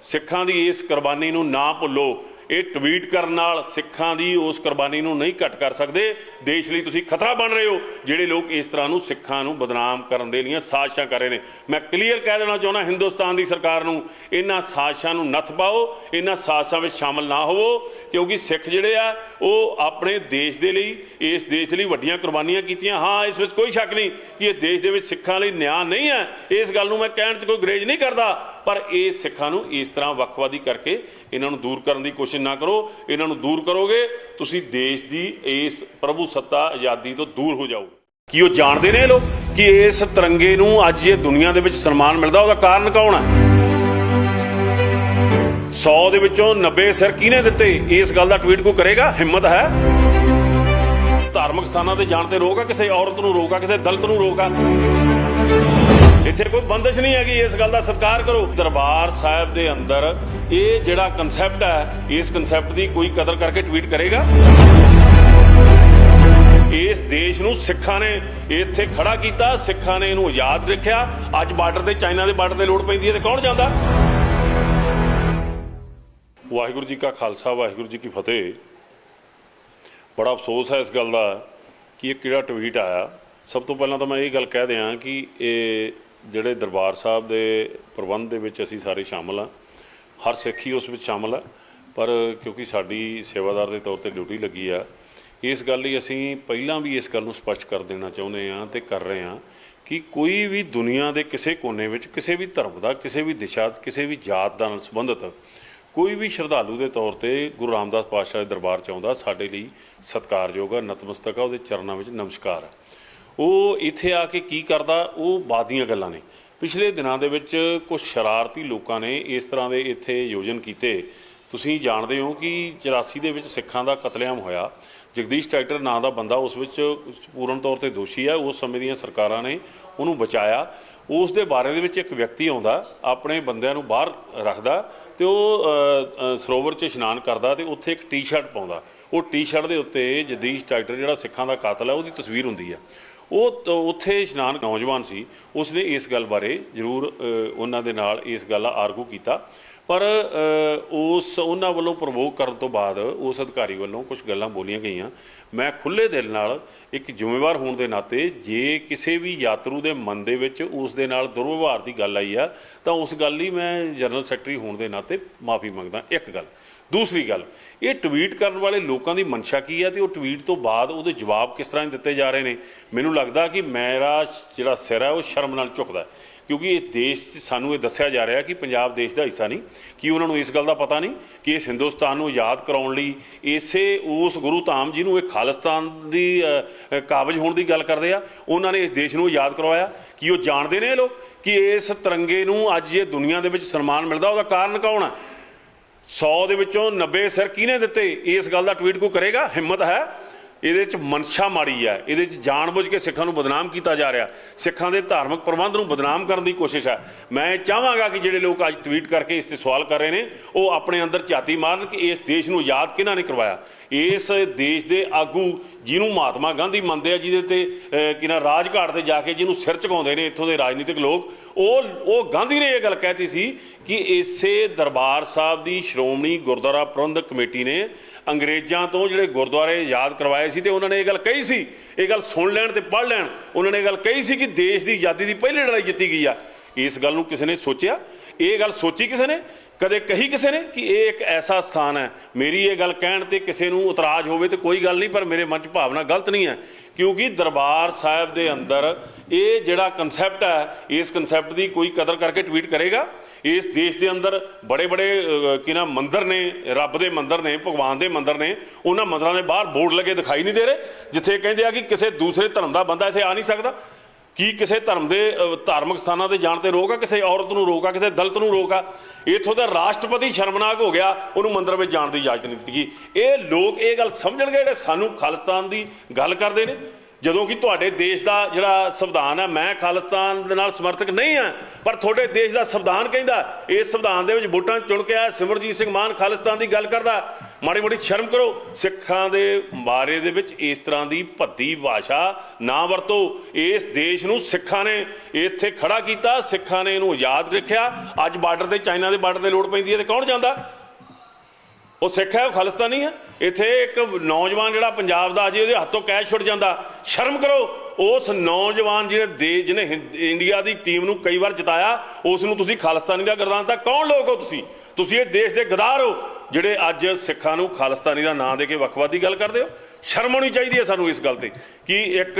ਸਿੱਖਾਂ ਦੀ ਇਸ ਕੁਰਬਾਨੀ ਨੂੰ ਨਾ ਭੁੱਲੋ। ਇਹ ਟਵੀਟ ਕਰਨ ਨਾਲ ਸਿੱਖਾਂ ਦੀ ਉਸ ਕੁਰਬਾਨੀ ਨੂੰ ਨਹੀਂ ਘੱਟ ਕਰ ਸਕਦੇ। ਦੇਸ਼ ਲਈ ਤੁਸੀਂ ਖਤਰਾ ਬਣ ਰਹੇ ਹੋ ਜਿਹੜੇ ਲੋਕ ਇਸ ਤਰ੍ਹਾਂ ਨੂੰ ਸਿੱਖਾਂ ਨੂੰ ਬਦਨਾਮ ਕਰਨ ਦੇ ਲਈ ਸਾਜ਼ਿਸ਼ਾਂ ਕਰ ਰਹੇ ਨੇ। ਮੈਂ ਕਲੀਅਰ ਕਹਿ ਦੇਣਾ ਚਾਹੁੰਦਾ ਹਿੰਦੁਸਤਾਨ ਦੀ ਸਰਕਾਰ ਨੂੰ, ਇਹਨਾਂ ਸਾਜ਼ਿਸ਼ਾਂ ਨੂੰ ਨੱਥ ਪਾਓ, ਇਹਨਾਂ ਸਾਜ਼ਿਸ਼ਾਂ ਵਿੱਚ ਸ਼ਾਮਲ ਨਾ ਹੋਵੋ, ਕਿਉਂਕਿ ਸਿੱਖ ਜਿਹੜੇ ਆ ਉਹ ਆਪਣੇ ਦੇਸ਼ ਦੇ ਲਈ, ਇਸ ਦੇਸ਼ ਲਈ ਵੱਡੀਆਂ ਕੁਰਬਾਨੀਆਂ ਕੀਤੀਆਂ। ਹਾਂ, ਇਸ ਵਿੱਚ ਕੋਈ ਸ਼ੱਕ ਨਹੀਂ ਕਿ ਇਹ ਦੇਸ਼ ਦੇ ਵਿੱਚ ਸਿੱਖਾਂ ਲਈ ਨਿਆਂ ਨਹੀਂ ਹੈ, ਇਸ ਗੱਲ ਨੂੰ ਮੈਂ ਕਹਿਣ 'ਚ ਕੋਈ ਗਰੇਜ ਨਹੀਂ ਕਰਦਾ, ਪਰ ਇਹ ਸਿੱਖਾਂ ਨੂੰ ਇਸ ਤਰ੍ਹਾਂ ਵੱਖਵਾਦੀ ਕਰਕੇ ਇਹਨਾਂ ਨੂੰ ਦੂਰ ਕਰਨ ਦੀ ਕੋਸ਼ਿਸ਼ ਨਾ ਕਰੋ। ਇਹਨਾਂ ਨੂੰ ਦੂਰ ਕਰੋਗੇ ਤੁਸੀਂ ਦੇਸ਼ ਦੀ ਇਸ ਪ੍ਰਭੂ ਸੱਤਾ ਆਜ਼ਾਦੀ ਤੋਂ ਦੂਰ ਹੋ ਜਾਓਗੇ। ਕੀ ਉਹ ਜਾਣਦੇ ਨੇ ਇਹ ਲੋਕ ਕਿ ਇਸ ਤਿਰੰਗੇ ਨੂੰ ਅੱਜ ਇਹ ਦੁਨੀਆ ਦੇ ਵਿੱਚ ਸਨਮਾਨ ਮਿਲਦਾ? ਉਹਦਾ ਕਾਰਨ ਕੌਣ ਹੈ? 100 ਦੇ ਵਿੱਚੋਂ 90 ਸਿਰ ਕਿਹਨੇ ਦਿੱਤੇ? ਇਸ ਗੱਲ ਦਾ ਟਵੀਟ ਕੋਈ ਕਰੇਗਾ? ਹਿੰਮਤ ਹੈ? ਧਾਰਮਿਕ ਸਥਾਨਾਂ ਤੇ ਜਾਣ ਤੇ ਰੋਕ ਆ? ਕਿਸੇ ਔਰਤ ਨੂੰ ਰੋਕ ਆ? ਕਿਸੇ ਦਲਿਤ ਨੂੰ ਰੋਕ ਆ? ਇੱਥੇ ਕੋਈ ਬੰਦਿਸ਼ ਨਹੀਂ ਹੈਗੀ। ਇਸ ਗੱਲ ਦਾ ਸਤਿਕਾਰ ਕਰੋ। ਦਰਬਾਰ ਸਾਹਿਬ ਦੇ ਅੰਦਰ ਇਹ ਜਿਹੜਾ ਕਨਸੈਪਟ ਹੈ, ਇਸ ਕਨਸੈਪਟ ਦੀ ਕੋਈ ਕਦਰ ਕਰਕੇ ਟਵੀਟ ਕਰੇਗਾ? ਇਸ ਦੇਸ਼ ਨੂੰ ਸਿੱਖਾਂ ਨੇ ਇੱਥੇ ਖੜਾ ਕੀਤਾ, ਸਿੱਖਾਂ ਨੇ ਇਹਨੂੰ ਆਜ਼ਾਦ ਰੱਖਿਆ। ਅੱਜ ਬਾਰਡਰ ਤੇ, ਚਾਈਨਾ ਦੇ ਬਾਰਡਰ ਤੇ ਲੋੜ ਪੈਂਦੀ ਹੈ ਤੇ ਕੌਣ ਜਾਂਦਾ? ਵਾਹਿਗੁਰੂ ਜੀ ਕਾ ਖਾਲਸਾ, ਵਾਹਿਗੁਰੂ ਜੀ ਕੀ ਫਤਿਹ। ਬੜਾ ਅਫਸੋਸ ਹੈ ਇਸ ਗੱਲ ਦਾ ਕਿ ਇਹ ਕਿਹੜਾ ਟਵੀਟ ਆਇਆ। ਸਭ ਤੋਂ ਪਹਿਲਾਂ ਤਾਂ ਮੈਂ ਇਹ ਗੱਲ ਕਹਿ ਦਿਆਂ ਕਿ ਇਹ ਜਿਹੜੇ ਦਰਬਾਰ ਸਾਹਿਬ ਦੇ ਪ੍ਰਬੰਧ ਦੇ ਵਿੱਚ ਅਸੀਂ ਸਾਰੇ ਸ਼ਾਮਲ ਹਾਂ, ਹਰ ਸਿੱਖ ਹੀ ਉਸ ਵਿੱਚ ਸ਼ਾਮਲ ਹੈ, ਪਰ ਕਿਉਂਕਿ ਸਾਡੀ ਸੇਵਾਦਾਰ ਦੇ ਤੌਰ 'ਤੇ ਡਿਊਟੀ ਲੱਗੀ ਆ, ਇਸ ਗੱਲ ਲਈ ਅਸੀਂ ਪਹਿਲਾਂ ਵੀ ਇਸ ਗੱਲ ਨੂੰ ਸਪਸ਼ਟ ਕਰ ਦੇਣਾ ਚਾਹੁੰਦੇ ਹਾਂ ਤੇ ਕਰ ਰਹੇ ਹਾਂ ਕਿ ਕੋਈ ਵੀ ਦੁਨੀਆ ਦੇ ਕਿਸੇ ਕੋਨੇ ਵਿੱਚ ਕਿਸੇ ਵੀ ਧਰਮ ਦਾ, ਕਿਸੇ ਵੀ ਦਿਸ਼ਾ, ਕਿਸੇ ਵੀ ਜਾਤ ਦਾ ਨਾਲ ਸੰਬੰਧਿਤ ਕੋਈ ਵੀ ਸ਼ਰਧਾਲੂ ਦੇ ਤੌਰ 'ਤੇ ਗੁਰੂ ਰਾਮਦਾਸ ਪਾਤਸ਼ਾਹ ਦੇ ਦਰਬਾਰ 'ਚ ਆਉਂਦਾ, ਸਾਡੇ ਲਈ ਸਤਿਕਾਰਯੋਗ ਆ, ਨਤਮਸਤਕ ਆ, ਉਹਦੇ ਚਰਨਾਂ ਵਿੱਚ ਨਮਸਕਾਰ ਹੈ। ਉਹ ਇੱਥੇ ਆ ਕੇ ਕੀ ਕਰਦਾ, ਉਹ ਬਾਅਦ ਦੀਆਂ ਗੱਲਾਂ ਨੇ। ਪਿਛਲੇ ਦਿਨਾਂ ਦੇ ਵਿੱਚ ਕੁਝ ਸ਼ਰਾਰਤੀ ਲੋਕਾਂ ਨੇ ਇਸ ਤਰ੍ਹਾਂ ਦੇ ਇੱਥੇ ਆਯੋਜਨ ਕੀਤੇ। ਤੁਸੀਂ ਜਾਣਦੇ ਹੋ ਕਿ 84 ਦੇ ਵਿੱਚ ਸਿੱਖਾਂ ਦਾ ਕਤਲੇਆਮ ਹੋਇਆ। ਜਗਦੀਸ਼ ਟਰੈਕਟਰ ਨਾਂ ਦਾ ਬੰਦਾ ਉਸ ਵਿੱਚ ਪੂਰਨ ਤੌਰ 'ਤੇ ਦੋਸ਼ੀ ਹੈ। ਉਸ ਸਮੇਂ ਦੀਆਂ ਸਰਕਾਰਾਂ ਨੇ ਉਹਨੂੰ ਬਚਾਇਆ। ਉਸ ਦੇ ਬਾਰੇ ਦੇ ਵਿੱਚ ਇੱਕ ਵਿਅਕਤੀ ਆਉਂਦਾ, ਆਪਣੇ ਬੰਦਿਆਂ ਨੂੰ ਬਾਹਰ ਰੱਖਦਾ ਅਤੇ ਉਹ ਸਰੋਵਰ 'ਚ ਇਸ਼ਨਾਨ ਕਰਦਾ ਅਤੇ ਉੱਥੇ ਇੱਕ ਟੀ-ਸ਼ਰਟ ਪਾਉਂਦਾ। ਉਹ ਟੀ-ਸ਼ਰਟ ਦੇ ਉੱਤੇ ਜਗਦੀਸ਼ ਟਰੈਕਟਰ ਜਿਹੜਾ ਸਿੱਖਾਂ ਦਾ ਕਾਤਲ ਹੈ ਉਹਦੀ ਤਸਵੀਰ ਹੁੰਦੀ ਹੈ। ਉਹ ਉੱਥੇ ਇਸ਼ਨਾਨ ਨੌਜਵਾਨ ਸੀ, ਉਸਨੇ ਇਸ ਗੱਲ ਬਾਰੇ ਜ਼ਰੂਰ ਉਹਨਾਂ ਦੇ ਨਾਲ ਇਸ ਗੱਲ ਆਰਗੂ ਕੀਤਾ, ਪਰ ਉਹਨਾਂ ਵੱਲੋਂ ਪ੍ਰਵੋਕ ਕਰਨ ਤੋਂ ਬਾਅਦ ਉਸ ਅਧਿਕਾਰੀ ਵੱਲੋਂ ਕੁਝ ਗੱਲਾਂ ਬੋਲੀਆਂ ਗਈਆਂ। ਮੈਂ ਖੁੱਲ੍ਹੇ ਦਿਲ ਨਾਲ ਇੱਕ ਜ਼ਿੰਮੇਵਾਰ ਹੋਣ ਦੇ ਨਾਤੇ, ਜੇ ਕਿਸੇ ਵੀ ਯਾਤਰੂ ਦੇ ਮਨ ਦੇ ਵਿੱਚ ਉਸ ਦੇ ਨਾਲ ਦੁਰਵਿਵਹਾਰ ਦੀ ਗੱਲ ਆਈ ਆ ਤਾਂ ਉਸ ਗੱਲ ਲਈ ਮੈਂ ਜਨਰਲ ਸੈਕਟਰੀ ਹੋਣ ਦੇ ਨਾਤੇ ਮਾਫੀ ਮੰਗਦਾ। ਇੱਕ ਗੱਲ। ਦੂਸਰੀ ਗੱਲ, ਇਹ ਟਵੀਟ ਕਰਨ ਵਾਲੇ ਲੋਕਾਂ ਦੀ ਮਨਸ਼ਾ ਕੀ ਹੈ ਅਤੇ ਉਹ ਟਵੀਟ ਤੋਂ ਬਾਅਦ ਉਹਦੇ ਜਵਾਬ ਕਿਸ ਤਰ੍ਹਾਂ ਦਿੱਤੇ ਜਾ ਰਹੇ ਨੇ। ਮੈਨੂੰ ਲੱਗਦਾ ਕਿ ਮੇਰਾ ਜਿਹੜਾ ਸਿਰ ਹੈ ਉਹ ਸ਼ਰਮ ਨਾਲ ਝੁਕਦਾ, ਕਿਉਂਕਿ ਇਸ ਦੇਸ਼ 'ਚ ਸਾਨੂੰ ਇਹ ਦੱਸਿਆ ਜਾ ਰਿਹਾ ਕਿ ਪੰਜਾਬ ਦੇਸ਼ ਦਾ ਹਿੱਸਾ ਨਹੀਂ। ਕਿ ਉਹਨਾਂ ਨੂੰ ਇਸ ਗੱਲ ਦਾ ਪਤਾ ਨਹੀਂ ਕਿ ਇਸ ਹਿੰਦੁਸਤਾਨ ਨੂੰ ਆਜ਼ਾਦ ਕਰਾਉਣ ਲਈ ਇਸੇ ਉਸ ਗੁਰੂ ਧਾਮ ਜਿਹਨੂੰ ਇਹ ਖਾਲਿਸਤਾਨ ਦੀ ਕਾਬਜ਼ ਹੋਣ ਦੀ ਗੱਲ ਕਰਦੇ ਆ, ਉਹਨਾਂ ਨੇ ਇਸ ਦੇਸ਼ ਨੂੰ ਆਜ਼ਾਦ ਕਰਵਾਇਆ। ਕੀ ਉਹ ਜਾਣਦੇ ਨੇ ਇਹ ਲੋਕ ਕਿ ਇਸ ਤਿਰੰਗੇ ਨੂੰ ਅੱਜ ਇਹ ਦੁਨੀਆ ਦੇ ਵਿੱਚ ਸਨਮਾਨ ਮਿਲਦਾ? ਉਹਦਾ ਕਾਰਨ ਕੌਣ ਹੈ? 100 ਦੇ ਵਿੱਚੋਂ 90 ਸਿਰ ਕਿਹਨੇ ਦਿੱਤੇ? ਇਸ ਗੱਲ ਦਾ ਟਵੀਟ ਕੋਈ ਕਰੇਗਾ? ਹਿੰਮਤ ਹੈ? ਇਹਦੇ 'ਚ ਮਨਸ਼ਾ ਮਾੜੀ ਹੈ। ਇਹਦੇ 'ਚ ਜਾਣਬੁੱਝ ਕੇ ਸਿੱਖਾਂ ਨੂੰ ਬਦਨਾਮ ਕੀਤਾ ਜਾ ਰਿਹਾ, ਸਿੱਖਾਂ ਦੇ ਧਾਰਮਿਕ ਪ੍ਰਬੰਧ ਨੂੰ ਬਦਨਾਮ ਕਰਨ ਦੀ ਕੋਸ਼ਿਸ਼ ਹੈ। ਮੈਂ ਚਾਹਾਂਗਾ ਕਿ ਜਿਹੜੇ ਲੋਕ ਅੱਜ ਟਵੀਟ ਕਰਕੇ ਇਸ 'ਤੇ ਸਵਾਲ ਕਰ ਰਹੇ ਨੇ ਉਹ ਆਪਣੇ ਅੰਦਰ ਝਾਤੀ ਮਾਰਨ ਕਿ ਇਸ ਦੇਸ਼ ਨੂੰ ਆਜ਼ਾਦ ਕਿਹਨਾਂ ਨੇ ਕਰਵਾਇਆ। ਇਸ ਦੇਸ਼ ਦੇ ਆਗੂ ਜਿਹਨੂੰ ਮਹਾਤਮਾ ਗਾਂਧੀ ਮੰਨਦੇ ਆ, ਜਿਹਦੇ 'ਤੇ ਕਿਨਾ ਰਾਜਘਾਟ 'ਤੇ ਜਾ ਕੇ ਜਿਹਨੂੰ ਸਿਰ ਝੁਕਾਉਂਦੇ ਨੇ ਇੱਥੋਂ ਦੇ ਰਾਜਨੀਤਿਕ ਲੋਕ, ਉਹ ਗਾਂਧੀ ਨੇ ਇਹ ਗੱਲ ਕਹਿਤੀ ਸੀ ਕਿ ਇਸੇ ਦਰਬਾਰ ਸਾਹਿਬ ਦੀ ਸ਼੍ਰੋਮਣੀ ਗੁਰਦੁਆਰਾ ਪ੍ਰਬੰਧਕ ਕਮੇਟੀ ਨੇ ਅੰਗਰੇਜ਼ਾਂ ਤੋਂ ਜਿਹੜੇ ਗੁਰਦੁਆਰੇ ਆਜ਼ਾਦ ਕਰਵਾਏ ਸੀ, ਤੇ ਉਹਨਾਂ ਨੇ ਇਹ ਗੱਲ ਕਹੀ ਸੀ, ਇਹ ਗੱਲ ਸੁਣ ਲੈਣ ਤੇ ਪੜ੍ਹ ਲੈਣ, ਉਹਨਾਂ ਨੇ ਇਹ ਗੱਲ ਕਹੀ ਸੀ ਕਿ ਦੇਸ਼ ਦੀ ਆਜ਼ਾਦੀ ਦੀ ਪਹਿਲੀ ਲੜਾਈ ਜਿੱਤੀ ਗਈ ਆ। ਇਸ ਗੱਲ ਨੂੰ ਕਿਸੇ ਨੇ ਸੋਚਿਆ? ਇਹ ਗੱਲ ਸੋਚੀ ਕਿਸੇ ਨੇ? ਕਦੇ ਕਹੀ ਕਿਸੇ ਨੇ ਕਿ ਇਹ ਇੱਕ ਐਸਾ ਸਥਾਨ ਹੈ? ਮੇਰੀ ਇਹ ਗੱਲ ਕਹਿਣ ਤੇ ਕਿਸੇ ਨੂੰ ਇਤਰਾਜ਼ ਹੋਵੇ ਤੇ ਕੋਈ ਗੱਲ ਨਹੀਂ, ਪਰ ਮੇਰੇ ਮਨ 'ਚ ਭਾਵਨਾ ਗਲਤ ਨਹੀਂ ਹੈ, ਕਿਉਂਕਿ ਦਰਬਾਰ ਸਾਹਿਬ ਦੇ ਅੰਦਰ ਇਹ ਜਿਹੜਾ ਕਨਸੈਪਟ ਹੈ, ਇਸ ਕਨਸੈਪਟ ਦੀ ਕੋਈ ਕਦਰ ਕਰਕੇ ਟਵੀਟ ਕਰੇਗਾ? ਇਸ ਦੇਸ਼ ਦੇ ਅੰਦਰ ਬੜੇ ਮੰਦਰ ਨੇ, ਰੱਬ ਦੇ ਮੰਦਰ ਨੇ, ਭਗਵਾਨ ਦੇ ਮੰਦਰ ਨੇ, ਉਹਨਾਂ ਮੰਦਰਾਂ ਦੇ ਬਾਹਰ ਬੋਰਡ ਲੱਗੇ ਦਿਖਾਈ ਨਹੀਂ ਦੇ ਰਹੇ ਜਿੱਥੇ ਕਹਿੰਦੇ ਆ ਕਿ ਕਿਸੇ ਦੂਸਰੇ ਧਰਮ ਦਾ ਬੰਦਾ ਇੱਥੇ ਆ ਨਹੀਂ ਸਕਦਾ? ਕੀ ਕਿਸੇ ਧਰਮ ਦੇ ਧਾਰਮਿਕ ਸਥਾਨਾਂ 'ਤੇ ਜਾਣ 'ਤੇ ਰੋਕ ਆ? ਕਿਸੇ ਔਰਤ ਨੂੰ ਰੋਕ ਆ? ਕਿਸੇ ਦਲਿਤ ਨੂੰ ਰੋਕ ਆ? ਇੱਥੋਂ ਦਾ ਰਾਸ਼ਟਰਪਤੀ ਸ਼ਰਮਨਾਕ ਹੋ ਗਿਆ, ਉਹਨੂੰ ਮੰਦਰ ਵਿੱਚ ਜਾਣ ਦੀ ਇਜਾਜ਼ਤ ਨਹੀਂ ਦਿੱਤੀ ਗਈ। ਇਹ ਲੋਕ ਇਹ ਗੱਲ ਸਮਝਣਗੇ ਜਿਹੜੇ ਸਾਨੂੰ ਖਾਲਿਸਤਾਨ ਦੀ ਗੱਲ ਕਰਦੇ ਨੇ। ਜਦੋਂ ਕਿ ਤੁਹਾਡੇ ਦੇਸ਼ ਦਾ ਜਿਹੜਾ ਸੰਵਿਧਾਨ ਹੈ, ਮੈਂ ਖਾਲਿਸਤਾਨ ਦੇ ਨਾਲ ਸਮਰਥਕ ਨਹੀਂ ਹਾਂ, ਪਰ ਤੁਹਾਡੇ ਦੇਸ਼ ਦਾ ਸੰਵਿਧਾਨ ਕਹਿੰਦਾ, ਇਸ ਸੰਵਿਧਾਨ ਦੇ ਵਿੱਚ ਵੋਟਾਂ ਚੁਣ ਕੇ ਆਇਆ ਸਿਮਰਜੀਤ ਸਿੰਘ ਮਾਨ ਖਾਲਿਸਤਾਨ ਦੀ ਗੱਲ ਕਰਦਾ। ਮਾੜੀ ਮੋਟੀ ਸ਼ਰਮ ਕਰੋ। ਸਿੱਖਾਂ ਦੇ ਬਾਰੇ ਦੇ ਵਿੱਚ ਇਸ ਤਰ੍ਹਾਂ ਦੀ ਭੱਦੀ ਭਾਸ਼ਾ ਨਾ ਵਰਤੋ। ਇਸ ਦੇਸ਼ ਨੂੰ ਸਿੱਖਾਂ ਨੇ ਇੱਥੇ ਖੜਾ ਕੀਤਾ, ਸਿੱਖਾਂ ਨੇ ਇਹਨੂੰ ਆਜ਼ਾਦ ਰੱਖਿਆ। ਅੱਜ ਬਾਰਡਰ ਤੇ ਚਾਈਨਾ ਦੇ ਬਾਰਡਰ ਤੇ ਲੋੜ ਪੈਂਦੀ ਹੈ ਤੇ ਕੌਣ ਜਾਂਦਾ? ਉਹ ਸਿੱਖ ਹੈ, ਉਹ ਖਾਲਿਸਤਾਨੀ ਹੈ। ਇੱਥੇ ਇੱਕ ਨੌਜਵਾਨ ਜਿਹੜਾ ਪੰਜਾਬ ਦਾ ਅਜੇ ਉਹਦੇ ਹੱਥੋਂ ਕੈਚ ਛੁੱਟ ਜਾਂਦਾ। ਸ਼ਰਮ ਕਰੋ। ਉਸ ਨੌਜਵਾਨ ਜਿਹਨੇ ਇੰਡੀਆ ਦੀ ਟੀਮ ਨੂੰ ਕਈ ਵਾਰ ਜਿਤਾਇਆ, ਉਸ ਨੂੰ ਤੁਸੀਂ ਖਾਲਿਸਤਾਨੀ ਦਾ ਗਰਦਾਨ ਦਿੱਤਾ। ਕੌਣ ਲੋਕ ਹੋ ਤੁਸੀਂ? ਤੁਸੀਂ ਇਹ ਦੇਸ਼ ਦੇ ਗਦਾਰ ਹੋ ਜਿਹੜੇ ਅੱਜ ਸਿੱਖਾਂ ਨੂੰ ਖਾਲਿਸਤਾਨੀ ਦਾ ਨਾਂ ਦੇ ਕੇ ਵੱਖਵਾਦ ਦੀ ਗੱਲ ਕਰਦੇ ਹੋ। ਸ਼ਰਮ ਹੋਣੀ ਚਾਹੀਦੀ ਹੈ ਸਾਨੂੰ ਇਸ ਗੱਲ ਤੇ ਕਿ ਇੱਕ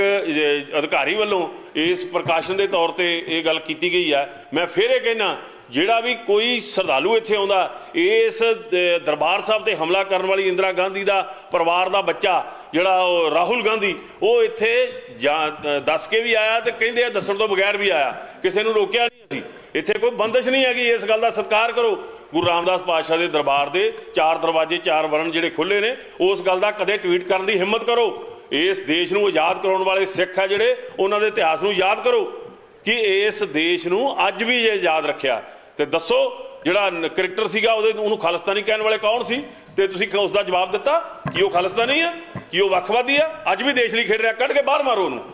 ਅਧਿਕਾਰੀ ਵੱਲੋਂ ਇਸ ਪ੍ਰਕਾਸ਼ਨ ਦੇ ਤੌਰ ਤੇ ਇਹ ਗੱਲ ਕੀਤੀ ਗਈ ਹੈ। ਮੈਂ ਫਿਰ ਇਹ ਕਹਿਣਾ, ਜਿਹੜਾ ਵੀ ਕੋਈ ਸ਼ਰਧਾਲੂ ਇੱਥੇ ਆਉਂਦਾ, ਇਸ ਦਰਬਾਰ ਸਾਹਿਬ ਤੇ ਹਮਲਾ ਕਰਨ ਵਾਲੀ ਇੰਦਰਾ ਗਾਂਧੀ ਦਾ ਪਰਿਵਾਰ ਦਾ ਬੱਚਾ ਜਿਹੜਾ ਉਹ ਰਾਹੁਲ ਗਾਂਧੀ, ਉਹ ਇੱਥੇ ਦੱਸ ਕੇ ਵੀ ਆਇਆ ਤੇ ਕਹਿੰਦੇ ਆ ਦੱਸਣ ਤੋਂ ਬਗੈਰ ਵੀ ਆਇਆ। ਕਿਸੇ ਨੂੰ ਰੋਕਿਆ ਨਹੀਂ ਅਸੀਂ। ਇੱਥੇ ਕੋਈ ਬੰਦਿਸ਼ ਨਹੀਂ ਹੈਗੀ। ਇਸ ਗੱਲ ਦਾ ਸਤਿਕਾਰ ਕਰੋ। ਗੁਰੂ ਰਾਮਦਾਸ ਪਾਤਸ਼ਾਹ ਦੇ ਦਰਬਾਰ ਦੇ 4 ਦਰਵਾਜ਼ੇ 4 ਵਰਨ ਜਿਹੜੇ ਖੁੱਲ੍ਹੇ ਨੇ, ਉਸ ਗੱਲ ਦਾ ਕਦੇ ਟਵੀਟ ਕਰਨ ਦੀ ਹਿੰਮਤ ਕਰੋ। ਇਸ ਦੇਸ਼ ਨੂੰ ਆਜ਼ਾਦ ਕਰਾਉਣ ਵਾਲੇ ਸਿੱਖ ਆ ਜਿਹੜੇ, ਉਹਨਾਂ ਦੇ ਇਤਿਹਾਸ ਨੂੰ ਯਾਦ ਕਰੋ ਕਿ ਇਸ ਦੇਸ਼ ਨੂੰ ਅੱਜ ਵੀ ਜੇ ਯਾਦ ਰੱਖਿਆ। ਤੇ ਦੱਸੋ ਜਿਹੜਾ ਕ੍ਰਿਕਟਰ ਸੀਗਾ ਉਹਨੂੰ ਖਾਲਿਸਤਾਨੀ ਕਹਿਣ ਵਾਲੇ ਕੌਣ ਸੀ? ਤੇ ਤੁਸੀਂ ਉਸ ਦਾ ਜਵਾਬ ਦਿੱਤਾ ਕਿ ਉਹ ਖਾਲਿਸਤਾਨੀ ਆ, ਕਿ ਉਹ ਵੱਖਵਾਦੀ ਆ। ਅੱਜ ਵੀ ਦੇਸ਼ ਲਈ ਖੇਡ ਰਿਹਾ, ਕੱਢ ਕੇ ਬਾਹਰ ਮਾਰੋ ਉਹਨੂੰ।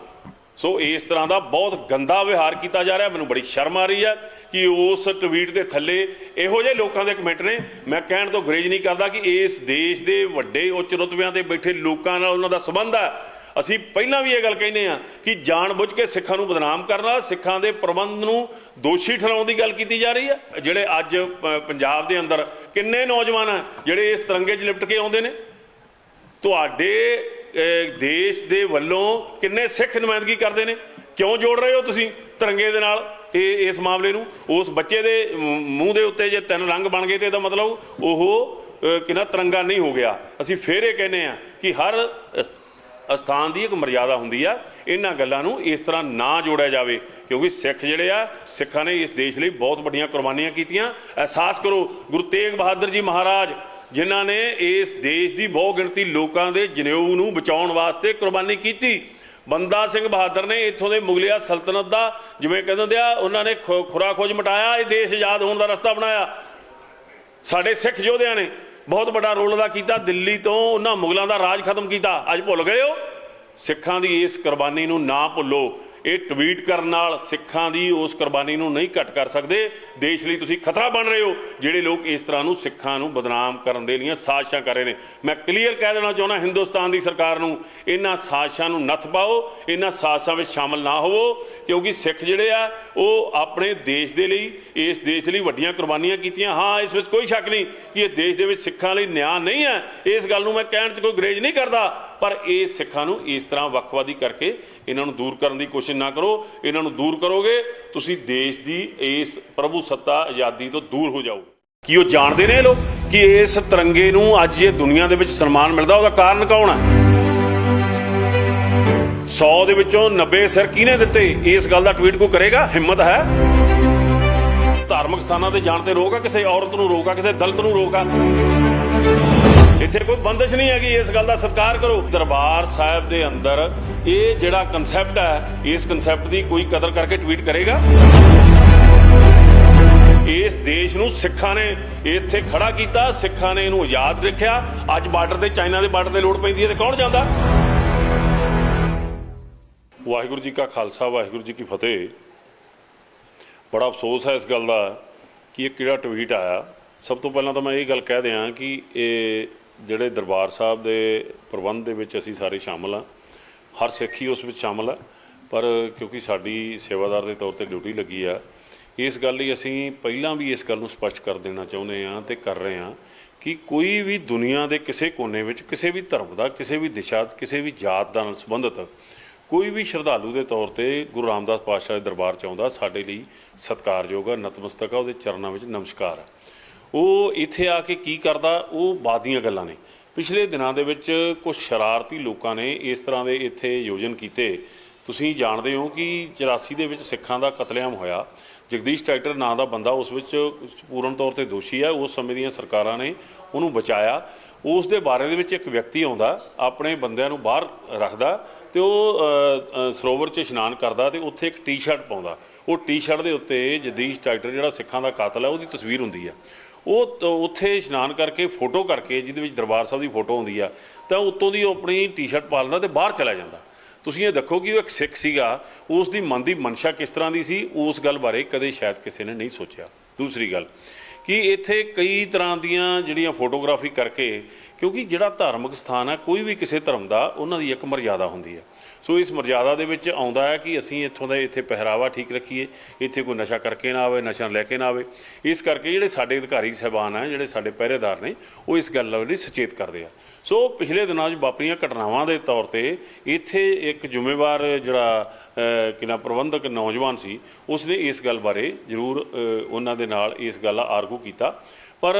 ਸੋ ਇਸ ਤਰ੍ਹਾਂ ਦਾ ਬਹੁਤ ਗੰਦਾ ਵਿਵਹਾਰ ਕੀਤਾ ਜਾ ਰਿਹਾ। ਮੈਨੂੰ ਬੜੀ ਸ਼ਰਮ ਆ ਰਹੀ ਹੈ ਕਿ ਉਸ ਟਵੀਟ ਦੇ ਥੱਲੇ ਇਹੋ ਜਿਹੇ ਲੋਕਾਂ ਦੇ ਕਮੈਂਟ ਨੇ। ਮੈਂ ਕਹਿਣ ਤੋਂ ਗੁਰੇਜ਼ ਨਹੀਂ ਕਰਦਾ ਕਿ ਇਸ ਦੇਸ਼ ਦੇ ਵੱਡੇ ਉੱਚ ਰੁਤਬਿਆਂ ਤੇ ਬੈਠੇ ਲੋਕਾਂ ਨਾਲ ਉਹਨਾਂ ਦਾ ਸੰਬੰਧ ਹੈ। ਅਸੀਂ ਪਹਿਲਾਂ ਵੀ ਇਹ ਗੱਲ ਕਹਿੰਦੇ ਹਾਂ ਕਿ ਜਾਣ-ਬੁੱਝ ਕੇ ਸਿੱਖਾਂ ਨੂੰ ਬਦਨਾਮ ਕਰਨਾ, ਸਿੱਖਾਂ ਦੇ ਪ੍ਰਬੰਧ ਨੂੰ ਦੋਸ਼ੀ ਠਹਿਰਾਉਣ ਦੀ ਗੱਲ ਕੀਤੀ ਜਾ ਰਹੀ ਹੈ। ਜਿਹੜੇ ਅੱਜ ਪੰਜਾਬ ਦੇ ਅੰਦਰ ਕਿੰਨੇ ਨੌਜਵਾਨ ਆ ਜਿਹੜੇ ਇਸ ਤਿਰੰਗੇ 'ਚ ਲਿਪਟ ਕੇ ਆਉਂਦੇ ਨੇ। ਤੁਹਾਡੇ ਦੇਸ਼ ਦੇ ਵੱਲੋਂ ਕਿੰਨੇ ਸਿੱਖ ਨੁਮਾਇੰਦਗੀ ਕਰਦੇ ਨੇ? ਕਿਉਂ ਜੋੜ ਰਹੇ ਹੋ ਤੁਸੀਂ ਤਿਰੰਗੇ ਦੇ ਨਾਲ ਇਸ ਮਾਮਲੇ ਨੂੰ? ਉਸ ਬੱਚੇ ਦੇ ਮੂੰਹ ਦੇ ਉੱਤੇ ਜੇ 3 ਰੰਗ ਬਣ ਗਏ ਤੇ ਇਹਦਾ ਮਤਲਬ ਉਹ ਕਿੰਨਾ ਤਿਰੰਗਾ ਨਹੀਂ ਹੋ ਗਿਆ। ਅਸੀਂ ਫਿਰ ਇਹ ਕਹਿੰਦੇ ਹਾਂ ਕਿ ਹਰ ਅਸਥਾਨ ਦੀ ਇੱਕ ਮਰਿਆਦਾ ਹੁੰਦੀ ਆ। ਇਹਨਾਂ ਗੱਲਾਂ ਨੂੰ ਇਸ ਤਰ੍ਹਾਂ ਨਾ ਜੋੜਿਆ ਜਾਵੇ, ਕਿਉਂਕਿ ਸਿੱਖ ਜਿਹੜੇ ਆ, ਸਿੱਖਾਂ ਨੇ ਇਸ ਦੇਸ਼ ਲਈ ਬਹੁਤ ਵੱਡੀਆਂ ਕੁਰਬਾਨੀਆਂ ਕੀਤੀਆਂ। ਅਹਿਸਾਸ ਕਰੋ, ਗੁਰੂ ਤੇਗ ਬਹਾਦਰ ਜੀ ਮਹਾਰਾਜ ਜਿਨ੍ਹਾਂ ਨੇ ਇਸ ਦੇਸ਼ ਦੀ ਬਹੁ ਗਿਣਤੀ ਲੋਕਾਂ ਦੇ ਜਨੇਊ ਨੂੰ ਬਚਾਉਣ ਵਾਸਤੇ ਕੁਰਬਾਨੀ ਕੀਤੀ। ਬੰਦਾ ਸਿੰਘ ਬਹਾਦਰ ਨੇ ਇੱਥੋਂ ਦੇ ਮੁਗਲਿਆ ਸਲਤਨਤ ਦਾ, ਜਿਵੇਂ ਕਹਿੰਦੇ ਆ, ਉਹਨਾਂ ਨੇ ਖੁਰਾ ਖੋਜ ਮਟਾਇਆ, ਇਹ ਦੇਸ਼ ਆਜ਼ਾਦ ਹੋਣ ਦਾ ਰਸਤਾ ਬਣਾਇਆ। ਸਾਡੇ ਸਿੱਖ ਯੋਧਿਆਂ ਨੇ ਬਹੁਤ ਵੱਡਾ ਰੋਲ ਅਦਾ ਕੀਤਾ। ਦਿੱਲੀ ਤੋਂ ਉਹਨਾਂ ਮੁਗਲਾਂ ਦਾ ਰਾਜ ਖਤਮ ਕੀਤਾ। ਅੱਜ ਭੁੱਲ ਗਏ ਹੋ? ਸਿੱਖਾਂ ਦੀ ਇਸ ਕੁਰਬਾਨੀ ਨੂੰ ਨਾ ਭੁੱਲੋ। ਇਹ ਟਵੀਟ ਕਰਨ ਨਾਲ ਸਿੱਖਾਂ ਦੀ ਉਸ ਕੁਰਬਾਨੀ ਨੂੰ ਨਹੀਂ ਘੱਟ ਕਰ ਸਕਦੇ। ਦੇਸ਼ ਲਈ ਤੁਸੀਂ ਖਤਰਾ ਬਣ ਰਹੇ ਹੋ ਜਿਹੜੇ ਲੋਕ ਇਸ ਤਰ੍ਹਾਂ ਨੂੰ ਸਿੱਖਾਂ ਨੂੰ ਬਦਨਾਮ ਕਰਨ ਦੇ ਲਈ ਸਾਜ਼ਿਸ਼ਾਂ ਕਰ ਰਹੇ ਨੇ। ਮੈਂ ਕਲੀਅਰ ਕਹਿ ਦੇਣਾ ਚਾਹੁੰਦਾ ਹਿੰਦੁਸਤਾਨ ਦੀ ਸਰਕਾਰ ਨੂੰ, ਇਹਨਾਂ ਸਾਜ਼ਿਸ਼ਾਂ ਨੂੰ ਨੱਥ ਪਾਓ, ਇਹਨਾਂ ਸਾਜ਼ਿਸ਼ਾਂ ਵਿੱਚ ਸ਼ਾਮਲ ਨਾ ਹੋਵੋ, ਕਿਉਂਕਿ ਸਿੱਖ ਜਿਹੜੇ ਆ ਉਹ ਆਪਣੇ ਦੇਸ਼ ਦੇ ਲਈ, ਇਸ ਦੇਸ਼ ਲਈ ਵੱਡੀਆਂ ਕੁਰਬਾਨੀਆਂ ਕੀਤੀਆਂ। ਹਾਂ, ਇਸ ਵਿੱਚ ਕੋਈ ਸ਼ੱਕ ਨਹੀਂ ਕਿ ਇਹ ਦੇਸ਼ ਦੇ ਵਿੱਚ ਸਿੱਖਾਂ ਲਈ ਨਿਆਂ ਨਹੀਂ ਹੈ। ਇਸ ਗੱਲ ਨੂੰ ਮੈਂ ਕਹਿਣ 'ਚ ਕੋਈ ਗੁਰੇਜ਼ ਨਹੀਂ ਕਰਦਾ, ਪਰ ਇਹ ਸਿੱਖਾਂ ਨੂੰ ਇਸ ਤਰ੍ਹਾਂ ਵੱਖਵਾਦੀ ਕਰਕੇ ਇਹਨਾਂ ਨੂੰ ਦੂਰ ਕਰਨ ਦੀ ਕੋਸ਼ਿਸ਼ ਨਾ ਕਰੋ। ਇਹਨਾਂ ਨੂੰ ਦੂਰ ਕਰੋਗੇ ਤੁਸੀਂ ਦੇਸ਼ ਦੀ ਇਸ ਪ੍ਰਭੂ ਸੱਤਾ ਆਜ਼ਾਦੀ ਤੋਂ ਦੂਰ ਹੋ ਜਾਓਗੇ। ਕੀ ਉਹ ਜਾਣਦੇ ਨੇ ਲੋਕ ਕਿ ਇਸ ਤਿਰੰਗੇ ਨੂੰ ਅੱਜ ਇਹ ਦੁਨੀਆ ਦੇ ਵਿੱਚ ਸਨਮਾਨ ਮਿਲਦਾ? ਉਹਦਾ ਕਾਰਨ ਕੌਣ ਹੈ? 100 ਦੇ ਵਿੱਚੋਂ 90 ਸਿਰ ਕਿਹਨੇ ਦਿੱਤੇ? ਇਸ ਗੱਲ ਦਾ ਟਵੀਟ ਕੋਈ ਕਰੇਗਾ? ਹਿੰਮਤ ਹੈ? ਧਾਰਮਿਕ ਸਥਾਨਾਂ ਤੇ ਜਾਣ ਤੇ ਰੋਕ ਆ? ਕਿਸੇ ਔਰਤ ਨੂੰ ਰੋਕ ਆ? ਕਿਸੇ ਦਲਿਤ ਨੂੰ ਰੋਕ ਆ? ਇੱਥੇ ਕੋਈ ਬੰਦਿਸ਼ ਨਹੀਂ ਹੈਗੀ। ਇਸ ਗੱਲ ਦਾ ਸਤਿਕਾਰ ਕਰੋ। ਦਰਬਾਰ ਸਾਹਿਬ ਦੇ ਅੰਦਰ ਇਹ ਜਿਹੜਾ ਕਨਸੈਪਟ ਹੈ, ਇਸ ਕਨਸੈਪਟ ਦੀ ਕੋਈ ਕਦਰ ਕਰਕੇ ਟਵੀਟ ਕਰੇਗਾ? ਇਸ ਦੇਸ਼ ਨੂੰ ਸਿੱਖਾਂ ਨੇ ਇੱਥੇ ਖੜਾ ਕੀਤਾ, ਸਿੱਖਾਂ ਨੇ ਇਹਨੂੰ ਆਜ਼ਾਦ ਰੱਖਿਆ। ਅੱਜ ਬਾਰਡਰ ਤੇ ਚਾਈਨਾ ਦੇ ਬਾਰਡਰ ਤੇ ਲੋੜ ਪੈਂਦੀ ਹੈ ਤੇ ਕੌਣ ਜਾਂਦਾ? ਵਾਹਿਗੁਰੂ ਜੀ ਕਾ ਖਾਲਸਾ, ਵਾਹਿਗੁਰੂ ਜੀ ਕੀ ਫਤਿਹ। ਬੜਾ ਅਫਸੋਸ ਹੈ ਇਸ ਗੱਲ ਦਾ ਕਿ ਇੱਕ ਜਿਹੜਾ ਟਵੀਟ ਆਇਆ। ਸਭ ਤੋਂ ਪਹਿਲਾਂ ਤਾਂ ਮੈਂ ਇਹ ਗੱਲ ਕਹਿ ਦਿਆਂ ਕਿ ਇਹ ਜਿਹੜੇ ਦਰਬਾਰ ਸਾਹਿਬ ਦੇ ਪ੍ਰਬੰਧ ਦੇ ਵਿੱਚ ਅਸੀਂ ਸਾਰੇ ਸ਼ਾਮਲ ਹਾਂ। ਹਰ ਸਿੱਖ ਹੀ ਉਸ ਵਿੱਚ ਸ਼ਾਮਲ ਹੈ, ਪਰ ਕਿਉਂਕਿ ਸਾਡੀ ਸੇਵਾਦਾਰ ਦੇ ਤੌਰ ਤੇ ਡਿਊਟੀ ਲੱਗੀ ਆ, ਇਸ ਗੱਲ ਲਈ ਅਸੀਂ ਪਹਿਲਾਂ ਵੀ ਇਸ ਗੱਲ ਨੂੰ ਸਪਸ਼ਟ ਕਰ ਦੇਣਾ ਚਾਹੁੰਦੇ ਹਾਂ ਤੇ ਕਰ ਰਹੇ ਹਾਂ ਕਿ ਕੋਈ ਵੀ ਦੁਨੀਆ ਦੇ ਕਿਸੇ ਕੋਨੇ ਵਿੱਚ ਕਿਸੇ ਵੀ ਧਰਮ ਦਾ, ਕਿਸੇ ਵੀ ਦਿਸ਼ਾ, ਕਿਸੇ ਵੀ ਜਾਤ ਦਾ ਨਾਲ ਸੰਬੰਧਿਤ ਕੋਈ ਵੀ ਸ਼ਰਧਾਲੂ ਦੇ ਤੌਰ ਤੇ ਗੁਰੂ ਰਾਮਦਾਸ ਪਾਤਸ਼ਾਹ ਦੇ ਦਰਬਾਰ 'ਚ ਆਉਂਦਾ, ਸਾਡੇ ਲਈ ਸਤਿਕਾਰਯੋਗ ਆ, ਨਤਮਸਤਕ ਆ, ਉਹਦੇ ਚਰਨਾਂ ਵਿੱਚ ਨਮਸਕਾਰ ਆ। ਉਹ ਇੱਥੇ ਆ ਕੇ ਕੀ ਕਰਦਾ, ਉਹ ਬਾਅਦ ਦੀਆਂ ਗੱਲਾਂ ਨੇ। ਪਿਛਲੇ ਦਿਨਾਂ ਦੇ ਵਿੱਚ ਕੁਝ ਸ਼ਰਾਰਤੀ ਲੋਕਾਂ ਨੇ ਇਸ ਤਰ੍ਹਾਂ ਦੇ ਇੱਥੇ ਆਯੋਜਨ ਕੀਤੇ। ਤੁਸੀਂ ਜਾਣਦੇ ਹੋ ਕਿ 84 ਦੇ ਵਿੱਚ ਸਿੱਖਾਂ ਦਾ ਕਤਲੇਆਮ ਹੋਇਆ। ਜਗਦੀਸ਼ ਟਰੈਕਟਰ ਨਾਂ ਦਾ ਬੰਦਾ ਉਸ ਵਿੱਚ ਪੂਰਨ ਤੌਰ ਤੇ ਦੋਸ਼ੀ ਹੈ। ਉਸ ਸਮੇਂ ਦੀਆਂ ਸਰਕਾਰਾਂ ਨੇ ਉਹਨੂੰ ਬਚਾਇਆ। ਉਸ ਦੇ ਬਾਰੇ ਦੇ ਵਿੱਚ ਇੱਕ ਵਿਅਕਤੀ ਆਉਂਦਾ, ਆਪਣੇ ਬੰਦਿਆਂ ਨੂੰ ਬਾਹਰ ਰੱਖਦਾ ਤੇ ਉਹ ਸਰੋਵਰ 'ਚ ਇਸ਼ਨਾਨ ਕਰਦਾ ਤੇ ਉੱਥੇ ਇੱਕ ਟੀ-ਸ਼ਰਟ ਪਾਉਂਦਾ। ਉਹ ਟੀ-ਸ਼ਰਟ ਦੇ ਉੱਤੇ ਜਗਦੀਸ਼ ਟਾਈਟਰ ਜਿਹੜਾ ਸਿੱਖਾਂ ਦਾ ਕਾਤਲ ਹੈ ਉਹਦੀ ਤਸਵੀਰ ਹੁੰਦੀ ਆ। ਉਹ ਉੱਥੇ ਇਸ਼ਨਾਨ ਕਰਕੇ ਫੋਟੋ ਕਰਕੇ ਜਿਹਦੇ ਵਿੱਚ ਦਰਬਾਰ ਸਾਹਿਬ ਦੀ ਫੋਟੋ ਹੁੰਦੀ ਆ ਤਾਂ ਉੱਤੋਂ ਦੀ ਉਹ ਆਪਣੀ ਟੀ-ਸ਼ਰਟ ਪਾ ਲੈਂਦਾ ਤੇ ਬਾਹਰ ਚਲਾ ਜਾਂਦਾ। ਤੁਸੀਂ ਇਹ ਦੇਖੋ ਕਿ ਉਹ ਇੱਕ ਸਿੱਖ ਸੀਗਾ, ਉਸ ਦੀ ਮਨ ਦੀ ਮਨਸ਼ਾ ਕਿਸ ਤਰ੍ਹਾਂ ਦੀ ਸੀ, ਉਸ ਗੱਲ ਬਾਰੇ ਕਦੇ ਸ਼ਾਇਦ ਕਿਸੇ ਨੇ ਨਹੀਂ ਸੋਚਿਆ। ਦੂਸਰੀ ਗੱਲ ਕਿ ਇੱਥੇ ਕਈ ਤਰ੍ਹਾਂ ਦੀਆਂ ਜਿਹੜੀਆਂ ਫੋਟੋਗ੍ਰਾਫੀ ਕਰਕੇ, ਕਿਉਂਕਿ ਜਿਹੜਾ ਧਾਰਮਿਕ ਸਥਾਨ ਹੈ ਕੋਈ ਵੀ ਕਿਸੇ ਧਰਮ ਦਾ ਉਹਨਾਂ ਦੀ ਇੱਕ ਮਰਜ਼ਾਦਾ ਹੁੰਦੀ ਹੈ। ਸੋ ਇਸ ਮਰਜ਼ਾਦਾ ਦੇ ਵਿੱਚ ਆਉਂਦਾ ਹੈ ਕਿ ਅਸੀਂ ਇੱਥੋਂ ਦਾ ਇੱਥੇ ਪਹਿਰਾਵਾ ਠੀਕ ਰੱਖੀਏ, ਇੱਥੇ ਕੋਈ ਨਸ਼ਾ ਕਰਕੇ ਨਾ ਆਵੇ, ਨਸ਼ਾ ਲੈ ਕੇ ਨਾ ਆਵੇ। ਇਸ ਕਰਕੇ ਜਿਹੜੇ ਸਾਡੇ ਅਧਿਕਾਰੀ ਸਾਹਿਬਾਨ ਹੈ, ਜਿਹੜੇ ਸਾਡੇ ਪਹਿਰੇਦਾਰ ਨੇ, ਉਹ ਇਸ ਗੱਲ ਲਈ ਸੁਚੇਤ ਕਰਦੇ ਆ। ਸੋ ਪਿਛਲੇ ਦਿਨਾਂ 'ਚ ਵਾਪਰੀਆਂ ਘਟਨਾਵਾਂ ਦੇ ਤੌਰ 'ਤੇ ਇੱਥੇ ਇੱਕ ਜ਼ਿੰਮੇਵਾਰ ਜਿਹੜਾ ਕਿਨਾ ਪ੍ਰਬੰਧਕ ਨੌਜਵਾਨ ਸੀ, ਉਸਨੇ ਇਸ ਗੱਲ ਬਾਰੇ ਜ਼ਰੂਰ ਉਹਨਾਂ ਦੇ ਨਾਲ ਇਸ ਗੱਲ ਆਰਗੂ ਕੀਤਾ, ਪਰ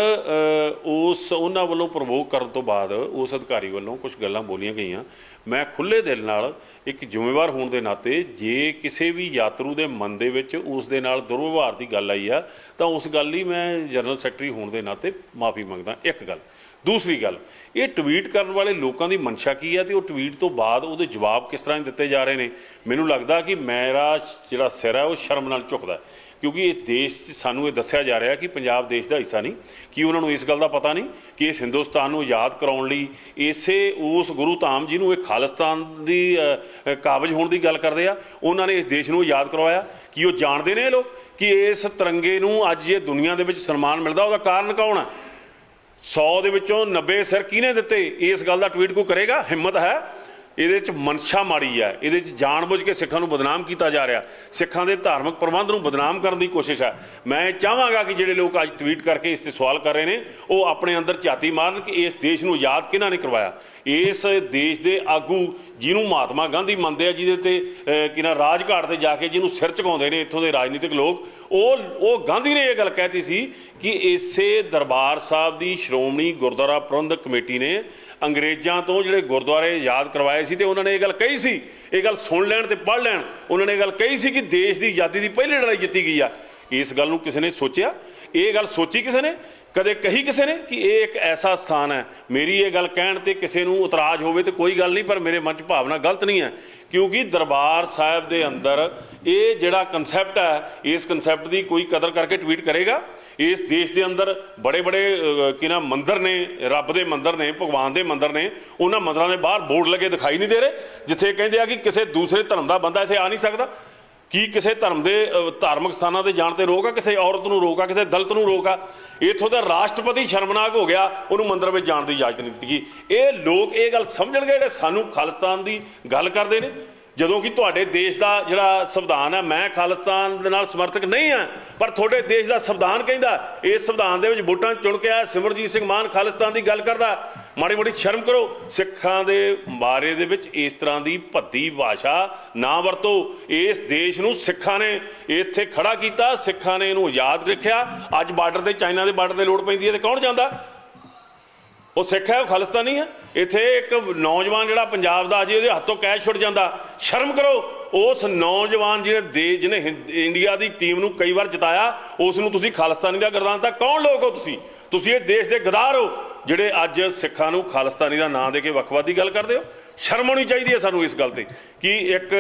ਉਹਨਾਂ ਵੱਲੋਂ ਪ੍ਰਵੋਕ ਕਰਨ ਤੋਂ ਬਾਅਦ ਉਸ ਅਧਿਕਾਰੀ ਵੱਲੋਂ ਕੁਝ ਗੱਲਾਂ ਬੋਲੀਆਂ ਗਈਆਂ। ਮੈਂ ਖੁੱਲ੍ਹੇ ਦਿਲ ਨਾਲ ਇੱਕ ਜ਼ਿੰਮੇਵਾਰ ਹੋਣ ਦੇ ਨਾਤੇ ਜੇ ਕਿਸੇ ਵੀ ਯਾਤਰੂ ਦੇ ਮਨ ਦੇ ਵਿੱਚ ਉਸ ਦੇ ਨਾਲ ਦੁਰਵਿਵਹਾਰ ਦੀ ਗੱਲ ਆਈ ਆ ਤਾਂ ਉਸ ਗੱਲ ਲਈ ਮੈਂ ਜਨਰਲ ਸੈਕਟਰੀ ਹੋਣ ਦੇ ਨਾਤੇ ਮਾਫੀ ਮੰਗਦਾ। ਇੱਕ ਗੱਲ। ਦੂਸਰੀ ਗੱਲ, ਇਹ ਟਵੀਟ ਕਰਨ ਵਾਲੇ ਲੋਕਾਂ ਦੀ ਮਨਸ਼ਾ ਕੀ ਹੈ ਤੇ ਉਹ ਟਵੀਟ ਤੋਂ ਬਾਅਦ ਉਹਦੇ ਜਵਾਬ ਕਿਸ ਤਰ੍ਹਾਂ ਦਿੱਤੇ ਜਾ ਰਹੇ ਨੇ। ਮੈਨੂੰ ਲੱਗਦਾ ਕਿ ਮੇਰਾ ਜਿਹੜਾ ਸਿਰ ਹੈ ਉਹ ਸ਼ਰਮ ਨਾਲ ਝੁਕਦਾ, ਕਿਉਂਕਿ ਇਸ ਦੇਸ਼ 'ਚ ਸਾਨੂੰ ਇਹ ਦੱਸਿਆ ਜਾ ਰਿਹਾ ਕਿ ਪੰਜਾਬ ਦੇਸ਼ ਦਾ ਹਿੱਸਾ ਨਹੀਂ। ਕਿ ਉਹਨਾਂ ਨੂੰ ਇਸ ਗੱਲ ਦਾ ਪਤਾ ਨਹੀਂ ਕਿ ਇਸ ਹਿੰਦੁਸਤਾਨ ਨੂੰ ਆਜ਼ਾਦ ਕਰਾਉਣ ਲਈ ਇਸੇ ਉਸ ਗੁਰੂ ਧਾਮ ਜਿਹਨੂੰ ਇਹ ਖਾਲਿਸਤਾਨ ਦੀ ਕਾਬਜ ਹੋਣ ਦੀ ਗੱਲ ਕਰਦੇ ਆ, ਉਹਨਾਂ ਨੇ ਇਸ ਦੇਸ਼ ਨੂੰ ਆਜ਼ਾਦ ਕਰਵਾਇਆ। ਕਿ ਉਹ ਜਾਣਦੇ ਨੇ ਇਹ ਲੋਕ ਕਿ ਇਸ ਤਿਰੰਗੇ ਨੂੰ ਅੱਜ ਇਹ ਦੁਨੀਆ ਦੇ ਵਿੱਚ ਸਨਮਾਨ ਮਿਲਦਾ, ਉਹਦਾ ਕਾਰਨ ਕੌਣ ਹੈ? 100 ਦੇ ਵਿੱਚੋਂ 90 ਸਿਰ ਕਿਹਨੇ ਦਿੱਤੇ? ਇਸ ਗੱਲ ਦਾ ਟਵੀਟ ਕੋਈ ਕਰੇਗਾ? ਹਿੰਮਤ ਹੈ? ਇਹਦੇ 'ਚ ਮਨਸ਼ਾ ਮਾੜੀ ਹੈ, ਇਹਦੇ 'ਚ ਜਾਣਬੁੱਝ ਕੇ ਸਿੱਖਾਂ ਨੂੰ ਬਦਨਾਮ ਕੀਤਾ ਜਾ ਰਿਹਾ, ਸਿੱਖਾਂ ਦੇ ਧਾਰਮਿਕ ਪ੍ਰਬੰਧ ਨੂੰ ਬਦਨਾਮ ਕਰਨ ਦੀ ਕੋਸ਼ਿਸ਼ ਹੈ। ਮੈਂ ਚਾਹਾਂਗਾ ਕਿ ਜਿਹੜੇ ਲੋਕ ਅੱਜ ਟਵੀਟ ਕਰਕੇ ਇਸ 'ਤੇ ਸਵਾਲ ਕਰ ਰਹੇ ਨੇ ਉਹ ਆਪਣੇ ਅੰਦਰ ਝਾਤੀ ਮਾਰਨ ਕਿ ਇਸ ਦੇਸ਼ ਨੂੰ ਆਜ਼ਾਦ ਕਿਹਨਾਂ ਨੇ ਕਰਵਾਇਆ। ਇਸ ਦੇਸ਼ ਦੇ ਆਗੂ ਜਿਹਨੂੰ ਮਹਾਤਮਾ ਗਾਂਧੀ ਮੰਨਦੇ ਆ, ਜਿਹਦੇ ਤੇ ਕਿਨਾ ਰਾਜਘਾਟ ਤੇ ਜਾ ਕੇ ਜਿਹਨੂੰ ਸਿਰ ਝੁਕਾਉਂਦੇ ਨੇ ਇੱਥੋਂ ਦੇ ਰਾਜਨੀਤਿਕ ਲੋਕ, ਉਹ ਗਾਂਧੀ ਨੇ ਇਹ ਗੱਲ ਕਹਿਤੀ ਸੀ ਕਿ ਇਸੇ ਦਰਬਾਰ ਸਾਹਿਬ ਦੀ ਸ਼੍ਰੋਮਣੀ ਗੁਰਦੁਆਰਾ ਪ੍ਰਬੰਧਕ ਕਮੇਟੀ ਨੇ ਅੰਗਰੇਜ਼ਾਂ ਤੋਂ ਜਿਹੜੇ ਗੁਰਦੁਆਰੇ ਆਜ਼ਾਦ ਕਰਵਾਏ ਸੀ ਤੇ ਉਹਨਾਂ ਨੇ ਇਹ ਗੱਲ ਕਹੀ ਸੀ, ਇਹ ਗੱਲ ਸੁਣ ਲੈਣ ਤੇ ਪੜ੍ਹ ਲੈਣ, ਉਹਨਾਂ ਨੇ ਇਹ ਗੱਲ ਕਹੀ ਸੀ ਕਿ ਦੇਸ਼ ਦੀ ਆਜ਼ਾਦੀ ਦੀ ਪਹਿਲੀ ਲੜਾਈ ਜਿੱਤੀ ਗਈ ਆ। ਇਸ ਗੱਲ ਨੂੰ ਕਿਸੇ ਨੇ ਸੋਚਿਆ? ਇਹ ਗੱਲ ਸੋਚੀ ਕਿਸੇ ਨੇ? ਕਦੇ ਕਹੀ ਕਿਸੇ ਨੇ ਕਿ ਇਹ ਇੱਕ ਐਸਾ ਸਥਾਨ ਹੈ? ਮੇਰੀ ਇਹ ਗੱਲ ਕਹਿਣ ਤੇ ਕਿਸੇ ਨੂੰ ਇਤਰਾਜ਼ ਹੋਵੇ ਤੇ ਕੋਈ ਗੱਲ ਨਹੀਂ, ਪਰ ਮੇਰੇ ਮਨ 'ਚ ਭਾਵਨਾ ਗਲਤ ਨਹੀਂ ਹੈ, ਕਿਉਂਕਿ ਦਰਬਾਰ ਸਾਹਿਬ ਦੇ ਅੰਦਰ ਇਹ ਜਿਹੜਾ ਕਨਸੈਪਟ ਹੈ, ਇਸ ਕਨਸੈਪਟ ਦੀ ਕੋਈ ਕਦਰ ਕਰਕੇ ਟਵੀਟ ਕਰੇਗਾ? ਇਸ ਦੇਸ਼ ਦੇ ਅੰਦਰ ਬੜੇ ਕਿਨਾ ਮੰਦਰ ਨੇ, ਰੱਬ ਦੇ ਮੰਦਰ ਨੇ, ਭਗਵਾਨ ਦੇ ਮੰਦਰ ਨੇ, ਉਹਨਾਂ ਮੰਦਰਾਂ ਦੇ ਬਾਹਰ ਬੋਰਡ ਲੱਗੇ ਦਿਖਾਈ ਨਹੀਂ ਦੇ ਰਹੇ ਜਿੱਥੇ ਕਹਿੰਦੇ ਆ ਕਿ ਕਿਸੇ ਦੂਸਰੇ ਧਰਮ ਦਾ ਬੰਦਾ ਇੱਥੇ ਆ ਨਹੀਂ ਸਕਦਾ? ਕੀ ਕਿਸੇ ਧਰਮ ਦੇ ਧਾਰਮਿਕ ਸਥਾਨਾਂ 'ਤੇ ਜਾਣ 'ਤੇ ਰੋਕ ਆ? ਕਿਸੇ ਔਰਤ ਨੂੰ ਰੋਕ ਆ? ਕਿਸੇ ਦਲਿਤ ਨੂੰ ਰੋਕ ਆ? ਇੱਥੋਂ ਦਾ ਰਾਸ਼ਟਰਪਤੀ ਸ਼ਰਮਨਾਕ ਹੋ ਗਿਆ, ਉਹਨੂੰ ਮੰਦਰ ਵਿੱਚ ਜਾਣ ਦੀ ਇਜਾਜ਼ਤ ਨਹੀਂ ਦਿੱਤੀ ਗਈ। ਇਹ ਲੋਕ ਇਹ ਗੱਲ ਸਮਝਣਗੇ ਜਿਹੜੇ ਸਾਨੂੰ ਖਾਲਿਸਤਾਨ ਦੀ ਗੱਲ ਕਰਦੇ ਨੇ, ਜਦੋਂ ਕਿ ਤੁਹਾਡੇ ਦੇਸ਼ ਦਾ ਜਿਹੜਾ ਸੰਵਿਧਾਨ ਹੈ, ਮੈਂ ਖਾਲਿਸਤਾਨ ਦੇ ਨਾਲ ਸਮਰਥਕ ਨਹੀਂ ਹਾਂ, ਪਰ ਤੁਹਾਡੇ ਦੇਸ਼ ਦਾ ਸੰਵਿਧਾਨ ਕਹਿੰਦਾ, ਇਸ ਸੰਵਿਧਾਨ ਦੇ ਵਿੱਚ ਵੋਟਾਂ ਚੁਣ ਕੇ ਆਇਆ ਸਿਮਰਜੀਤ ਸਿੰਘ ਮਾਨ ਖਾਲਿਸਤਾਨ ਦੀ ਗੱਲ ਕਰਦਾ। ਮਾੜੀ ਮੋਟੀ ਸ਼ਰਮ ਕਰੋ। ਸਿੱਖਾਂ ਦੇ ਬਾਰੇ ਦੇ ਵਿੱਚ ਇਸ ਤਰ੍ਹਾਂ ਦੀ ਭੱਦੀ ਭਾਸ਼ਾ ਨਾ ਵਰਤੋ। ਇਸ ਦੇਸ਼ ਨੂੰ ਸਿੱਖਾਂ ਨੇ ਇੱਥੇ ਖੜਾ ਕੀਤਾ, ਸਿੱਖਾਂ ਨੇ ਇਹਨੂੰ ਆਜ਼ਾਦ ਰੱਖਿਆ। ਅੱਜ ਬਾਰਡਰ ਤੇ ਚਾਈਨਾ ਦੇ ਬਾਰਡਰ ਤੇ ਲੋੜ ਪੈਂਦੀ ਹੈ ਤੇ ਕੌਣ ਜਾਂਦਾ? ਉਹ ਸਿੱਖ ਹੈ, ਉਹ ਖਾਲਿਸਤਾਨੀ ਹੈ। ਇੱਥੇ ਇੱਕ ਨੌਜਵਾਨ ਜਿਹੜਾ ਪੰਜਾਬ ਦਾ ਅਜੇ ਉਹਦੇ ਹੱਥੋਂ ਕੈਚ ਛੁੱਟ ਜਾਂਦਾ, ਸ਼ਰਮ ਕਰੋ। ਉਸ ਨੌਜਵਾਨ ਜਿਹਨੇ ਇੰਡੀਆ ਦੀ ਟੀਮ ਨੂੰ ਕਈ ਵਾਰ ਜਿਤਾਇਆ, ਉਸ ਨੂੰ ਤੁਸੀਂ ਖਾਲਿਸਤਾਨੀ ਦਾ ਗਰਦਾਨ ਦਿੱਤਾ। ਕੌਣ ਲੋਕ ਹੋ ਤੁਸੀਂ? ਤੁਸੀਂ ਇਹ ਦੇਸ਼ ਦੇ ਗਦਾਰ ਹੋ ਜਿਹੜੇ ਅੱਜ ਸਿੱਖਾਂ ਨੂੰ ਖਾਲਿਸਤਾਨੀ ਦਾ ਨਾਂ ਦੇ ਕੇ ਵੱਖਵਾਦ ਦੀ ਗੱਲ ਕਰਦੇ ਹੋ। ਸ਼ਰਮ ਆਉਣੀ ਚਾਹੀਦੀ ਹੈ ਸਾਨੂੰ ਇਸ ਗੱਲ ਤੇ ਕਿ ਇੱਕ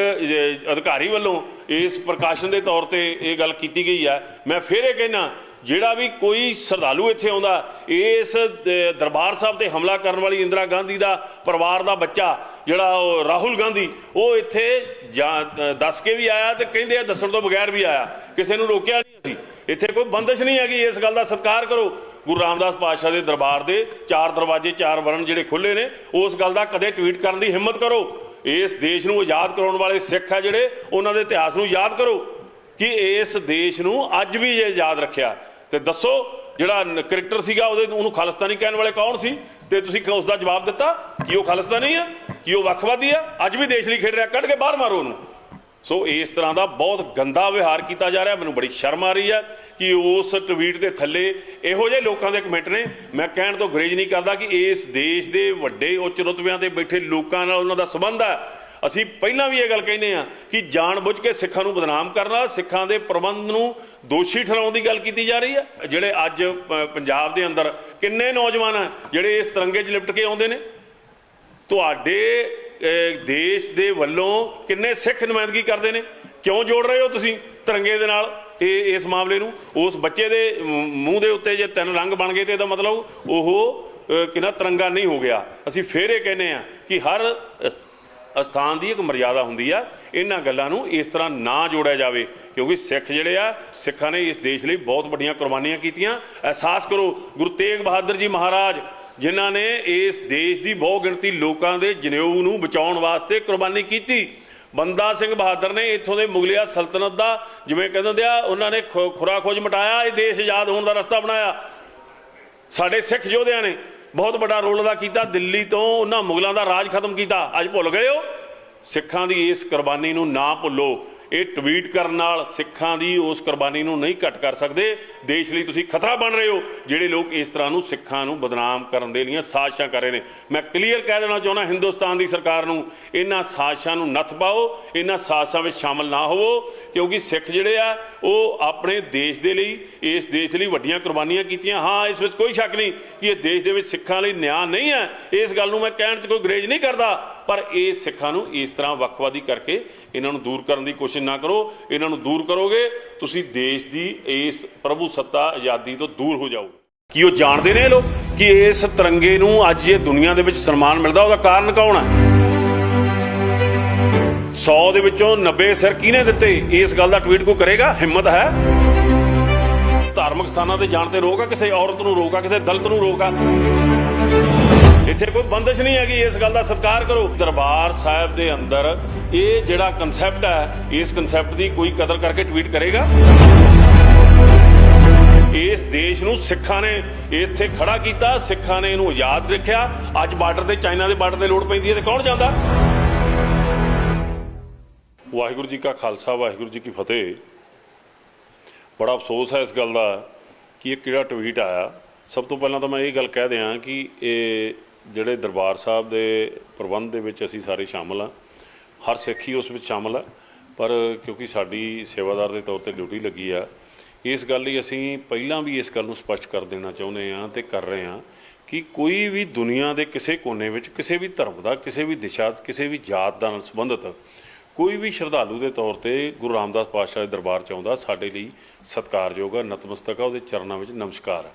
ਅਧਿਕਾਰੀ ਵੱਲੋਂ ਇਸ ਪ੍ਰਕਾਸ਼ਨ ਦੇ ਤੌਰ ਤੇ ਇਹ ਗੱਲ ਕੀਤੀ ਗਈ ਹੈ। ਮੈਂ ਫਿਰ ਇਹ ਕਹਿਣਾ, ਜਿਹੜਾ ਵੀ ਕੋਈ ਸ਼ਰਧਾਲੂ ਇੱਥੇ ਆਉਂਦਾ, ਇਸ ਦਰਬਾਰ ਸਾਹਿਬ ਤੇ ਹਮਲਾ ਕਰਨ ਵਾਲੀ ਇੰਦਰਾ ਗਾਂਧੀ ਦਾ ਪਰਿਵਾਰ ਦਾ ਬੱਚਾ ਜਿਹੜਾ ਉਹ ਰਾਹੁਲ ਗਾਂਧੀ, ਉਹ ਇੱਥੇ ਦੱਸ ਕੇ ਵੀ ਆਇਆ ਤੇ ਕਹਿੰਦੇ ਆ ਦੱਸਣ ਤੋਂ ਬਗੈਰ ਵੀ ਆਇਆ, ਕਿਸੇ ਨੂੰ ਰੋਕਿਆ ਨਹੀਂ। ਅਸੀਂ ਇੱਥੇ ਕੋਈ ਬੰਦਿਸ਼ ਨਹੀਂ ਹੈਗੀ। ਇਸ ਗੱਲ ਦਾ ਸਤਿਕਾਰ ਕਰੋ। ਗੁਰੂ ਰਾਮਦਾਸ ਪਾਤਸ਼ਾਹ ਦੇ ਦਰਬਾਰ ਦੇ 4 ਦਰਵਾਜ਼ੇ 4 ਵਰਨ ਜਿਹੜੇ ਖੁੱਲ੍ਹੇ ਨੇ, ਉਸ ਗੱਲ ਦਾ ਕਦੇ ਟਵੀਟ ਕਰਨ ਦੀ ਹਿੰਮਤ ਕਰੋ। ਇਸ ਦੇਸ਼ ਨੂੰ ਆਜ਼ਾਦ ਕਰਾਉਣ ਵਾਲੇ ਸਿੱਖ ਆ ਜਿਹੜੇ, ਉਹਨਾਂ ਦੇ ਇਤਿਹਾਸ ਨੂੰ ਯਾਦ ਕਰੋ ਕਿ ਇਸ ਦੇਸ਼ ਨੂੰ ਅੱਜ ਵੀ ਜੇ ਆਜ਼ਾਦ ਰੱਖਿਆ। ਤੇ ਦੱਸੋ ਜਿਹੜਾ ਕ੍ਰਿਕਟਰ ਸੀਗਾ ਉਹਨੂੰ ਖਾਲਿਸਤਾਨੀ ਕਹਿਣ ਵਾਲੇ ਕੌਣ ਸੀ? ਤੇ ਤੁਸੀਂ ਉਸ ਦਾ ਜਵਾਬ ਦਿੱਤਾ ਕਿ ਉਹ ਖਾਲਿਸਤਾਨੀ ਆ, ਕਿ ਉਹ ਵੱਖਵਾਦੀ ਆ। ਅੱਜ ਵੀ ਦੇਸ਼ ਲਈ ਖੇਡ ਰਿਹਾ, ਕੱਢ ਕੇ ਬਾਹਰ ਮਾਰੋ ਉਹਨੂੰ। ਸੋ ਇਸ ਤਰ੍ਹਾਂ ਦਾ ਬਹੁਤ ਗੰਦਾ ਵਿਵਹਾਰ ਕੀਤਾ ਜਾ ਰਿਹਾ। ਮੈਨੂੰ ਬੜੀ ਸ਼ਰਮ ਆ ਰਹੀ ਹੈ ਕਿ ਉਸ ਟਵੀਟ ਦੇ ਥੱਲੇ ਇਹੋ ਜਿਹੇ ਲੋਕਾਂ ਦੇ ਕਮੈਂਟ ਨੇ। ਮੈਂ ਕਹਿਣ ਤੋਂ ਗੁਰੇਜ਼ ਨਹੀਂ ਕਰਦਾ ਕਿ ਇਸ ਦੇਸ਼ ਦੇ ਵੱਡੇ ਉੱਚ ਰੁਤਬਿਆਂ ਤੇ ਬੈਠੇ ਲੋਕਾਂ ਨਾਲ ਉਹਨਾਂ ਦਾ ਸੰਬੰਧ ਹੈ। ਅਸੀਂ ਪਹਿਲਾਂ ਵੀ ਇਹ ਗੱਲ ਕਹਿੰਦੇ ਆ ਕਿ ਜਾਣ-ਬੁੱਝ ਕੇ ਸਿੱਖਾਂ ਨੂੰ ਬਦਨਾਮ ਕਰਨਾ, ਸਿੱਖਾਂ ਦੇ ਪ੍ਰਬੰਧ ਨੂੰ ਦੋਸ਼ੀ ਠਹਿਰਾਉਣ ਦੀ ਗੱਲ ਕੀਤੀ ਜਾ ਰਹੀ ਹੈ। ਜਿਹੜੇ ਅੱਜ ਪੰਜਾਬ ਦੇ ਅੰਦਰ ਕਿੰਨੇ ਨੌਜਵਾਨ ਆ ਜਿਹੜੇ ਇਸ ਤਿਰੰਗੇ 'ਚ ਲਿਪਟ ਕੇ ਆਉਂਦੇ ਨੇ। ਤੁਹਾਡੇ ਦੇਸ਼ ਦੇ ਵੱਲੋਂ ਕਿੰਨੇ ਸਿੱਖ ਨੁਮਾਇੰਦਗੀ ਕਰਦੇ ਨੇ, ਕਿਉਂ ਜੋੜ ਰਹੇ ਹੋ ਤੁਸੀਂ ਤਿਰੰਗੇ ਦੇ ਨਾਲ ਇਸ ਮਾਮਲੇ ਨੂੰ। ਉਸ ਬੱਚੇ ਦੇ ਮੂੰਹ ਦੇ ਉੱਤੇ ਜੇ 3 ਰੰਗ ਬਣ ਗਏ ਤੇ ਇਹਦਾ ਮਤਲਬ ਉਹ ਕਿੰਨਾ ਤਿਰੰਗਾ ਨਹੀਂ ਹੋ ਗਿਆ। ਅਸੀਂ ਫਿਰ ਇਹ ਕਹਿੰਦੇ ਆ ਕਿ ਹਰ ਅਸਥਾਨ ਦੀ ਇੱਕ ਮਰਿਆਦਾ ਹੁੰਦੀ ਆ, ਇਹਨਾਂ ਗੱਲਾਂ ਨੂੰ ਇਸ ਤਰ੍ਹਾਂ ਨਾ ਜੋੜਿਆ ਜਾਵੇ, ਕਿਉਂਕਿ ਸਿੱਖ ਜਿਹੜੇ ਆ, ਸਿੱਖਾਂ ਨੇ ਇਸ ਦੇਸ਼ ਲਈ ਬਹੁਤ ਵੱਡੀਆਂ ਕੁਰਬਾਨੀਆਂ ਕੀਤੀਆਂ। ਅਹਿਸਾਸ ਕਰੋ ਗੁਰੂ ਤੇਗ ਬਹਾਦਰ ਜੀ ਮਹਾਰਾਜ, ਜਿਨ੍ਹਾਂ ਨੇ ਇਸ ਦੇਸ਼ ਦੀ ਬਹੁ ਗਿਣਤੀ ਲੋਕਾਂ ਦੇ ਜਨੇਊ ਨੂੰ ਬਚਾਉਣ ਵਾਸਤੇ ਕੁਰਬਾਨੀ ਕੀਤੀ। ਬੰਦਾ ਸਿੰਘ ਬਹਾਦਰ ਨੇ ਇੱਥੋਂ ਦੇ ਮੁਗਲਿਆ ਸਲਤਨਤ ਦਾ, ਜਿਵੇਂ ਕਹਿੰਦੇ ਆ, ਉਹਨਾਂ ਨੇ ਖੁਰਾ ਖੋਜ ਮਟਾਇਆ, ਇਹ ਦੇਸ਼ ਆਜ਼ਾਦ ਹੋਣ ਦਾ ਰਸਤਾ ਬਣਾਇਆ। ਸਾਡੇ ਸਿੱਖ ਯੋਧਿਆਂ ਨੇ ਬਹੁਤ ਵੱਡਾ ਰੋਲ ਅਦਾ ਕੀਤਾ, ਦਿੱਲੀ ਤੋਂ ਉਹਨਾਂ ਮੁਗਲਾਂ ਦਾ ਰਾਜ ਖਤਮ ਕੀਤਾ। ਅੱਜ ਭੁੱਲ ਗਏ ਹੋ? ਸਿੱਖਾਂ ਦੀ ਇਸ ਕੁਰਬਾਨੀ ਨੂੰ ਨਾ ਭੁੱਲੋ। ਇਹ ਟਵੀਟ ਕਰਨ ਨਾਲ ਸਿੱਖਾਂ ਦੀ ਉਸ ਕੁਰਬਾਨੀ ਨੂੰ ਨਹੀਂ ਘੱਟ ਕਰ ਸਕਦੇ। ਦੇਸ਼ ਲਈ ਤੁਸੀਂ ਖਤਰਾ ਬਣ ਰਹੇ ਹੋ ਜਿਹੜੇ ਲੋਕ ਇਸ ਤਰ੍ਹਾਂ ਨੂੰ ਸਿੱਖਾਂ ਨੂੰ ਬਦਨਾਮ ਕਰਨ ਦੇ ਲਈ ਸਾਜ਼ਿਸ਼ਾਂ ਕਰ ਰਹੇ ਨੇ। ਮੈਂ ਕਲੀਅਰ ਕਹਿ ਦੇਣਾ ਚਾਹੁੰਦਾ ਹਿੰਦੁਸਤਾਨ ਦੀ ਸਰਕਾਰ ਨੂੰ, ਇਹਨਾਂ ਸਾਜ਼ਿਸ਼ਾਂ ਨੂੰ ਨੱਥ ਪਾਓ, ਇਹਨਾਂ ਸਾਜ਼ਿਸ਼ਾਂ ਵਿੱਚ ਸ਼ਾਮਲ ਨਾ ਹੋਵੋ, ਕਿਉਂਕਿ ਸਿੱਖ ਜਿਹੜੇ ਆ ਉਹ ਆਪਣੇ ਦੇਸ਼ ਦੇ ਲਈ, ਇਸ ਦੇਸ਼ ਲਈ ਵੱਡੀਆਂ ਕੁਰਬਾਨੀਆਂ ਕੀਤੀਆਂ। ਹਾਂ, ਇਸ ਵਿੱਚ ਕੋਈ ਸ਼ੱਕ ਨਹੀਂ ਕਿ ਇਹ ਦੇਸ਼ ਦੇ ਵਿੱਚ ਸਿੱਖਾਂ ਲਈ ਨਿਆਂ ਨਹੀਂ ਹੈ, ਇਸ ਗੱਲ ਨੂੰ ਮੈਂ ਕਹਿਣ 'ਚ ਕੋਈ ਗੁਰੇਜ਼ ਨਹੀਂ ਕਰਦਾ, ਪਰ ਇਹ ਸਿੱਖਾਂ ਨੂੰ ਇਸ ਤਰ੍ਹਾਂ ਵੱਖਵਾਦੀ ਕਰਕੇ ਇਹਨਾਂ ਨੂੰ ਦੂਰ ਕਰਨ ਦੀ ਕੋਸ਼ਿਸ਼ ਨਾ ਕਰੋ। ਇਹਨਾਂ ਨੂੰ ਦੂਰ ਕਰੋਗੇ ਤੁਸੀਂ ਦੇਸ਼ ਦੀ ਇਸ ਪ੍ਰਭੂ ਸੱਤਾ ਆਜ਼ਾਦੀ ਤੋਂ ਦੂਰ ਹੋ ਜਾਓਗੇ। ਕੀ ਉਹ ਜਾਣਦੇ ਨੇ ਇਹ ਲੋਕ ਕਿ ਇਸ ਤਿਰੰਗੇ ਨੂੰ ਅੱਜ ਇਹ ਦੁਨੀਆ ਦੇ ਵਿੱਚ ਸਨਮਾਨ ਮਿਲਦਾ, ਉਹਦਾ ਕਾਰਨ ਕੌਣ ਹੈ? 100 ਦੇ ਵਿੱਚੋਂ 90 ਸਿਰ ਕਿਹਨੇ ਦਿੱਤੇ? ਇਸ ਗੱਲ ਦਾ ਟਵੀਟ ਕੋਈ ਕਰੇਗਾ? ਹਿੰਮਤ ਹੈ? ਧਾਰਮਿਕ ਸਥਾਨਾਂ ਤੇ ਜਾਣ ਤੇ ਰੋਕ ਆ? ਕਿਸੇ ਔਰਤ ਨੂੰ ਰੋਕ ਆ? ਕਿਸੇ ਦਲਿਤ ਨੂੰ ਰੋਕ ਆ? ਇੱਥੇ ਕੋਈ ਬੰਦਿਸ਼ ਨਹੀਂ ਹੈਗੀ। ਇਸ ਗੱਲ ਦਾ ਸਤਿਕਾਰ ਕਰੋ। ਦਰਬਾਰ ਸਾਹਿਬ ਦੇ ਅੰਦਰ ਇਹ ਜਿਹੜਾ ਕਨਸੈਪਟ ਹੈ, ਇਸ ਕਨਸੈਪਟ ਦੀ ਕੋਈ ਕਦਰ ਕਰਕੇ ਟਵੀਟ ਕਰੇਗਾ? ਇਸ ਦੇਸ਼ ਨੂੰ ਸਿੱਖਾਂ ਨੇ ਇੱਥੇ ਖੜਾ ਕੀਤਾ, ਸਿੱਖਾਂ ਨੇ ਇਹਨੂੰ ਆਜ਼ਾਦ ਰੱਖਿਆ। ਅੱਜ ਬਾਰਡਰ ਤੇ, ਚਾਈਨਾ ਦੇ ਬਾਰਡਰ ਤੇ ਲੋੜ ਪੈਂਦੀ ਹੈ ਤੇ ਕੌਣ ਜਾਂਦਾ? ਵਾਹਿਗੁਰੂ ਜੀ ਕਾ ਖਾਲਸਾ, ਵਾਹਿਗੁਰੂ ਜੀ ਕੀ ਫਤਿਹ। ਬੜਾ ਅਫਸੋਸ ਹੈ ਇਸ ਗੱਲ ਦਾ ਕਿ ਇਹ ਕਿਹੜਾ ਟਵੀਟ ਆਇਆ। ਸਭ ਤੋਂ ਪਹਿਲਾਂ ਤਾਂ ਮੈਂ ਇਹ ਗੱਲ ਕਹਿ ਦਿਆਂ ਕਿ ਇਹ ਜਿਹੜੇ ਦਰਬਾਰ ਸਾਹਿਬ ਦੇ ਪ੍ਰਬੰਧ ਦੇ ਵਿੱਚ ਅਸੀਂ ਸਾਰੇ ਸ਼ਾਮਲ ਹਾਂ, ਹਰ ਸਿੱਖ ਹੀ ਉਸ ਵਿੱਚ ਸ਼ਾਮਲ ਹੈ, ਪਰ ਕਿਉਂਕਿ ਸਾਡੀ ਸੇਵਾਦਾਰ ਦੇ ਤੌਰ 'ਤੇ ਡਿਊਟੀ ਲੱਗੀ ਆ, ਇਸ ਗੱਲ ਲਈ ਅਸੀਂ ਪਹਿਲਾਂ ਵੀ ਇਸ ਗੱਲ ਨੂੰ ਸਪਸ਼ਟ ਕਰ ਦੇਣਾ ਚਾਹੁੰਦੇ ਹਾਂ ਅਤੇ ਕਰ ਰਹੇ ਹਾਂ ਕਿ ਕੋਈ ਵੀ ਦੁਨੀਆ ਦੇ ਕਿਸੇ ਕੋਨੇ ਵਿੱਚ ਕਿਸੇ ਵੀ ਧਰਮ ਦਾ, ਕਿਸੇ ਵੀ ਦਿਸ਼ਾ, ਕਿਸੇ ਵੀ ਜਾਤ ਨਾਲ ਸੰਬੰਧਿਤ ਕੋਈ ਵੀ ਸ਼ਰਧਾਲੂ ਦੇ ਤੌਰ 'ਤੇ ਗੁਰੂ ਰਾਮਦਾਸ ਪਾਤਸ਼ਾਹ ਦੇ ਦਰਬਾਰ 'ਚ ਆਉਂਦਾ, ਸਾਡੇ ਲਈ ਸਤਿਕਾਰਯੋਗ ਆ, ਨਤਮਸਤਕ ਆ, ਉਹਦੇ ਚਰਨਾਂ ਵਿੱਚ ਨਮਸਕਾਰ ਆ।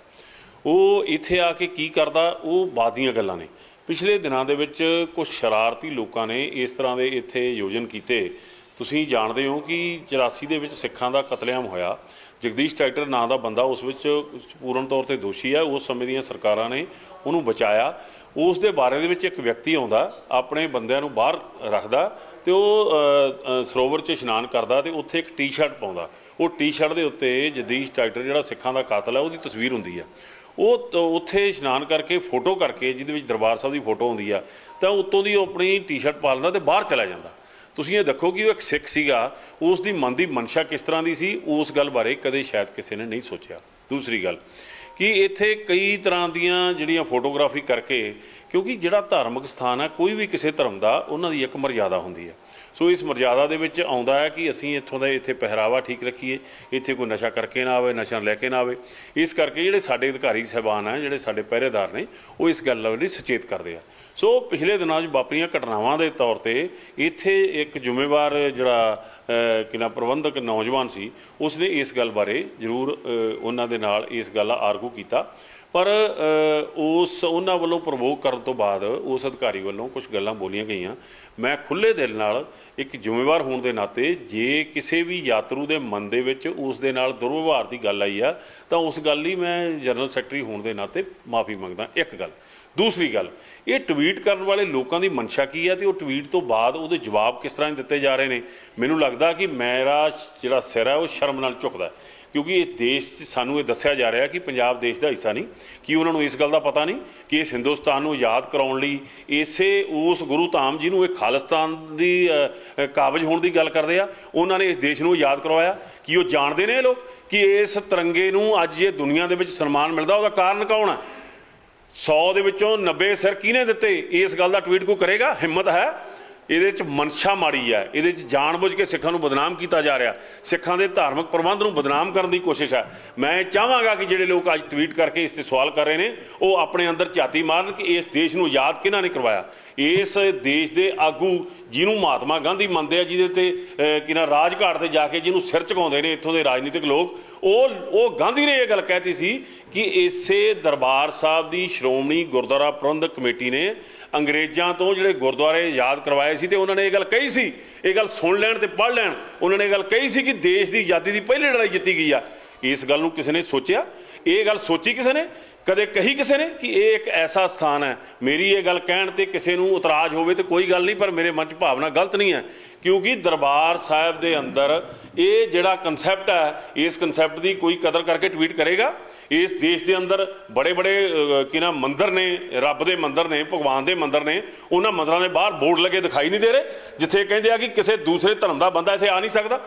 ਉਹ ਇੱਥੇ ਆ ਕੇ ਕੀ ਕਰਦਾ, ਉਹ ਬਾਅਦ ਦੀਆਂ ਗੱਲਾਂ ਨੇ। ਪਿਛਲੇ ਦਿਨਾਂ ਦੇ ਵਿੱਚ ਕੁਝ ਸ਼ਰਾਰਤੀ ਲੋਕਾਂ ਨੇ ਇਸ ਤਰ੍ਹਾਂ ਦੇ ਇੱਥੇ ਆਯੋਜਨ ਕੀਤੇ। ਤੁਸੀਂ ਜਾਣਦੇ ਹੋ ਕਿ 84 ਦੇ ਵਿੱਚ ਸਿੱਖਾਂ ਦਾ ਕਤਲੇਆਮ ਹੋਇਆ। ਜਗਦੀਸ਼ ਟਰੈਕਟਰ ਨਾਂ ਦਾ ਬੰਦਾ ਉਸ ਵਿੱਚ ਪੂਰਨ ਤੌਰ 'ਤੇ ਦੋਸ਼ੀ ਹੈ। ਉਸ ਸਮੇਂ ਦੀਆਂ ਸਰਕਾਰਾਂ ਨੇ ਉਹਨੂੰ ਬਚਾਇਆ। ਉਸ ਦੇ ਬਾਰੇ ਦੇ ਵਿੱਚ ਇੱਕ ਵਿਅਕਤੀ ਆਉਂਦਾ, ਆਪਣੇ ਬੰਦਿਆਂ ਨੂੰ ਬਾਹਰ ਰੱਖਦਾ ਅਤੇ ਉਹ ਸਰੋਵਰ 'ਚ ਇਸ਼ਨਾਨ ਕਰਦਾ ਅਤੇ ਉੱਥੇ ਇੱਕ ਟੀ-ਸ਼ਰਟ ਪਾਉਂਦਾ। ਉਹ ਟੀ-ਸ਼ਰਟ ਦੇ ਉੱਤੇ ਜਗਦੀਸ਼ ਟਰੈਕਟਰ ਜਿਹੜਾ ਸਿੱਖਾਂ ਦਾ ਕਾਤਲ ਹੈ ਉਹਦੀ ਤਸਵੀਰ ਹੁੰਦੀ ਆ। ਉਹ ਉੱਥੇ ਇਸ਼ਨਾਨ ਕਰਕੇ ਫੋਟੋ ਕਰਕੇ, ਜਿਹਦੇ ਵਿੱਚ ਦਰਬਾਰ ਸਾਹਿਬ ਦੀ ਫੋਟੋ ਹੁੰਦੀ ਆ, ਤਾਂ ਉੱਤੋਂ ਦੀ ਉਹ ਆਪਣੀ ਟੀ-ਸ਼ਰਟ ਪਾ ਲੈਂਦਾ ਅਤੇ ਬਾਹਰ ਚਲਾ ਜਾਂਦਾ। ਤੁਸੀਂ ਇਹ ਦੇਖੋ ਕਿ ਉਹ ਇੱਕ ਸਿੱਖ ਸੀਗਾ, ਉਸ ਦੀ ਮਨ ਦੀ ਮਨਸ਼ਾ ਕਿਸ ਤਰ੍ਹਾਂ ਦੀ ਸੀ, ਉਸ ਗੱਲ ਬਾਰੇ ਕਦੇ ਸ਼ਾਇਦ ਕਿਸੇ ਨੇ ਨਹੀਂ ਸੋਚਿਆ। ਦੂਸਰੀ ਗੱਲ ਕਿ ਇੱਥੇ ਕਈ ਤਰ੍ਹਾਂ ਦੀਆਂ ਜਿਹੜੀਆਂ ਫੋਟੋਗ੍ਰਾਫੀ ਕਰਕੇ, ਕਿਉਂਕਿ ਜਿਹੜਾ ਧਾਰਮਿਕ ਸਥਾਨ ਹੈ, ਕੋਈ ਵੀ ਕਿਸੇ ਧਰਮ ਦਾ, ਉਹਨਾਂ ਦੀ ਇੱਕ ਮਰਿਆਦਾ ਹੁੰਦੀ ਹੈ। ਸੋ ਇਸ ਮਰਿਆਦਾ ਦੇ ਵਿੱਚ ਆਉਂਦਾ ਹੈ ਕਿ ਅਸੀਂ ਇੱਥੋਂ ਦਾ ਇੱਥੇ ਪਹਿਰਾਵਾ ਠੀਕ ਰੱਖੀਏ, ਇੱਥੇ ਕੋਈ ਨਸ਼ਾ ਕਰਕੇ ਨਾ ਆਵੇ, ਨਸ਼ਾ ਲੈ ਕੇ ਨਾ ਆਵੇ। ਇਸ ਕਰਕੇ ਜਿਹੜੇ ਸਾਡੇ ਅਧਿਕਾਰੀ ਸਾਹਿਬਾਨ ਹੈ, ਜਿਹੜੇ ਸਾਡੇ ਪਹਿਰੇਦਾਰ ਨੇ, ਉਹ ਇਸ ਗੱਲ ਲਈ ਸੁਚੇਤ ਕਰਦੇ ਆ। ਸੋ ਪਿਛਲੇ ਦਿਨਾਂ 'ਚ ਵਾਪਰੀਆਂ ਘਟਨਾਵਾਂ ਦੇ ਤੌਰ 'ਤੇ ਇੱਥੇ ਇੱਕ ਜ਼ਿੰਮੇਵਾਰ ਜਿਹੜਾ ਪ੍ਰਬੰਧਕ ਨੌਜਵਾਨ ਸੀ, ਉਸਨੇ ਇਸ ਗੱਲ ਬਾਰੇ ਜ਼ਰੂਰ ਉਹਨਾਂ ਦੇ ਨਾਲ ਇਸ ਗੱਲ ਆਰਗੂ ਕੀਤਾ, ਪਰ ਉਹਨਾਂ ਵੱਲੋਂ ਪ੍ਰਵੋਕ ਕਰਨ ਤੋਂ ਬਾਅਦ ਉਸ ਅਧਿਕਾਰੀ ਵੱਲੋਂ ਕੁਝ ਗੱਲਾਂ ਬੋਲੀਆਂ ਗਈਆਂ। ਮੈਂ ਖੁੱਲ੍ਹੇ ਦਿਲ ਨਾਲ, ਇੱਕ ਜ਼ਿੰਮੇਵਾਰ ਹੋਣ ਦੇ ਨਾਤੇ, ਜੇ ਕਿਸੇ ਵੀ ਯਾਤਰੂ ਦੇ ਮਨ ਦੇ ਵਿੱਚ ਉਸ ਦੇ ਨਾਲ ਦੁਰਵਿਵਹਾਰ ਦੀ ਗੱਲ ਆਈ ਆ, ਤਾਂ ਉਸ ਗੱਲ ਲਈ ਮੈਂ ਜਨਰਲ ਸੈਕਟਰੀ ਹੋਣ ਦੇ ਨਾਤੇ ਮਾਫੀ ਮੰਗਦਾ। ਇੱਕ ਗੱਲ। ਦੂਸਰੀ ਗੱਲ, ਇਹ ਟਵੀਟ ਕਰਨ ਵਾਲੇ ਲੋਕਾਂ ਦੀ ਮਨਸ਼ਾ ਕੀ ਹੈ ਅਤੇ ਉਹ ਟਵੀਟ ਤੋਂ ਬਾਅਦ ਉਹਦੇ ਜਵਾਬ ਕਿਸ ਤਰ੍ਹਾਂ ਦਿੱਤੇ ਜਾ ਰਹੇ ਨੇ। ਮੈਨੂੰ ਲੱਗਦਾ ਕਿ ਮੇਰਾ ਜਿਹੜਾ ਸਿਰ ਹੈ ਉਹ ਸ਼ਰਮ ਨਾਲ ਝੁਕਦਾ, ਕਿਉਂਕਿ ਇਸ ਦੇਸ਼ 'ਚ ਸਾਨੂੰ ਇਹ ਦੱਸਿਆ ਜਾ ਰਿਹਾ ਕਿ ਪੰਜਾਬ ਦੇਸ਼ ਦਾ ਹਿੱਸਾ ਨਹੀਂ। ਕਿ ਉਹਨਾਂ ਨੂੰ ਇਸ ਗੱਲ ਦਾ ਪਤਾ ਨਹੀਂ ਕਿ ਇਸ ਹਿੰਦੁਸਤਾਨ ਨੂੰ ਆਜ਼ਾਦ ਕਰਾਉਣ ਲਈ ਇਸੇ ਉਸ ਗੁਰੂ ਧਾਮ ਜਿਹਨੂੰ ਇਹ ਖਾਲਿਸਤਾਨ ਦੀ ਕਾਬਜ ਹੋਣ ਦੀ ਗੱਲ ਕਰਦੇ ਆ, ਉਹਨਾਂ ਨੇ ਇਸ ਦੇਸ਼ ਨੂੰ ਆਜ਼ਾਦ ਕਰਵਾਇਆ। ਕਿ ਉਹ ਜਾਣਦੇ ਨੇ ਇਹ ਲੋਕ ਕਿ ਇਸ ਤਿਰੰਗੇ ਨੂੰ ਅੱਜ ਇਹ ਦੁਨੀਆ ਦੇ ਵਿੱਚ ਸਨਮਾਨ ਮਿਲਦਾ, ਉਹਦਾ ਕਾਰਨ ਕੌਣ ਹੈ? 100 ਦੇ ਵਿੱਚੋਂ 90 ਸਿਰ ਕਿਹਨੇ ਦਿੱਤੇ? ਇਸ ਗੱਲ ਦਾ ਟਵੀਟ ਕੋਈ ਕਰੇਗਾ? ਹਿੰਮਤ ਹੈ? ਇਹਦੇ 'ਚ ਮਨਸ਼ਾ ਮਾੜੀ ਹੈ, ਇਹਦੇ 'ਚ ਜਾਣਬੁੱਝ ਕੇ ਸਿੱਖਾਂ ਨੂੰ ਬਦਨਾਮ ਕੀਤਾ ਜਾ ਰਿਹਾ, ਸਿੱਖਾਂ ਦੇ ਧਾਰਮਿਕ ਪ੍ਰਬੰਧ ਨੂੰ ਬਦਨਾਮ ਕਰਨ ਦੀ ਕੋਸ਼ਿਸ਼ ਹੈ। ਮੈਂ ਚਾਹਾਂਗਾ ਕਿ ਜਿਹੜੇ ਲੋਕ ਅੱਜ ਟਵੀਟ ਕਰਕੇ ਇਸ ਤੇ ਸਵਾਲ ਕਰ ਰਹੇ ਨੇ ਉਹ ਆਪਣੇ ਅੰਦਰ ਝਾਤੀ ਮਾਰਨ ਕਿ ਇਸ ਦੇਸ਼ ਨੂੰ ਆਜ਼ਾਦ ਕਿਹਨਾਂ ਨੇ ਕਰਵਾਇਆ। ਇਸ ਦੇਸ਼ ਦੇ ਆਗੂ ਜਿਹਨੂੰ ਮਹਾਤਮਾ ਗਾਂਧੀ ਮੰਨਦੇ ਆ, ਜਿਹਦੇ ਤੇ ਕਿਨਾ ਰਾਜਘਾਟ ਤੇ ਜਾ ਕੇ ਜਿਹਨੂੰ ਸਿਰ ਝੁਕਾਉਂਦੇ ਨੇ ਇੱਥੋਂ ਦੇ ਰਾਜਨੀਤਿਕ ਲੋਕ, ਉਹ ਗਾਂਧੀ ਨੇ ਇਹ ਗੱਲ ਕਹਿਤੀ ਸੀ ਕਿ ਇਸੇ ਦਰਬਾਰ ਸਾਹਿਬ ਦੀ ਸ਼੍ਰੋਮਣੀ ਗੁਰਦੁਆਰਾ ਪ੍ਰਬੰਧਕ ਕਮੇਟੀ ਨੇ ਅੰਗਰੇਜ਼ਾਂ ਤੋਂ ਜਿਹੜੇ ਗੁਰਦੁਆਰੇ ਆਜ਼ਾਦ ਕਰਵਾਏ ਸੀ ਤੇ ਉਹਨਾਂ ਨੇ ਇਹ ਗੱਲ ਕਹੀ ਸੀ, ਇਹ ਗੱਲ ਸੁਣ ਲੈਣ ਤੇ ਪੜ੍ਹ ਲੈਣ, ਉਹਨਾਂ ਨੇ ਇਹ ਗੱਲ ਕਹੀ ਸੀ ਕਿ ਦੇਸ਼ ਦੀ ਆਜ਼ਾਦੀ ਦੀ ਪਹਿਲੀ ਲੜਾਈ ਜਿੱਤੀ ਗਈ ਆ। ਇਸ ਗੱਲ ਨੂੰ ਕਿਸੇ ਨੇ ਸੋਚਿਆ? ਇਹ ਗੱਲ ਸੋਚੀ ਕਿਸੇ ਨੇ? ਕਦੇ ਕਹੀ ਕਿਸੇ ਨੇ ਕਿ ਇਹ ਇੱਕ ਐਸਾ ਸਥਾਨ ਹੈ? ਮੇਰੀ ਇਹ ਗੱਲ ਕਹਿਣ ਤੇ ਕਿਸੇ ਨੂੰ ਇਤਰਾਜ਼ ਹੋਵੇ ਤੇ ਕੋਈ ਗੱਲ ਨਹੀਂ, ਪਰ ਮੇਰੇ ਮਨ 'ਚ ਭਾਵਨਾ ਗਲਤ ਨਹੀਂ ਹੈ, ਕਿਉਂਕਿ ਦਰਬਾਰ ਸਾਹਿਬ ਦੇ ਅੰਦਰ ਇਹ ਜਿਹੜਾ ਕਨਸੈਪਟ ਹੈ, ਇਸ ਕਨਸੈਪਟ ਦੀ ਕੋਈ ਕਦਰ ਕਰਕੇ ਟਵੀਟ ਕਰੇਗਾ? ਇਸ ਦੇਸ਼ ਦੇ ਅੰਦਰ ਬੜੇ ਕਿ ਨਾ ਮੰਦਰ ਨੇ, ਰੱਬ ਦੇ ਮੰਦਰ ਨੇ, ਭਗਵਾਨ ਦੇ ਮੰਦਰ ਨੇ, ਉਹਨਾਂ ਮੰਦਰਾਂ ਦੇ ਬਾਹਰ ਬੋਰਡ ਲੱਗੇ ਦਿਖਾਈ ਨਹੀਂ ਦੇ ਰਹੇ ਜਿੱਥੇ ਕਹਿੰਦੇ ਆ ਕਿ ਕਿਸੇ ਦੂਸਰੇ ਧਰਮ ਦਾ ਬੰਦਾ ਇੱਥੇ ਆ ਨਹੀਂ ਸਕਦਾ।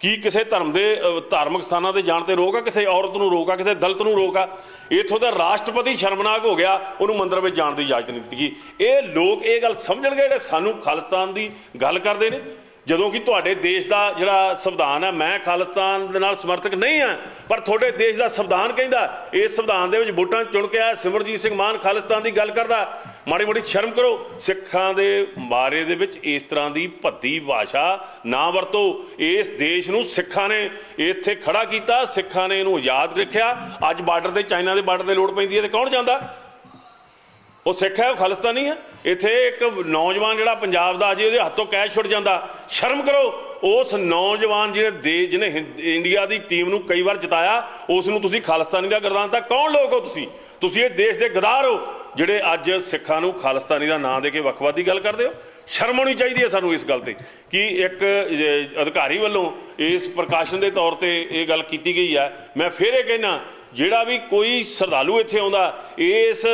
ਕੀ ਕਿਸੇ ਧਰਮ ਦੇ ਧਾਰਮਿਕ ਸਥਾਨਾਂ ਤੇ ਜਾਣ ਤੇ ਰੋਕ ਆ? ਕਿਸੇ ਔਰਤ ਨੂੰ ਰੋਕ ਆ? ਕਿਸੇ ਦਲਿਤ ਨੂੰ ਰੋਕ ਆ? ਇੱਥੋਂ ਦਾ ਰਾਸ਼ਟਰਪਤੀ ਸ਼ਰਮਨਾਕ ਹੋ ਗਿਆ, ਉਹਨੂੰ ਮੰਦਰ ਵਿੱਚ ਜਾਣ ਦੀ ਇਜਾਜ਼ਤ ਨਹੀਂ ਦਿੱਤੀ ਗਈ। ਇਹ ਲੋਕ ਇਹ ਗੱਲ ਸਮਝਣਗੇ ਜਿਹੜੇ ਸਾਨੂੰ ਖਾਲਿਸਤਾਨ ਦੀ ਗੱਲ ਕਰਦੇ ਨੇ, ਜਦੋਂ ਕਿ ਤੁਹਾਡੇ ਦੇਸ਼ ਦਾ ਜਿਹੜਾ ਸੰਵਿਧਾਨ ਹੈ, ਮੈਂ ਖਾਲਿਸਤਾਨ ਦੇ ਨਾਲ ਸਮਰਥਕ ਨਹੀਂ ਹਾਂ, ਪਰ ਤੁਹਾਡੇ ਦੇਸ਼ ਦਾ ਸੰਵਿਧਾਨ ਕਹਿੰਦਾ, ਇਸ ਸੰਵਿਧਾਨ ਦੇ ਵਿੱਚ ਵੋਟਾਂ ਚੁਣ ਕੇ ਆਇਆ ਸਿਮਰਜੀਤ ਸਿੰਘ ਮਾਨ ਖਾਲਿਸਤਾਨ ਦੀ ਗੱਲ ਕਰਦਾ। ਮਾੜੀ ਮੋਟੀ ਸ਼ਰਮ ਕਰੋ। ਸਿੱਖਾਂ ਦੇ ਬਾਰੇ ਦੇ ਵਿੱਚ ਇਸ ਤਰ੍ਹਾਂ ਦੀ ਭੱਦੀ ਭਾਸ਼ਾ ਨਾ ਵਰਤੋ। ਇਸ ਦੇਸ਼ ਨੂੰ ਸਿੱਖਾਂ ਨੇ ਇੱਥੇ ਖੜਾ ਕੀਤਾ, ਸਿੱਖਾਂ ਨੇ ਇਹਨੂੰ ਆਜ਼ਾਦ ਰੱਖਿਆ। ਅੱਜ ਬਾਰਡਰ ਤੇ ਚਾਈਨਾ ਦੇ ਬਾਰਡਰ ਤੇ ਲੋੜ ਪੈਂਦੀ ਹੈ ਤੇ ਕੌਣ ਜਾਂਦਾ? ਉਹ ਸਿੱਖ ਹੈ, ਉਹ ਖਾਲਿਸਤਾਨੀ ਹੈ। ਇੱਥੇ ਇੱਕ ਨੌਜਵਾਨ ਜਿਹੜਾ ਪੰਜਾਬ ਦਾ, ਅਜੇ ਉਹਦੇ ਹੱਥੋਂ ਕੈਚ ਛੁੱਟ ਜਾਂਦਾ, ਸ਼ਰਮ ਕਰੋ। ਉਸ ਨੌਜਵਾਨ ਜਿਹਨੇ ਇੰਡੀਆ ਦੀ ਟੀਮ ਨੂੰ ਕਈ ਵਾਰ ਜਿਤਾਇਆ, ਉਸ ਨੂੰ ਤੁਸੀਂ ਖਾਲਿਸਤਾਨੀ ਦਾ ਗਰਦਾਨਤਾ? ਕੌਣ ਲੋਕ ਹੋ ਤੁਸੀਂ? ਤੁਸੀਂ ਇਹ ਦੇਸ਼ ਦੇ ਗਦਾਰ ਹੋ ਜਿਹੜੇ ਅੱਜ ਸਿੱਖਾਂ ਨੂੰ ਖਾਲਿਸਤਾਨੀ ਦਾ ਨਾਂ ਦੇ ਕੇ ਵੱਖਵਾਦੀ ਗੱਲ ਕਰਦੇ ਹੋ। ਸ਼ਰਮ ਹੋਣੀ ਚਾਹੀਦੀ ਹੈ ਸਾਨੂੰ ਇਸ ਗੱਲ ਤੇ ਕਿ ਇੱਕ ਅਧਿਕਾਰੀ ਵੱਲੋਂ ਇਸ ਪ੍ਰਕਾਸ਼ਨ ਦੇ ਤੌਰ ਤੇ ਇਹ ਗੱਲ ਕੀਤੀ ਗਈ ਹੈ। ਮੈਂ ਫਿਰ ਇਹ ਕਹਿਣਾ, ਜਿਹੜਾ ਵੀ ਕੋਈ ਸ਼ਰਧਾਲੂ ਇੱਥੇ ਆਉਂਦਾ, ਇਸ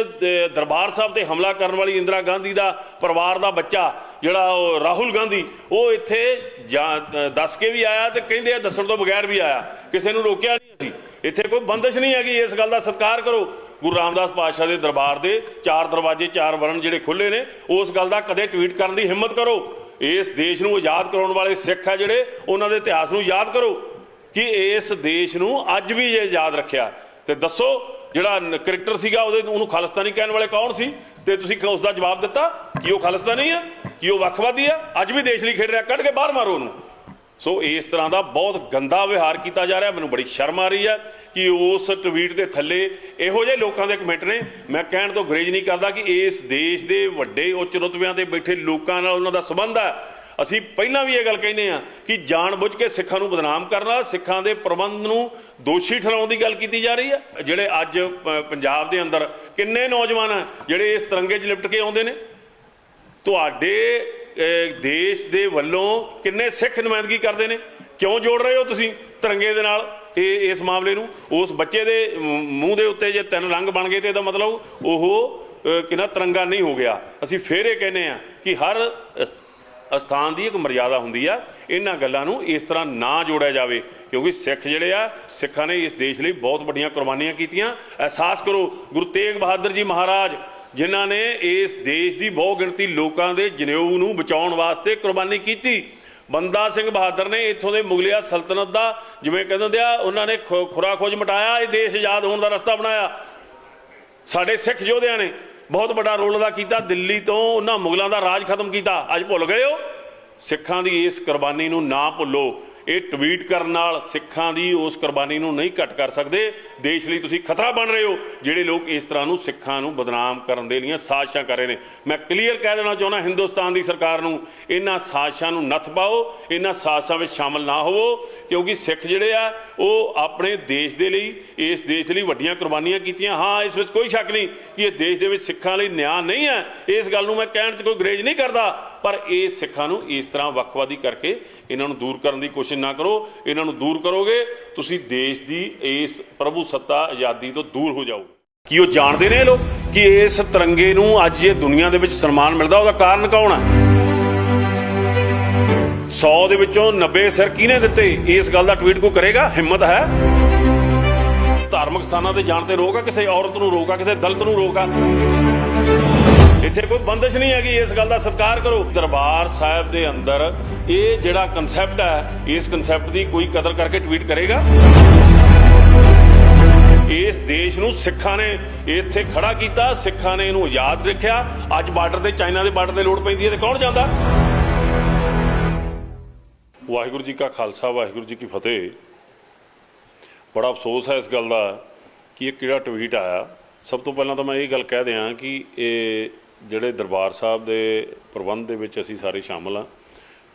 ਦਰਬਾਰ ਸਾਹਿਬ ਤੇ ਹਮਲਾ ਕਰਨ ਵਾਲੀ ਇੰਦਰਾ ਗਾਂਧੀ ਦਾ ਪਰਿਵਾਰ ਦਾ ਬੱਚਾ ਜਿਹੜਾ ਉਹ ਰਾਹੁਲ ਗਾਂਧੀ, ਉਹ ਇੱਥੇ ਦੱਸ ਕੇ ਵੀ ਆਇਆ ਤੇ ਕਹਿੰਦੇ ਆ ਦੱਸਣ ਤੋਂ ਬਗੈਰ ਵੀ ਆਇਆ, ਕਿਸੇ ਨੂੰ ਰੋਕਿਆ ਨਹੀਂ। ਅਸੀਂ ਇੱਥੇ ਕੋਈ ਬੰਦਿਸ਼ ਨਹੀਂ ਹੈਗੀ। ਇਸ ਗੱਲ ਦਾ ਸਤਿਕਾਰ ਕਰੋ। ਗੁਰੂ ਰਾਮਦਾਸ ਪਾਤਸ਼ਾਹ ਦੇ ਦਰਬਾਰ ਦੇ 4 ਦਰਵਾਜ਼ੇ 4 ਵਰਨ ਜਿਹੜੇ ਖੁੱਲੇ ਨੇ, ਉਸ ਗੱਲ ਦਾ ਕਦੇ ਟਵੀਟ ਕਰਨ ਦੀ ਹਿੰਮਤ ਕਰੋ। ਇਸ ਦੇਸ਼ ਨੂੰ ਆਜ਼ਾਦ ਕਰਾਉਣ ਵਾਲੇ ਸਿੱਖ ਆ ਜਿਹੜੇ, ਉਹਨਾਂ ਦੇ ਇਤਿਹਾਸ ਨੂੰ ਯਾਦ ਕਰੋ ਕਿ ਇਸ ਦੇਸ਼ ਨੂੰ ਅੱਜ ਵੀ ਜੇ ਆਜ਼ਾਦ ਰੱਖਿਆ। ਤੇ ਦੱਸੋ ਜਿਹੜਾ ਕ੍ਰਿਕਟਰ ਸੀਗਾ ਉਹਨੂੰ ਖਾਲਿਸਤਾਨੀ ਕਹਿਣ ਵਾਲੇ ਕੌਣ ਸੀ? ਤੇ ਤੁਸੀਂ ਉਸ ਦਾ ਜਵਾਬ ਦਿੱਤਾ ਕਿ ਉਹ ਖਾਲਿਸਤਾਨੀ ਆ, ਕਿ ਉਹ ਵੱਖਵਾਦੀ ਆ। ਅੱਜ ਵੀ ਦੇਸ਼ ਲਈ ਖੇਡ ਰਿਹਾ, ਕੱਢ ਕੇ ਬਾਹਰ ਮਾਰੋ ਉਹਨੂੰ। ਸੋ ਇਸ ਤਰ੍ਹਾਂ ਦਾ ਬਹੁਤ ਗੰਦਾ ਵਿਹਾਰ ਕੀਤਾ ਜਾ ਰਿਹਾ। ਮੈਨੂੰ ਬੜੀ ਸ਼ਰਮ ਆ ਰਹੀ ਹੈ ਕਿ ਉਸ ਟਵੀਟ ਦੇ ਥੱਲੇ ਇਹੋ ਜਿਹੇ ਲੋਕਾਂ ਦੇ ਕਮੈਂਟ ਨੇ। ਮੈਂ ਕਹਿਣ ਤੋਂ ਗੁਰੇਜ਼ ਨਹੀਂ ਕਰਦਾ ਕਿ ਇਸ ਦੇਸ਼ ਦੇ ਵੱਡੇ ਉੱਚ ਰੁਤਬਿਆਂ ਤੇ ਬੈਠੇ ਲੋਕਾਂ ਨਾਲ ਉਹਨਾਂ ਦਾ ਸੰਬੰਧ ਹੈ। ਅਸੀਂ ਪਹਿਲਾਂ ਵੀ ਇਹ ਗੱਲ ਕਹਿੰਦੇ ਹਾਂ ਕਿ ਜਾਣ-ਬੁੱਝ ਕੇ ਸਿੱਖਾਂ ਨੂੰ ਬਦਨਾਮ ਕਰਨਾ, ਸਿੱਖਾਂ ਦੇ ਪ੍ਰਬੰਧ ਨੂੰ ਦੋਸ਼ੀ ਠਹਿਰਾਉਣ ਦੀ ਗੱਲ ਕੀਤੀ ਜਾ ਰਹੀ ਹੈ। ਜਿਹੜੇ ਅੱਜ ਪੰਜਾਬ ਦੇ ਅੰਦਰ ਕਿੰਨੇ ਨੌਜਵਾਨ ਆ ਜਿਹੜੇ ਇਸ ਤਿਰੰਗੇ 'ਚ ਲਿਪਟ ਕੇ ਆਉਂਦੇ ਨੇ। ਤੁਹਾਡੇ ਦੇਸ਼ ਦੇ ਵੱਲੋਂ ਕਿੰਨੇ ਸਿੱਖ ਨੁਮਾਇੰਦਗੀ ਕਰਦੇ ਨੇ? ਕਿਉਂ ਜੋੜ ਰਹੇ ਹੋ ਤੁਸੀਂ ਤਿਰੰਗੇ ਦੇ ਨਾਲ ਇਸ ਮਾਮਲੇ ਨੂੰ? ਉਸ ਬੱਚੇ ਦੇ ਮੂੰਹ ਦੇ ਉੱਤੇ ਜੇ 3 ਰੰਗ ਬਣ ਗਏ ਤੇ ਇਹਦਾ ਮਤਲਬ ਉਹ ਕਿੰਨਾ ਤਿਰੰਗਾ ਨਹੀਂ ਹੋ ਗਿਆ। ਅਸੀਂ ਫੇਰ ਇਹ ਕਹਿੰਦੇ ਹਾਂ ਕਿ ਹਰ ਅਸਥਾਨ ਦੀ ਇੱਕ ਮਰਿਆਦਾ ਹੁੰਦੀ ਆ। ਇਹਨਾਂ ਗੱਲਾਂ ਨੂੰ ਇਸ ਤਰ੍ਹਾਂ ਨਾ ਜੋੜਿਆ ਜਾਵੇ, ਕਿਉਂਕਿ ਸਿੱਖ ਜਿਹੜੇ ਆ, ਸਿੱਖਾਂ ਨੇ ਇਸ ਦੇਸ਼ ਲਈ ਬਹੁਤ ਵੱਡੀਆਂ ਕੁਰਬਾਨੀਆਂ ਕੀਤੀਆਂ। ਅਹਿਸਾਸ ਕਰੋ, ਗੁਰੂ ਤੇਗ ਬਹਾਦਰ ਜੀ ਮਹਾਰਾਜ ਜਿਨ੍ਹਾਂ ਨੇ ਇਸ ਦੇਸ਼ ਦੀ ਬਹੁ ਗਿਣਤੀ ਲੋਕਾਂ ਦੇ ਜਨੇਊ ਨੂੰ ਬਚਾਉਣ ਵਾਸਤੇ ਕੁਰਬਾਨੀ ਕੀਤੀ। ਬੰਦਾ ਸਿੰਘ ਬਹਾਦਰ ਨੇ ਇੱਥੋਂ ਦੇ ਮੁਗਲਿਆ ਸਲਤਨਤ ਦਾ, ਜਿਵੇਂ ਕਹਿੰਦੇ ਆ, ਉਹਨਾਂ ਨੇ ਖੁਰਾ ਖੋਜ ਮਟਾਇਆ, ਇਹ ਦੇਸ਼ ਆਜ਼ਾਦ ਹੋਣ ਦਾ ਰਸਤਾ ਬਣਾਇਆ। ਸਾਡੇ ਸਿੱਖ ਯੋਧਿਆਂ ਨੇ ਬਹੁਤ ਵੱਡਾ ਰੋਲ ਅਦਾ ਕੀਤਾ। ਦਿੱਲੀ ਤੋਂ ਉਹਨਾਂ ਮੁਗਲਾਂ ਦਾ ਰਾਜ ਖਤਮ ਕੀਤਾ। ਅੱਜ ਭੁੱਲ ਗਏ ਹੋ? ਸਿੱਖਾਂ ਦੀ ਇਸ ਕੁਰਬਾਨੀ ਨੂੰ ਨਾ ਭੁੱਲੋ। ਇਹ ਟਵੀਟ ਕਰਨ ਨਾਲ ਸਿੱਖਾਂ ਦੀ ਉਸ ਕੁਰਬਾਨੀ ਨੂੰ ਨਹੀਂ ਘੱਟ ਕਰ ਸਕਦੇ। ਦੇਸ਼ ਲਈ ਤੁਸੀਂ ਖਤਰਾ ਬਣ ਰਹੇ ਹੋ ਜਿਹੜੇ ਲੋਕ ਇਸ ਤਰ੍ਹਾਂ ਨੂੰ ਸਿੱਖਾਂ ਨੂੰ ਬਦਨਾਮ ਕਰਨ ਦੇ ਲਈ ਸਾਜ਼ਿਸ਼ਾਂ ਕਰ ਰਹੇ ਨੇ। ਮੈਂ ਕਲੀਅਰ ਕਹਿ ਦੇਣਾ ਚਾਹੁੰਦਾ ਹਿੰਦੁਸਤਾਨ ਦੀ ਸਰਕਾਰ ਨੂੰ, ਇਹਨਾਂ ਸਾਜ਼ਿਸ਼ਾਂ ਨੂੰ ਨੱਥ ਪਾਓ, ਇਹਨਾਂ ਸਾਜ਼ਿਸ਼ਾਂ ਵਿੱਚ ਸ਼ਾਮਲ ਨਾ ਹੋਵੋ, ਕਿਉਂਕਿ ਸਿੱਖ ਜਿਹੜੇ ਆ ਉਹ ਆਪਣੇ ਦੇਸ਼ ਦੇ ਲਈ, ਇਸ ਦੇਸ਼ ਲਈ ਵੱਡੀਆਂ ਕੁਰਬਾਨੀਆਂ ਕੀਤੀਆਂ। ਹਾਂ, ਇਸ ਵਿੱਚ ਕੋਈ ਸ਼ੱਕ ਨਹੀਂ ਕਿ ਇਹ ਦੇਸ਼ ਦੇ ਵਿੱਚ ਸਿੱਖਾਂ ਲਈ ਨਿਆਂ ਨਹੀਂ ਹੈ। ਇਸ ਗੱਲ ਨੂੰ ਮੈਂ ਕਹਿਣ 'ਚ ਕੋਈ ਗੁਰੇਜ਼ ਨਹੀਂ ਕਰਦਾ, ਪਰ ਇਹ ਸਿੱਖਾਂ ਨੂੰ ਇਸ ਤਰ੍ਹਾਂ ਵੱਖਵਾਦੀ ਕਰਕੇ ਇਹਨਾਂ ਨੂੰ ਦੂਰ ਕਰਨ ਦੀ ਕੋਸ਼ਿਸ਼ ਨਾ ਕਰੋ। ਇਹਨਾਂ ਨੂੰ ਦੂਰ ਕਰੋਗੇ ਤੁਸੀਂ ਦੇਸ਼ ਦੀ ਇਸ ਪ੍ਰਭੂ ਸੱਤਾ ਆਜ਼ਾਦੀ ਤੋਂ ਦੂਰ ਹੋ ਜਾਓਗੇ। ਕੀ ਉਹ ਜਾਣਦੇ ਨੇ ਇਹ ਲੋਕ ਕਿ ਇਸ ਤਿਰੰਗੇ ਨੂੰ ਅੱਜ ਇਹ ਦੁਨੀਆ ਦੇ ਵਿੱਚ ਸਨਮਾਨ ਮਿਲਦਾ? ਉਹਦਾ ਕਾਰਨ ਕੌਣ ਹੈ? 100 ਦੇ ਵਿੱਚੋਂ 90 ਸਿਰ ਕਿਹਨੇ ਦਿੱਤੇ? ਇਸ ਗੱਲ ਦਾ ਟਵੀਟ ਕੋਈ ਕਰੇਗਾ? ਹਿੰਮਤ ਹੈ? ਧਾਰਮਿਕ ਸਥਾਨਾਂ ਤੇ ਜਾਣ ਤੇ ਰੋਕ ਆ? ਕਿਸੇ ਔਰਤ ਨੂੰ ਰੋਕ ਆ? ਕਿਸੇ ਦਲਿਤ ਨੂੰ ਰੋਕ ਆ? ਇੱਥੇ ਕੋਈ ਬੰਦਿਸ਼ ਨਹੀਂ ਹੈਗੀ, ਇਸ ਗੱਲ ਦਾ ਸਤਿਕਾਰ ਕਰੋ। ਦਰਬਾਰ ਸਾਹਿਬ ਦੇ ਅੰਦਰ ਇਹ ਜਿਹੜਾ ਕਨਸੈਪਟ ਹੈ, ਇਸ ਕਨਸੈਪਟ ਦੀ ਕੋਈ ਕਦਰ ਕਰਕੇ ਟਵੀਟ ਕਰੇਗਾ? ਇਸ ਦੇਸ਼ ਨੂੰ ਸਿੱਖਾਂ ਨੇ ਇੱਥੇ ਖੜਾ ਕੀਤਾ, ਸਿੱਖਾਂ ਨੇ ਇਹਨੂੰ ਆਜ਼ਾਦ ਰੱਖਿਆ। ਅੱਜ ਬਾਰਡਰ ਤੇ ਚਾਈਨਾ ਦੇ ਬਾਰਡਰ ਤੇ ਲੋੜ ਪੈਂਦੀ ਹੈ ਤੇ ਕੌਣ ਜਾਂਦਾ? ਵਾਹਿਗੁਰੂ ਜੀ ਕਾ ਖਾਲਸਾ, ਵਾਹਿਗੁਰੂ ਜੀ ਕੀ ਫਤਿਹ। ਬੜਾ ਅਫਸੋਸ ਹੈ ਇਸ ਗੱਲ ਦਾ ਕਿ ਇੱਕ ਜਿਹੜਾ ਟਵੀਟ ਆਇਆ, ਸਭ ਤੋਂ ਪਹਿਲਾਂ ਤਾਂ ਮੈਂ ਇਹ ਗੱਲ ਕਹਿ ਦਿਆਂ ਕਿ ਇਹ ਜਿਹੜੇ ਦਰਬਾਰ ਸਾਹਿਬ ਦੇ ਪ੍ਰਬੰਧ ਦੇ ਵਿੱਚ ਅਸੀਂ ਸਾਰੇ ਸ਼ਾਮਲ ਹਾਂ,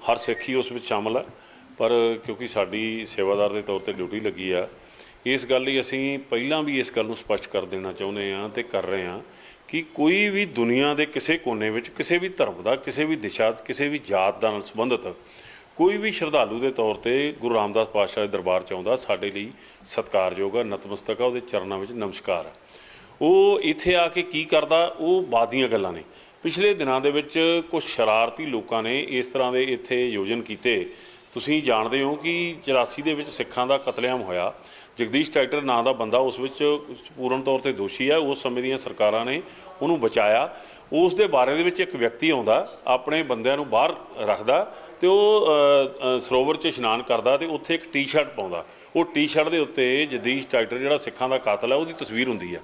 ਹਰ ਸਿੱਖ ਹੀ ਉਸ ਵਿੱਚ ਸ਼ਾਮਲ ਹੈ। ਪਰ ਕਿਉਂਕਿ ਸਾਡੀ ਸੇਵਾਦਾਰ ਦੇ ਤੌਰ ਤੇ ਡਿਊਟੀ ਲੱਗੀ ਆ, ਇਸ ਗੱਲ ਲਈ ਅਸੀਂ ਪਹਿਲਾਂ ਵੀ ਇਸ ਗੱਲ ਨੂੰ ਸਪਸ਼ਟ ਕਰ ਦੇਣਾ ਚਾਹੁੰਦੇ ਹਾਂ ਤੇ ਕਰ ਰਹੇ ਹਾਂ ਕਿ ਕੋਈ ਵੀ ਦੁਨੀਆ ਦੇ ਕਿਸੇ ਕੋਨੇ ਵਿੱਚ ਕਿਸੇ ਵੀ ਧਰਮ ਦਾ, ਕਿਸੇ ਵੀ ਦਿਸ਼ਾ, ਕਿਸੇ ਵੀ ਜਾਤ ਦਾ ਨਾਲ ਸੰਬੰਧਿਤ ਕੋਈ ਵੀ ਸ਼ਰਧਾਲੂ ਦੇ ਤੌਰ ਤੇ ਗੁਰੂ ਰਾਮਦਾਸ ਪਾਤਸ਼ਾਹ ਦੇ ਦਰਬਾਰ 'ਚ ਆਉਂਦਾ, ਸਾਡੇ ਲਈ ਸਤਿਕਾਰਯੋਗ ਆ, ਨਤਮਸਤਕ ਆ, ਉਹਦੇ ਚਰਨਾਂ ਵਿੱਚ ਨਮਸਕਾਰ ਆ। ਉਹ ਇੱਥੇ ਆ ਕੇ ਕੀ ਕਰਦਾ, ਉਹ ਬਾਅਦ ਦੀਆਂ ਗੱਲਾਂ ਨੇ। ਪਿਛਲੇ ਦਿਨਾਂ ਦੇ ਵਿੱਚ ਕੁਝ ਸ਼ਰਾਰਤੀ ਲੋਕਾਂ ਨੇ ਇਸ ਤਰ੍ਹਾਂ ਦੇ ਇੱਥੇ ਆਯੋਜਨ ਕੀਤੇ। ਤੁਸੀਂ ਜਾਣਦੇ ਹੋ ਕਿ 84 ਦੇ ਵਿੱਚ ਸਿੱਖਾਂ ਦਾ ਕਤਲੇਆਮ ਹੋਇਆ। ਜਗਦੀਸ਼ ਟਰੈਕਟਰ ਨਾਂ ਦਾ ਬੰਦਾ ਉਸ ਵਿੱਚ ਪੂਰਨ ਤੌਰ ਤੇ ਦੋਸ਼ੀ ਹੈ। ਉਸ ਸਮੇਂ ਦੀਆਂ ਸਰਕਾਰਾਂ ਨੇ ਉਹਨੂੰ ਬਚਾਇਆ। ਉਸ ਦੇ ਬਾਰੇ ਦੇ ਵਿੱਚ ਇੱਕ ਵਿਅਕਤੀ ਆਉਂਦਾ, ਆਪਣੇ ਬੰਦਿਆਂ ਨੂੰ ਬਾਹਰ ਰੱਖਦਾ ਤੇ ਉਹ ਸਰੋਵਰ 'ਚ ਇਸ਼ਨਾਨ ਕਰਦਾ ਤੇ ਉੱਥੇ ਇੱਕ ਟੀ-ਸ਼ਰਟ ਪਾਉਂਦਾ। ਉਹ ਟੀ-ਸ਼ਰਟ ਦੇ ਉੱਤੇ ਜਗਦੀਸ਼ ਟਰੈਕਟਰ ਜਿਹੜਾ ਸਿੱਖਾਂ ਦਾ ਕਾਤਲ ਹੈ ਉਹਦੀ ਤਸਵੀਰ ਹੁੰਦੀ ਆ।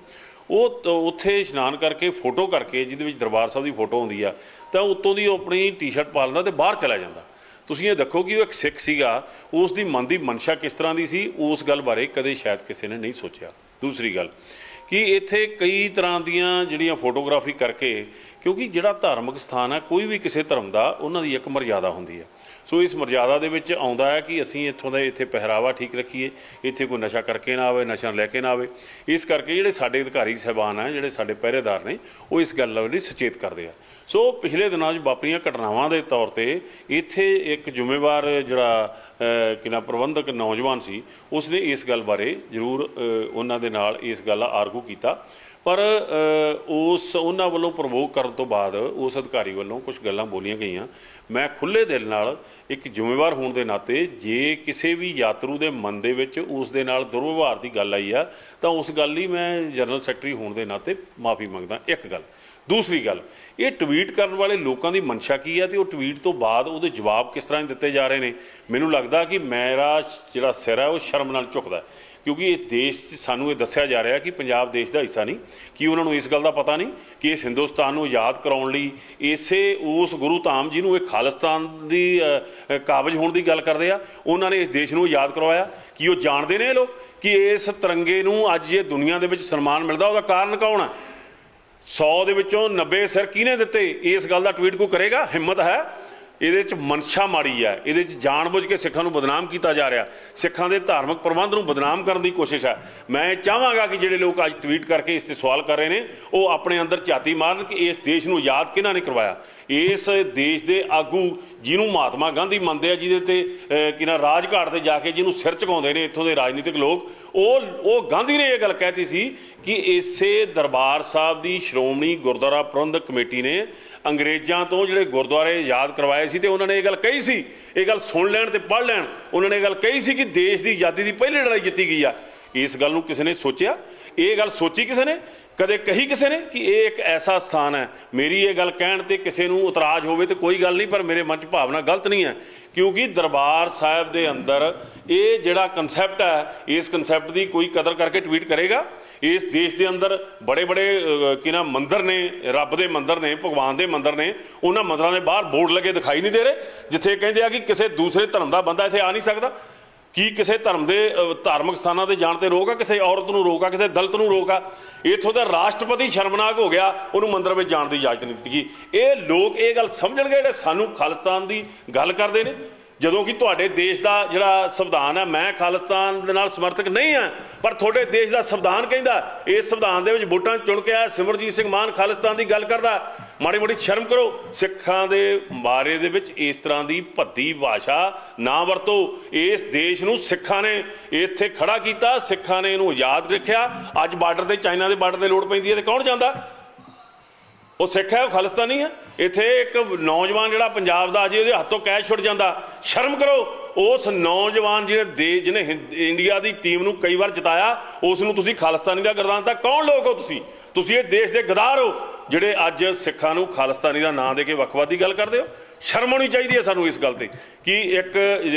ਉਹ ਉੱਥੇ ਇਸ਼ਨਾਨ ਕਰਕੇ ਫੋਟੋ ਕਰਕੇ, ਜਿਹਦੇ ਵਿੱਚ ਦਰਬਾਰ ਸਾਹਿਬ ਦੀ ਫੋਟੋ ਹੁੰਦੀ ਆ, ਤਾਂ ਉੱਤੋਂ ਦੀ ਉਹ ਆਪਣੀ ਟੀ-ਸ਼ਰਟ ਪਾ ਲੈਂਦਾ ਤੇ ਬਾਹਰ ਚਲਾ ਜਾਂਦਾ। ਤੁਸੀਂ ਇਹ ਦੇਖੋ ਕਿ ਉਹ ਇੱਕ ਸਿੱਖ ਸੀਗਾ, ਉਸ ਦੀ ਮਨ ਦੀ ਮਨਸ਼ਾ ਕਿਸ ਤਰ੍ਹਾਂ ਦੀ ਸੀ, ਉਸ ਗੱਲ ਬਾਰੇ ਕਦੇ ਸ਼ਾਇਦ ਕਿਸੇ ਨੇ ਨਹੀਂ ਸੋਚਿਆ। ਦੂਸਰੀ ਗੱਲ ਕਿ ਇੱਥੇ ਕਈ ਤਰ੍ਹਾਂ ਦੀਆਂ ਜਿਹੜੀਆਂ ਫੋਟੋਗ੍ਰਾਫੀ ਕਰਕੇ, ਕਿਉਂਕਿ ਜਿਹੜਾ ਧਾਰਮਿਕ ਸਥਾਨ ਹੈ ਕੋਈ ਵੀ ਕਿਸੇ ਧਰਮ ਦਾ, ਉਹਨਾਂ ਦੀ ਇੱਕ ਮਰਜ਼ਾਦਾ ਹੁੰਦੀ ਹੈ। ਸੋ ਇਸ ਮਰਜ਼ਾਦਾ ਦੇ ਵਿੱਚ ਆਉਂਦਾ ਹੈ ਕਿ ਅਸੀਂ ਇੱਥੋਂ ਦਾ ਇੱਥੇ ਪਹਿਰਾਵਾ ਠੀਕ ਰੱਖੀਏ, ਇੱਥੇ ਕੋਈ ਨਸ਼ਾ ਕਰਕੇ ਨਾ ਆਵੇ, ਨਸ਼ਾ ਲੈ ਕੇ ਨਾ ਆਵੇ। ਇਸ ਕਰਕੇ ਜਿਹੜੇ ਸਾਡੇ ਅਧਿਕਾਰੀ ਸਾਹਿਬਾਨ ਹੈ, ਜਿਹੜੇ ਸਾਡੇ ਪਹਿਰੇਦਾਰ ਨੇ, ਉਹ ਇਸ ਗੱਲ ਲਈ ਸੁਚੇਤ ਕਰਦੇ ਆ। ਸੋ ਪਿਛਲੇ ਦਿਨਾਂ 'ਚ ਵਾਪਰੀਆਂ ਘਟਨਾਵਾਂ ਦੇ ਤੌਰ ਤੇ ਇੱਥੇ ਇੱਕ ਜ਼ਿੰਮੇਵਾਰ ਜਿਹੜਾ ਪ੍ਰਬੰਧਕ ਨੌਜਵਾਨ ਸੀ, ਉਸਨੇ ਇਸ ਗੱਲ ਬਾਰੇ ਜ਼ਰੂਰ ਉਹਨਾਂ ਦੇ ਨਾਲ ਇਸ ਗੱਲ ਦਾ ਆਰਗੂ ਕੀਤਾ। ਪਰ ਉਹਨਾਂ ਵੱਲੋਂ ਪ੍ਰਵੋਕ ਕਰਨ ਤੋਂ ਬਾਅਦ ਉਸ ਅਧਿਕਾਰੀ ਵੱਲੋਂ ਕੁਝ ਗੱਲਾਂ ਬੋਲੀਆਂ ਗਈਆਂ। ਮੈਂ ਖੁੱਲ੍ਹੇ ਦਿਲ ਨਾਲ ਇੱਕ ਜ਼ਿੰਮੇਵਾਰ ਹੋਣ ਦੇ ਨਾਤੇ, ਜੇ ਕਿਸੇ ਵੀ ਯਾਤਰੂ ਦੇ ਮਨ ਦੇ ਵਿੱਚ ਉਸ ਦੇ ਨਾਲ ਦੁਰਵਿਵਹਾਰ ਦੀ ਗੱਲ ਆਈ ਆ, ਤਾਂ ਉਸ ਗੱਲ ਲਈ ਮੈਂ ਜਨਰਲ ਸੈਕਟਰੀ ਹੋਣ ਦੇ ਨਾਤੇ ਮਾਫੀ ਮੰਗਦਾ। ਇੱਕ ਗੱਲ। ਦੂਸਰੀ ਗੱਲ, ਇਹ ਟਵੀਟ ਕਰਨ ਵਾਲੇ ਲੋਕਾਂ ਦੀ ਮਨਸ਼ਾ ਕੀ ਹੈ ਤੇ ਉਹ ਟਵੀਟ ਤੋਂ ਬਾਅਦ ਉਹਦੇ ਜਵਾਬ ਕਿਸ ਤਰ੍ਹਾਂ ਦਿੱਤੇ ਜਾ ਰਹੇ ਨੇ। ਮੈਨੂੰ ਲੱਗਦਾ ਕਿ ਮੇਰਾ ਜਿਹੜਾ ਸਿਰ ਹੈ ਉਹ ਸ਼ਰਮ ਨਾਲ ਝੁਕਦਾ, ਕਿਉਂਕਿ ਇਸ ਦੇਸ਼ 'ਚ ਸਾਨੂੰ ਇਹ ਦੱਸਿਆ ਜਾ ਰਿਹਾ ਕਿ ਪੰਜਾਬ ਦੇਸ਼ ਦਾ ਹਿੱਸਾ ਨਹੀਂ। ਕਿ ਉਹਨਾਂ ਨੂੰ ਇਸ ਗੱਲ ਦਾ ਪਤਾ ਨਹੀਂ ਕਿ ਇਸ ਹਿੰਦੁਸਤਾਨ ਨੂੰ ਆਜ਼ਾਦ ਕਰਾਉਣ ਲਈ ਇਸੇ ਉਸ ਗੁਰੂ ਧਾਮ ਜਿਹਨੂੰ ਇਹ ਖਾਲਿਸਤਾਨ ਦੀ ਕਾਬਜ ਹੋਣ ਦੀ ਗੱਲ ਕਰਦੇ ਆ, ਉਹਨਾਂ ਨੇ ਇਸ ਦੇਸ਼ ਨੂੰ ਆਜ਼ਾਦ ਕਰਵਾਇਆ। ਕਿ ਉਹ ਜਾਣਦੇ ਨੇ ਇਹ ਲੋਕ ਕਿ ਇਸ ਤਿਰੰਗੇ ਨੂੰ ਅੱਜ ਇਹ ਦੁਨੀਆ ਦੇ ਵਿੱਚ ਸਨਮਾਨ ਮਿਲਦਾ, ਉਹਦਾ ਕਾਰਨ ਕੌਣ ਹੈ? 100 ਦੇ ਵਿੱਚੋਂ 90 ਸਿਰ ਕਿਹਨੇ ਦਿੱਤੇ? ਇਸ ਗੱਲ ਦਾ ਟਵੀਟ ਕੋਈ ਕਰੇਗਾ? ਹਿੰਮਤ ਹੈ? ਇਹਦੇ 'ਚ ਮਨਸ਼ਾ ਮਾੜੀ ਹੈ, ਇਹਦੇ 'ਚ ਜਾਣਬੁੱਝ ਕੇ ਸਿੱਖਾਂ ਨੂੰ ਬਦਨਾਮ ਕੀਤਾ ਜਾ ਰਿਹਾ, ਸਿੱਖਾਂ ਦੇ ਧਾਰਮਿਕ ਪ੍ਰਬੰਧ ਨੂੰ ਬਦਨਾਮ ਕਰਨ ਦੀ ਕੋਸ਼ਿਸ਼ ਹੈ। ਮੈਂ ਚਾਹਾਂਗਾ ਕਿ ਜਿਹੜੇ ਲੋਕ ਅੱਜ ਟਵੀਟ ਕਰਕੇ ਇਸ 'ਤੇ ਸਵਾਲ ਕਰ ਰਹੇ ਨੇ, ਉਹ ਆਪਣੇ ਅੰਦਰ ਝਾਤੀ ਮਾਰਨ ਕਿ ਇਸ ਦੇਸ਼ ਨੂੰ ਆਜ਼ਾਦ ਕਿਹਨਾਂ ਨੇ ਕਰਵਾਇਆ। ਇਸ ਦੇਸ਼ ਦੇ ਆਗੂ ਜਿਹਨੂੰ ਮਹਾਤਮਾ ਗਾਂਧੀ ਮੰਨਦੇ ਆ, ਜਿਹਦੇ ਤੇ ਰਾਜਘਾਟ 'ਤੇ ਜਾ ਕੇ ਜਿਹਨੂੰ ਸਿਰ ਝੁਕਾਉਂਦੇ ਨੇ ਇੱਥੋਂ ਦੇ ਰਾਜਨੀਤਿਕ ਲੋਕ, ਉਹ ਗਾਂਧੀ ਨੇ ਇਹ ਗੱਲ ਕਹਿਤੀ ਸੀ ਕਿ ਇਸੇ ਦਰਬਾਰ ਸਾਹਿਬ ਦੀ ਸ਼੍ਰੋਮਣੀ ਗੁਰਦੁਆਰਾ ਪ੍ਰਬੰਧਕ ਕਮੇਟੀ ਨੇ ਅੰਗਰੇਜ਼ਾਂ ਤੋਂ ਜਿਹੜੇ ਗੁਰਦੁਆਰੇ ਆਜ਼ਾਦ ਕਰਵਾਏ ਸੀ, ਤੇ ਉਹਨਾਂ ਨੇ ਇਹ ਗੱਲ ਕਹੀ ਸੀ, ਇਹ ਗੱਲ ਸੁਣ ਲੈਣ ਤੇ ਪੜ੍ਹ ਲੈਣ, ਉਹਨਾਂ ਨੇ ਇਹ ਗੱਲ ਕਹੀ ਸੀ ਕਿ ਦੇਸ਼ ਦੀ ਆਜ਼ਾਦੀ ਦੀ ਪਹਿਲੀ ਲੜਾਈ ਜਿੱਤੀ ਗਈ ਆ। ਇਸ ਗੱਲ ਨੂੰ ਕਿਸੇ ਨੇ ਸੋਚਿਆ? ਇਹ ਗੱਲ ਸੋਚੀ ਕਿਸੇ ਨੇ? ਕਦੇ ਕਹੀ ਕਿਸੇ ਨੇ ਕਿ ਇਹ ਇੱਕ ਐਸਾ ਸਥਾਨ ਹੈ? ਮੇਰੀ ਇਹ ਗੱਲ ਕਹਿਣ ਤੇ ਕਿਸੇ ਨੂੰ ਇਤਰਾਜ਼ ਹੋਵੇ ਤੇ ਕੋਈ ਗੱਲ ਨਹੀਂ, ਪਰ ਮੇਰੇ ਮਨ 'ਚ ਭਾਵਨਾ ਗਲਤ ਨਹੀਂ ਹੈ। ਕਿਉਂਕਿ ਦਰਬਾਰ ਸਾਹਿਬ ਦੇ ਅੰਦਰ ਇਹ ਜਿਹੜਾ ਕਨਸੈਪਟ ਹੈ, ਇਸ ਕਨਸੈਪਟ ਦੀ ਕੋਈ ਕਦਰ ਕਰਕੇ ਟਵੀਟ ਕਰੇਗਾ? ਇਸ ਦੇਸ਼ ਦੇ ਅੰਦਰ ਬੜੇ ਮੰਦਰ ਨੇ, ਰੱਬ ਦੇ ਮੰਦਰ ਨੇ, ਭਗਵਾਨ ਦੇ ਮੰਦਰ ਨੇ, ਉਹਨਾਂ ਮੰਦਰਾਂ ਦੇ ਬਾਹਰ ਬੋਰਡ ਲੱਗੇ ਦਿਖਾਈ ਨਹੀਂ ਦੇ ਰਹੇ ਜਿੱਥੇ ਕਹਿੰਦੇ ਆ ਕਿ ਕਿਸੇ ਦੂਸਰੇ ਧਰਮ ਦਾ ਬੰਦਾ ਇੱਥੇ ਆ ਨਹੀਂ ਸਕਦਾ। ਕੀ ਕਿਸੇ ਧਰਮ ਦੇ ਧਾਰਮਿਕ ਸਥਾਨਾਂ 'ਤੇ ਜਾਣ 'ਤੇ ਰੋਕ ਆ? ਕਿਸੇ ਔਰਤ ਨੂੰ ਰੋਕ ਆ? ਕਿਸੇ ਦਲਿਤ ਨੂੰ ਰੋਕ ਆ? ਇੱਥੋਂ ਦਾ ਰਾਸ਼ਟਰਪਤੀ ਸ਼ਰਮਨਾਕ ਹੋ ਗਿਆ, ਉਹਨੂੰ ਮੰਦਰ ਵਿੱਚ ਜਾਣ ਦੀ ਇਜਾਜ਼ਤ ਨਹੀਂ ਦਿੱਤੀ ਗਈ। ਇਹ ਲੋਕ ਇਹ ਗੱਲ ਸਮਝਣਗੇ ਜਿਹੜੇ ਸਾਨੂੰ ਖਾਲਿਸਤਾਨ ਦੀ ਗੱਲ ਕਰਦੇ ਨੇ, ਜਦੋਂ ਕਿ ਤੁਹਾਡੇ ਦੇਸ਼ ਦਾ ਜਿਹੜਾ ਸੰਵਿਧਾਨ ਹੈ, ਮੈਂ ਖਾਲਿਸਤਾਨ ਦੇ ਨਾਲ ਸਮਰਥਕ ਨਹੀਂ ਹਾਂ, ਪਰ ਤੁਹਾਡੇ ਦੇਸ਼ ਦਾ ਸੰਵਿਧਾਨ ਕਹਿੰਦਾ, ਇਸ ਸੰਵਿਧਾਨ ਦੇ ਵਿੱਚ ਵੋਟਾਂ ਚੁਣ ਕੇ ਆਇਆ ਸਿਮਰਜੀਤ ਸਿੰਘ ਮਾਨ ਖਾਲਿਸਤਾਨ ਦੀ ਗੱਲ ਕਰਦਾ। ਮਾੜੀ ਮੋਟੀ ਸ਼ਰਮ ਕਰੋ। ਸਿੱਖਾਂ ਦੇ ਬਾਰੇ ਦੇ ਵਿੱਚ ਇਸ ਤਰ੍ਹਾਂ ਦੀ ਭੱਦੀ ਭਾਸ਼ਾ ਨਾ ਵਰਤੋ। ਇਸ ਦੇਸ਼ ਨੂੰ ਸਿੱਖਾਂ ਨੇ ਇੱਥੇ ਖੜਾ ਕੀਤਾ, ਸਿੱਖਾਂ ਨੇ ਇਹਨੂੰ ਆਜ਼ਾਦ ਰੱਖਿਆ। ਅੱਜ ਬਾਰਡਰ ਤੇ ਚਾਈਨਾ ਦੇ ਬਾਰਡਰ ਤੇ ਲੋੜ ਪੈਂਦੀ ਹੈ ਤੇ ਕੌਣ ਜਾਂਦਾ? ਉਹ ਸਿੱਖ ਹੈ, ਉਹ ਖਾਲਿਸਤਾਨੀ ਹੈ। ਇੱਥੇ ਇੱਕ ਨੌਜਵਾਨ ਜਿਹੜਾ ਪੰਜਾਬ ਦਾ, ਅਜੇ ਉਹਦੇ ਹੱਥੋਂ ਕੈਚ ਛੁੱਟ ਜਾਂਦਾ। ਸ਼ਰਮ ਕਰੋ। ਉਸ ਨੌਜਵਾਨ ਜਿਹਨੇ ਇੰਡੀਆ ਦੀ ਟੀਮ ਨੂੰ ਕਈ ਵਾਰ ਜਿਤਾਇਆ, ਉਸ ਨੂੰ ਤੁਸੀਂ ਖਾਲਿਸਤਾਨੀ ਦਾ ਗਰਦਾਨ ਦਿੱਤਾ। ਕੌਣ ਲੋਕ ਹੋ ਤੁਸੀਂ? ਤੁਸੀਂ ਇਹ ਦੇਸ਼ ਦੇ ਗਦਾਰ ਹੋ ਜਿਹੜੇ ਅੱਜ ਸਿੱਖਾਂ ਨੂੰ ਖਾਲਿਸਤਾਨੀ ਦਾ ਨਾਂ ਦੇ ਕੇ ਵੱਖਵਾਦ ਦੀ ਗੱਲ ਕਰਦੇ ਹੋ। ਸ਼ਰਮ ਆਉਣੀ ਚਾਹੀਦੀ ਹੈ ਸਾਨੂੰ ਇਸ ਗੱਲ ਤੇ ਕਿ ਇੱਕ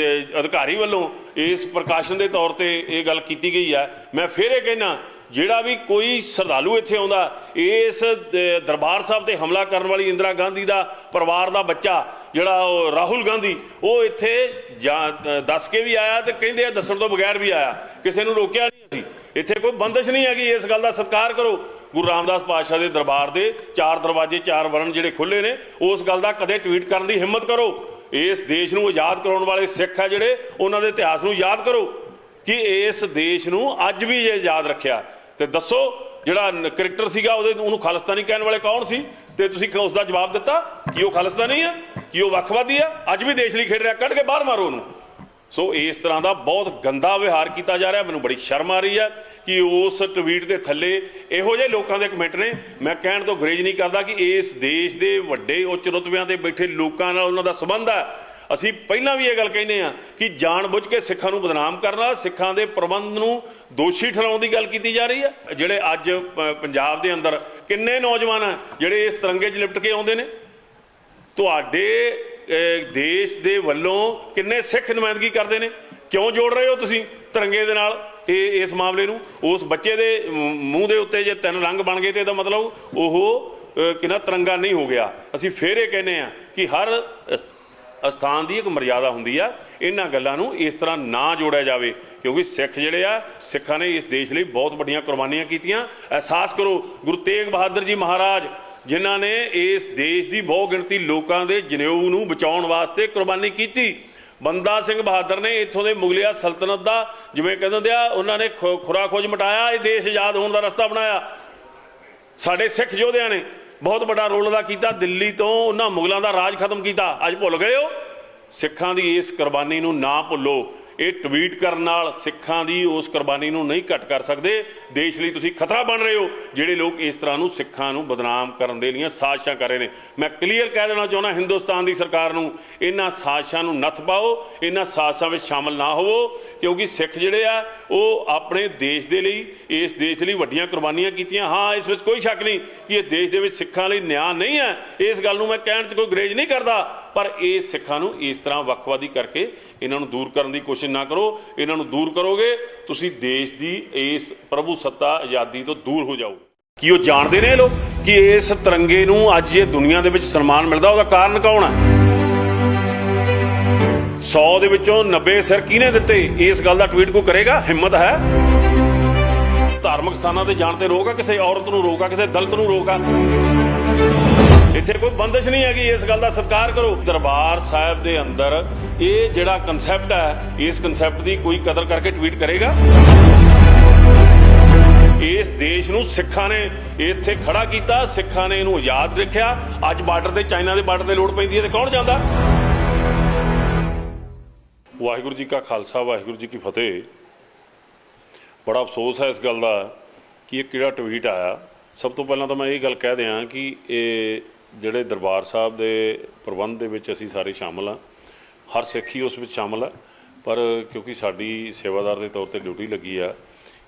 ਅਧਿਕਾਰੀ ਵੱਲੋਂ ਇਸ ਪ੍ਰਕਾਸ਼ਨ ਦੇ ਤੌਰ ਤੇ ਇਹ ਗੱਲ ਕੀਤੀ ਗਈ ਹੈ। ਮੈਂ ਫਿਰ ਇਹ ਕਹਿਣਾ, ਜਿਹੜਾ ਵੀ ਕੋਈ ਸ਼ਰਧਾਲੂ ਇੱਥੇ ਆਉਂਦਾ, ਇਸ ਦਰਬਾਰ ਸਾਹਿਬ ਤੇ ਹਮਲਾ ਕਰਨ ਵਾਲੀ ਇੰਦਰਾ ਗਾਂਧੀ ਦਾ ਪਰਿਵਾਰ ਦਾ ਬੱਚਾ ਜਿਹੜਾ ਉਹ ਰਾਹੁਲ ਗਾਂਧੀ, ਉਹ ਇੱਥੇ ਦੱਸ ਕੇ ਵੀ ਆਇਆ ਤੇ ਕਹਿੰਦੇ ਆ ਦੱਸਣ ਤੋਂ ਬਗੈਰ ਵੀ ਆਇਆ, ਕਿਸੇ ਨੂੰ ਰੋਕਿਆ ਨਹੀਂ। ਅਸੀਂ ਇੱਥੇ ਕੋਈ ਬੰਦਿਸ਼ ਨਹੀਂ ਹੈਗੀ, ਇਸ ਗੱਲ ਦਾ ਸਤਿਕਾਰ ਕਰੋ। ਗੁਰੂ ਰਾਮਦਾਸ ਪਾਤਸ਼ਾਹ ਦੇ ਦਰਬਾਰ ਦੇ 4 ਦਰਵਾਜ਼ੇ 4 ਵਰਨ ਜਿਹੜੇ ਖੁੱਲੇ ਨੇ, ਉਸ ਗੱਲ ਦਾ ਕਦੇ ਟਵੀਟ ਕਰਨ ਦੀ ਹਿੰਮਤ ਕਰੋ। ਇਸ ਦੇਸ਼ ਨੂੰ ਆਜ਼ਾਦ ਕਰਾਉਣ ਵਾਲੇ ਸਿੱਖ ਆ ਜਿਹੜੇ, ਉਹਨਾਂ ਦੇ ਇਤਿਹਾਸ ਨੂੰ ਯਾਦ ਕਰੋ ਕਿ ਇਸ ਦੇਸ਼ ਨੂੰ ਅੱਜ ਵੀ ਜੇ ਯਾਦ ਰੱਖਿਆ ਤੇ ਦੱਸੋ ਜਿਹੜਾ ਕ੍ਰਿਕਟਰ ਸੀਗਾ ਉਹਨੂੰ ਖਾਲਿਸਤਾਨੀ ਕਹਿਣ ਵਾਲੇ ਕੌਣ ਸੀ, ਤੇ ਤੁਸੀਂ ਉਸ ਦਾ ਜਵਾਬ ਦਿੱਤਾ ਕਿ ਉਹ ਖਾਲਿਸਤਾਨੀ ਆ, ਕਿ ਉਹ ਵੱਖਵਾਦੀ ਆ। ਅੱਜ ਵੀ ਦੇਸ਼ ਲਈ ਖੇਡ ਰਿਹਾ, ਕੱਢ ਕੇ ਬਾਹਰ ਮਾਰੋ ਉਹਨੂੰ। ਸੋ ਇਸ ਤਰ੍ਹਾਂ ਦਾ ਬਹੁਤ ਗੰਦਾ ਵਿਵਹਾਰ ਕੀਤਾ ਜਾ ਰਿਹਾ। ਮੈਨੂੰ ਬੜੀ ਸ਼ਰਮ ਆ ਰਹੀ ਹੈ ਕਿ ਉਸ ਟਵੀਟ ਦੇ ਥੱਲੇ ਇਹੋ ਜਿਹੇ ਲੋਕਾਂ ਦੇ ਕਮੈਂਟ ਨੇ। ਮੈਂ ਕਹਿਣ ਤੋਂ ਗੁਰੇਜ਼ ਨਹੀਂ ਕਰਦਾ ਕਿ ਇਸ ਦੇਸ਼ ਦੇ ਵੱਡੇ ਉੱਚ ਰੁਤਬਿਆਂ ਤੇ ਬੈਠੇ ਲੋਕਾਂ ਨਾਲ ਉਹਨਾਂ ਦਾ ਸੰਬੰਧ ਹੈ। ਅਸੀਂ ਪਹਿਲਾਂ ਵੀ ਇਹ ਗੱਲ ਕਹਿੰਦੇ ਹਾਂ ਕਿ ਜਾਣਬੁੱਝ ਕੇ ਸਿੱਖਾਂ ਨੂੰ ਬਦਨਾਮ ਕਰਨਾ, ਸਿੱਖਾਂ ਦੇ ਪ੍ਰਬੰਧ ਨੂੰ ਦੋਸ਼ੀ ਠਹਿਰਾਉਣ ਦੀ ਗੱਲ ਕੀਤੀ ਜਾ ਰਹੀ ਹੈ। ਜਿਹੜੇ ਅੱਜ ਪੰਜਾਬ ਦੇ ਅੰਦਰ ਕਿੰਨੇ ਨੌਜਵਾਨ ਆ ਜਿਹੜੇ ਇਸ ਤਿਰੰਗੇ 'ਚ ਲਿਪਟ ਕੇ ਆਉਂਦੇ ਨੇ। ਤੁਹਾਡੇ ਦੇਸ਼ ਦੇ ਵੱਲੋਂ ਕਿੰਨੇ ਸਿੱਖ ਨੁਮਾਇੰਦਗੀ ਕਰਦੇ ਨੇ। ਕਿਉਂ ਜੋੜ ਰਹੇ ਹੋ ਤੁਸੀਂ ਤਿਰੰਗੇ ਦੇ ਨਾਲ ਇਸ ਮਾਮਲੇ ਨੂੰ। ਉਸ ਬੱਚੇ ਦੇ ਮੂੰਹ ਦੇ ਉੱਤੇ ਜੇ 3 ਰੰਗ ਬਣ ਗਏ ਤੇ ਇਹਦਾ ਮਤਲਬ ਉਹ ਕਿੰਨਾ ਤਿਰੰਗਾ ਨਹੀਂ ਹੋ ਗਿਆ। ਅਸੀਂ ਫੇਰ ਇਹ ਕਹਿੰਦੇ ਹਾਂ ਕਿ ਹਰ ਅਸਥਾਨ ਦੀ ਇੱਕ ਮਰਿਆਦਾ ਹੁੰਦੀ ਆ, ਇਹਨਾਂ ਗੱਲਾਂ ਨੂੰ ਇਸ ਤਰ੍ਹਾਂ ਨਾ ਜੋੜਿਆ ਜਾਵੇ, ਕਿਉਂਕਿ ਸਿੱਖ ਜਿਹੜੇ ਆ, ਸਿੱਖਾਂ ਨੇ ਇਸ ਦੇਸ਼ ਲਈ ਬਹੁਤ ਵੱਡੀਆਂ ਕੁਰਬਾਨੀਆਂ ਕੀਤੀਆਂ। ਅਹਿਸਾਸ ਕਰੋ, ਗੁਰੂ ਤੇਗ ਬਹਾਦਰ ਜੀ ਮਹਾਰਾਜ ਜਿਨ੍ਹਾਂ ਨੇ ਇਸ ਦੇਸ਼ ਦੀ ਬਹੁ ਗਿਣਤੀ ਲੋਕਾਂ ਦੇ ਜਨੇਊ ਨੂੰ ਬਚਾਉਣ ਵਾਸਤੇ ਕੁਰਬਾਨੀ ਕੀਤੀ। ਬੰਦਾ ਸਿੰਘ ਬਹਾਦਰ ਨੇ ਇੱਥੋਂ ਦੇ ਮੁਗਲਿਆ ਸਲਤਨਤ ਦਾ, ਜਿਵੇਂ ਕਹਿੰਦੇ ਆ, ਉਹਨਾਂ ਨੇ ਖੁਰਾ ਖੋਜ ਮਟਾਇਆ, ਇਹ ਦੇਸ਼ ਆਜ਼ਾਦ ਹੋਣ ਦਾ ਰਸਤਾ ਬਣਾਇਆ। ਸਾਡੇ ਸਿੱਖ ਯੋਧਿਆਂ ਨੇ ਬਹੁਤ ਵੱਡਾ ਰੋਲ ਅਦਾ ਕੀਤਾ। ਦਿੱਲੀ ਤੋਂ ਉਹਨਾਂ ਮੁਗਲਾਂ ਦਾ ਰਾਜ ਖਤਮ ਕੀਤਾ। ਅੱਜ ਭੁੱਲ ਗਏ ਹੋ। ਸਿੱਖਾਂ ਦੀ ਇਸ ਕੁਰਬਾਨੀ ਨੂੰ ਨਾ ਭੁੱਲੋ। ਇਹ ਟਵੀਟ ਕਰਨ ਨਾਲ ਸਿੱਖਾਂ ਦੀ ਉਸ ਕੁਰਬਾਨੀ ਨੂੰ ਨਹੀਂ ਘੱਟ ਕਰ ਸਕਦੇ। ਦੇਸ਼ ਲਈ ਤੁਸੀਂ ਖਤਰਾ ਬਣ ਰਹੇ ਹੋ ਜਿਹੜੇ ਲੋਕ ਇਸ ਤਰ੍ਹਾਂ ਨੂੰ ਸਿੱਖਾਂ ਨੂੰ ਬਦਨਾਮ ਕਰਨ ਦੇ ਲਈ ਸਾਜ਼ਿਸ਼ਾਂ ਕਰ ਰਹੇ ਨੇ। ਮੈਂ ਕਲੀਅਰ ਕਹਿ ਦੇਣਾ ਚਾਹੁੰਦਾ ਹਿੰਦੁਸਤਾਨ ਦੀ ਸਰਕਾਰ ਨੂੰ, ਇਹਨਾਂ ਸਾਜ਼ਿਸ਼ਾਂ ਨੂੰ ਨੱਥ ਪਾਓ, ਇਹਨਾਂ ਸਾਜ਼ਿਸ਼ਾਂ ਵਿੱਚ ਸ਼ਾਮਲ ਨਾ ਹੋਵੋ, ਕਿਉਂਕਿ ਸਿੱਖ ਜਿਹੜੇ ਆ ਉਹ ਆਪਣੇ ਦੇਸ਼ ਦੇ ਲਈ, ਇਸ ਦੇਸ਼ ਲਈ ਵੱਡੀਆਂ ਕੁਰਬਾਨੀਆਂ ਕੀਤੀਆਂ। ਹਾਂ, ਇਸ ਵਿੱਚ ਕੋਈ ਸ਼ੱਕ ਨਹੀਂ ਕਿ ਇਹ ਦੇਸ਼ ਦੇ ਵਿੱਚ ਸਿੱਖਾਂ ਲਈ ਨਿਆਂ ਨਹੀਂ ਹੈ। ਇਸ ਗੱਲ ਨੂੰ ਮੈਂ ਕਹਿਣ 'ਚ ਕੋਈ ਗੁਰੇਜ਼ ਨਹੀਂ ਕਰਦਾ, ਪਰ ਇਹ ਸਿੱਖਾਂ ਨੂੰ ਇਸ ਤਰ੍ਹਾਂ ਵੱਖਵਾਦੀ ਕਰਕੇ ਇਹਨਾਂ ਨੂੰ ਦੂਰ ਕਰਨ ਦੀ ਕੋਸ਼ਿਸ਼ ਨਾ ਕਰੋ। ਇਹਨਾਂ ਨੂੰ ਦੂਰ ਕਰੋਗੇ ਤੁਸੀਂ ਦੇਸ਼ ਦੀ ਇਸ ਪ੍ਰਭੂ ਸੱਤਾ ਆਜ਼ਾਦੀ ਤੋਂ ਦੂਰ ਹੋ ਜਾਓਗੇ। ਕੀ ਉਹ ਜਾਣਦੇ ਨੇ ਇਹ ਲੋਕ ਕਿ ਇਸ ਤਿਰੰਗੇ ਨੂੰ ਅੱਜ ਇਹ ਦੁਨੀਆ ਦੇ ਵਿੱਚ ਸਨਮਾਨ ਮਿਲਦਾ, ਉਹਦਾ ਕਾਰਨ ਕੌਣ ਹੈ? 100 ਦੇ ਵਿੱਚੋਂ 90 ਸਿਰ ਕਿਹਨੇ ਦਿੱਤੇ? ਇਸ ਗੱਲ ਦਾ ਟਵੀਟ ਕੋਈ ਕਰੇਗਾ? ਹਿੰਮਤ ਹੈ? ਧਾਰਮਿਕ ਸਥਾਨਾਂ ਤੇ ਜਾਣ ਤੇ ਰੋਕ ਆ, ਕਿਸੇ ਔਰਤ ਨੂੰ ਰੋਕ ਆ, ਕਿਸੇ ਦਲਿਤ ਨੂੰ ਰੋਕ ਆ। ਇੱਥੇ ਕੋਈ ਬੰਦਿਸ਼ ਨਹੀਂ ਹੈਗੀ, ਇਸ ਗੱਲ ਦਾ ਸਤਿਕਾਰ ਕਰੋ। ਦਰਬਾਰ ਸਾਹਿਬ ਦੇ ਅੰਦਰ ਇਹ ਜਿਹੜਾ ਕਨਸੈਪਟ ਹੈ, ਇਸ ਕਨਸੈਪਟ ਦੀ ਕੋਈ ਕਦਰ ਕਰਕੇ ਟਵੀਟ ਕਰੇਗਾ? ਇਸ ਦੇਸ਼ ਨੂੰ ਸਿੱਖਾਂ ਨੇ ਇੱਥੇ ਖੜਾ ਕੀਤਾ, ਸਿੱਖਾਂ ਨੇ ਇਹਨੂੰ ਆਜ਼ਾਦ ਰੱਖਿਆ। ਅੱਜ ਬਾਰਡਰ ਤੇ, ਚਾਈਨਾ ਦੇ ਬਾਰਡਰ ਤੇ ਲੋੜ ਪੈਂਦੀ ਹੈ ਤੇ ਕੌਣ ਜਾਂਦਾ? ਵਾਹਿਗੁਰੂ ਜੀ ਕਾ ਖਾਲਸਾ, ਵਾਹਿਗੁਰੂ ਜੀ ਕੀ ਫਤਿਹ। ਬੜਾ ਅਫਸੋਸ ਹੈ ਇਸ ਗੱਲ ਦਾ ਕਿ ਇਹ ਕਿਹੜਾ ਟਵੀਟ ਆਇਆ। ਸਭ ਤੋਂ ਪਹਿਲਾਂ ਤਾਂ ਮੈਂ ਇਹ ਗੱਲ ਕਹਿ ਦਿਆਂ ਕਿ ਇਹ ਜਿਹੜੇ ਦਰਬਾਰ ਸਾਹਿਬ ਦੇ ਪ੍ਰਬੰਧ ਦੇ ਵਿੱਚ ਅਸੀਂ ਸਾਰੇ ਸ਼ਾਮਲ ਹਾਂ, ਹਰ ਸਿੱਖ ਹੀ ਉਸ ਵਿੱਚ ਸ਼ਾਮਲ ਹੈ। ਪਰ ਕਿਉਂਕਿ ਸਾਡੀ ਸੇਵਾਦਾਰ ਦੇ ਤੌਰ ਤੇ ਡਿਊਟੀ ਲੱਗੀ ਆ,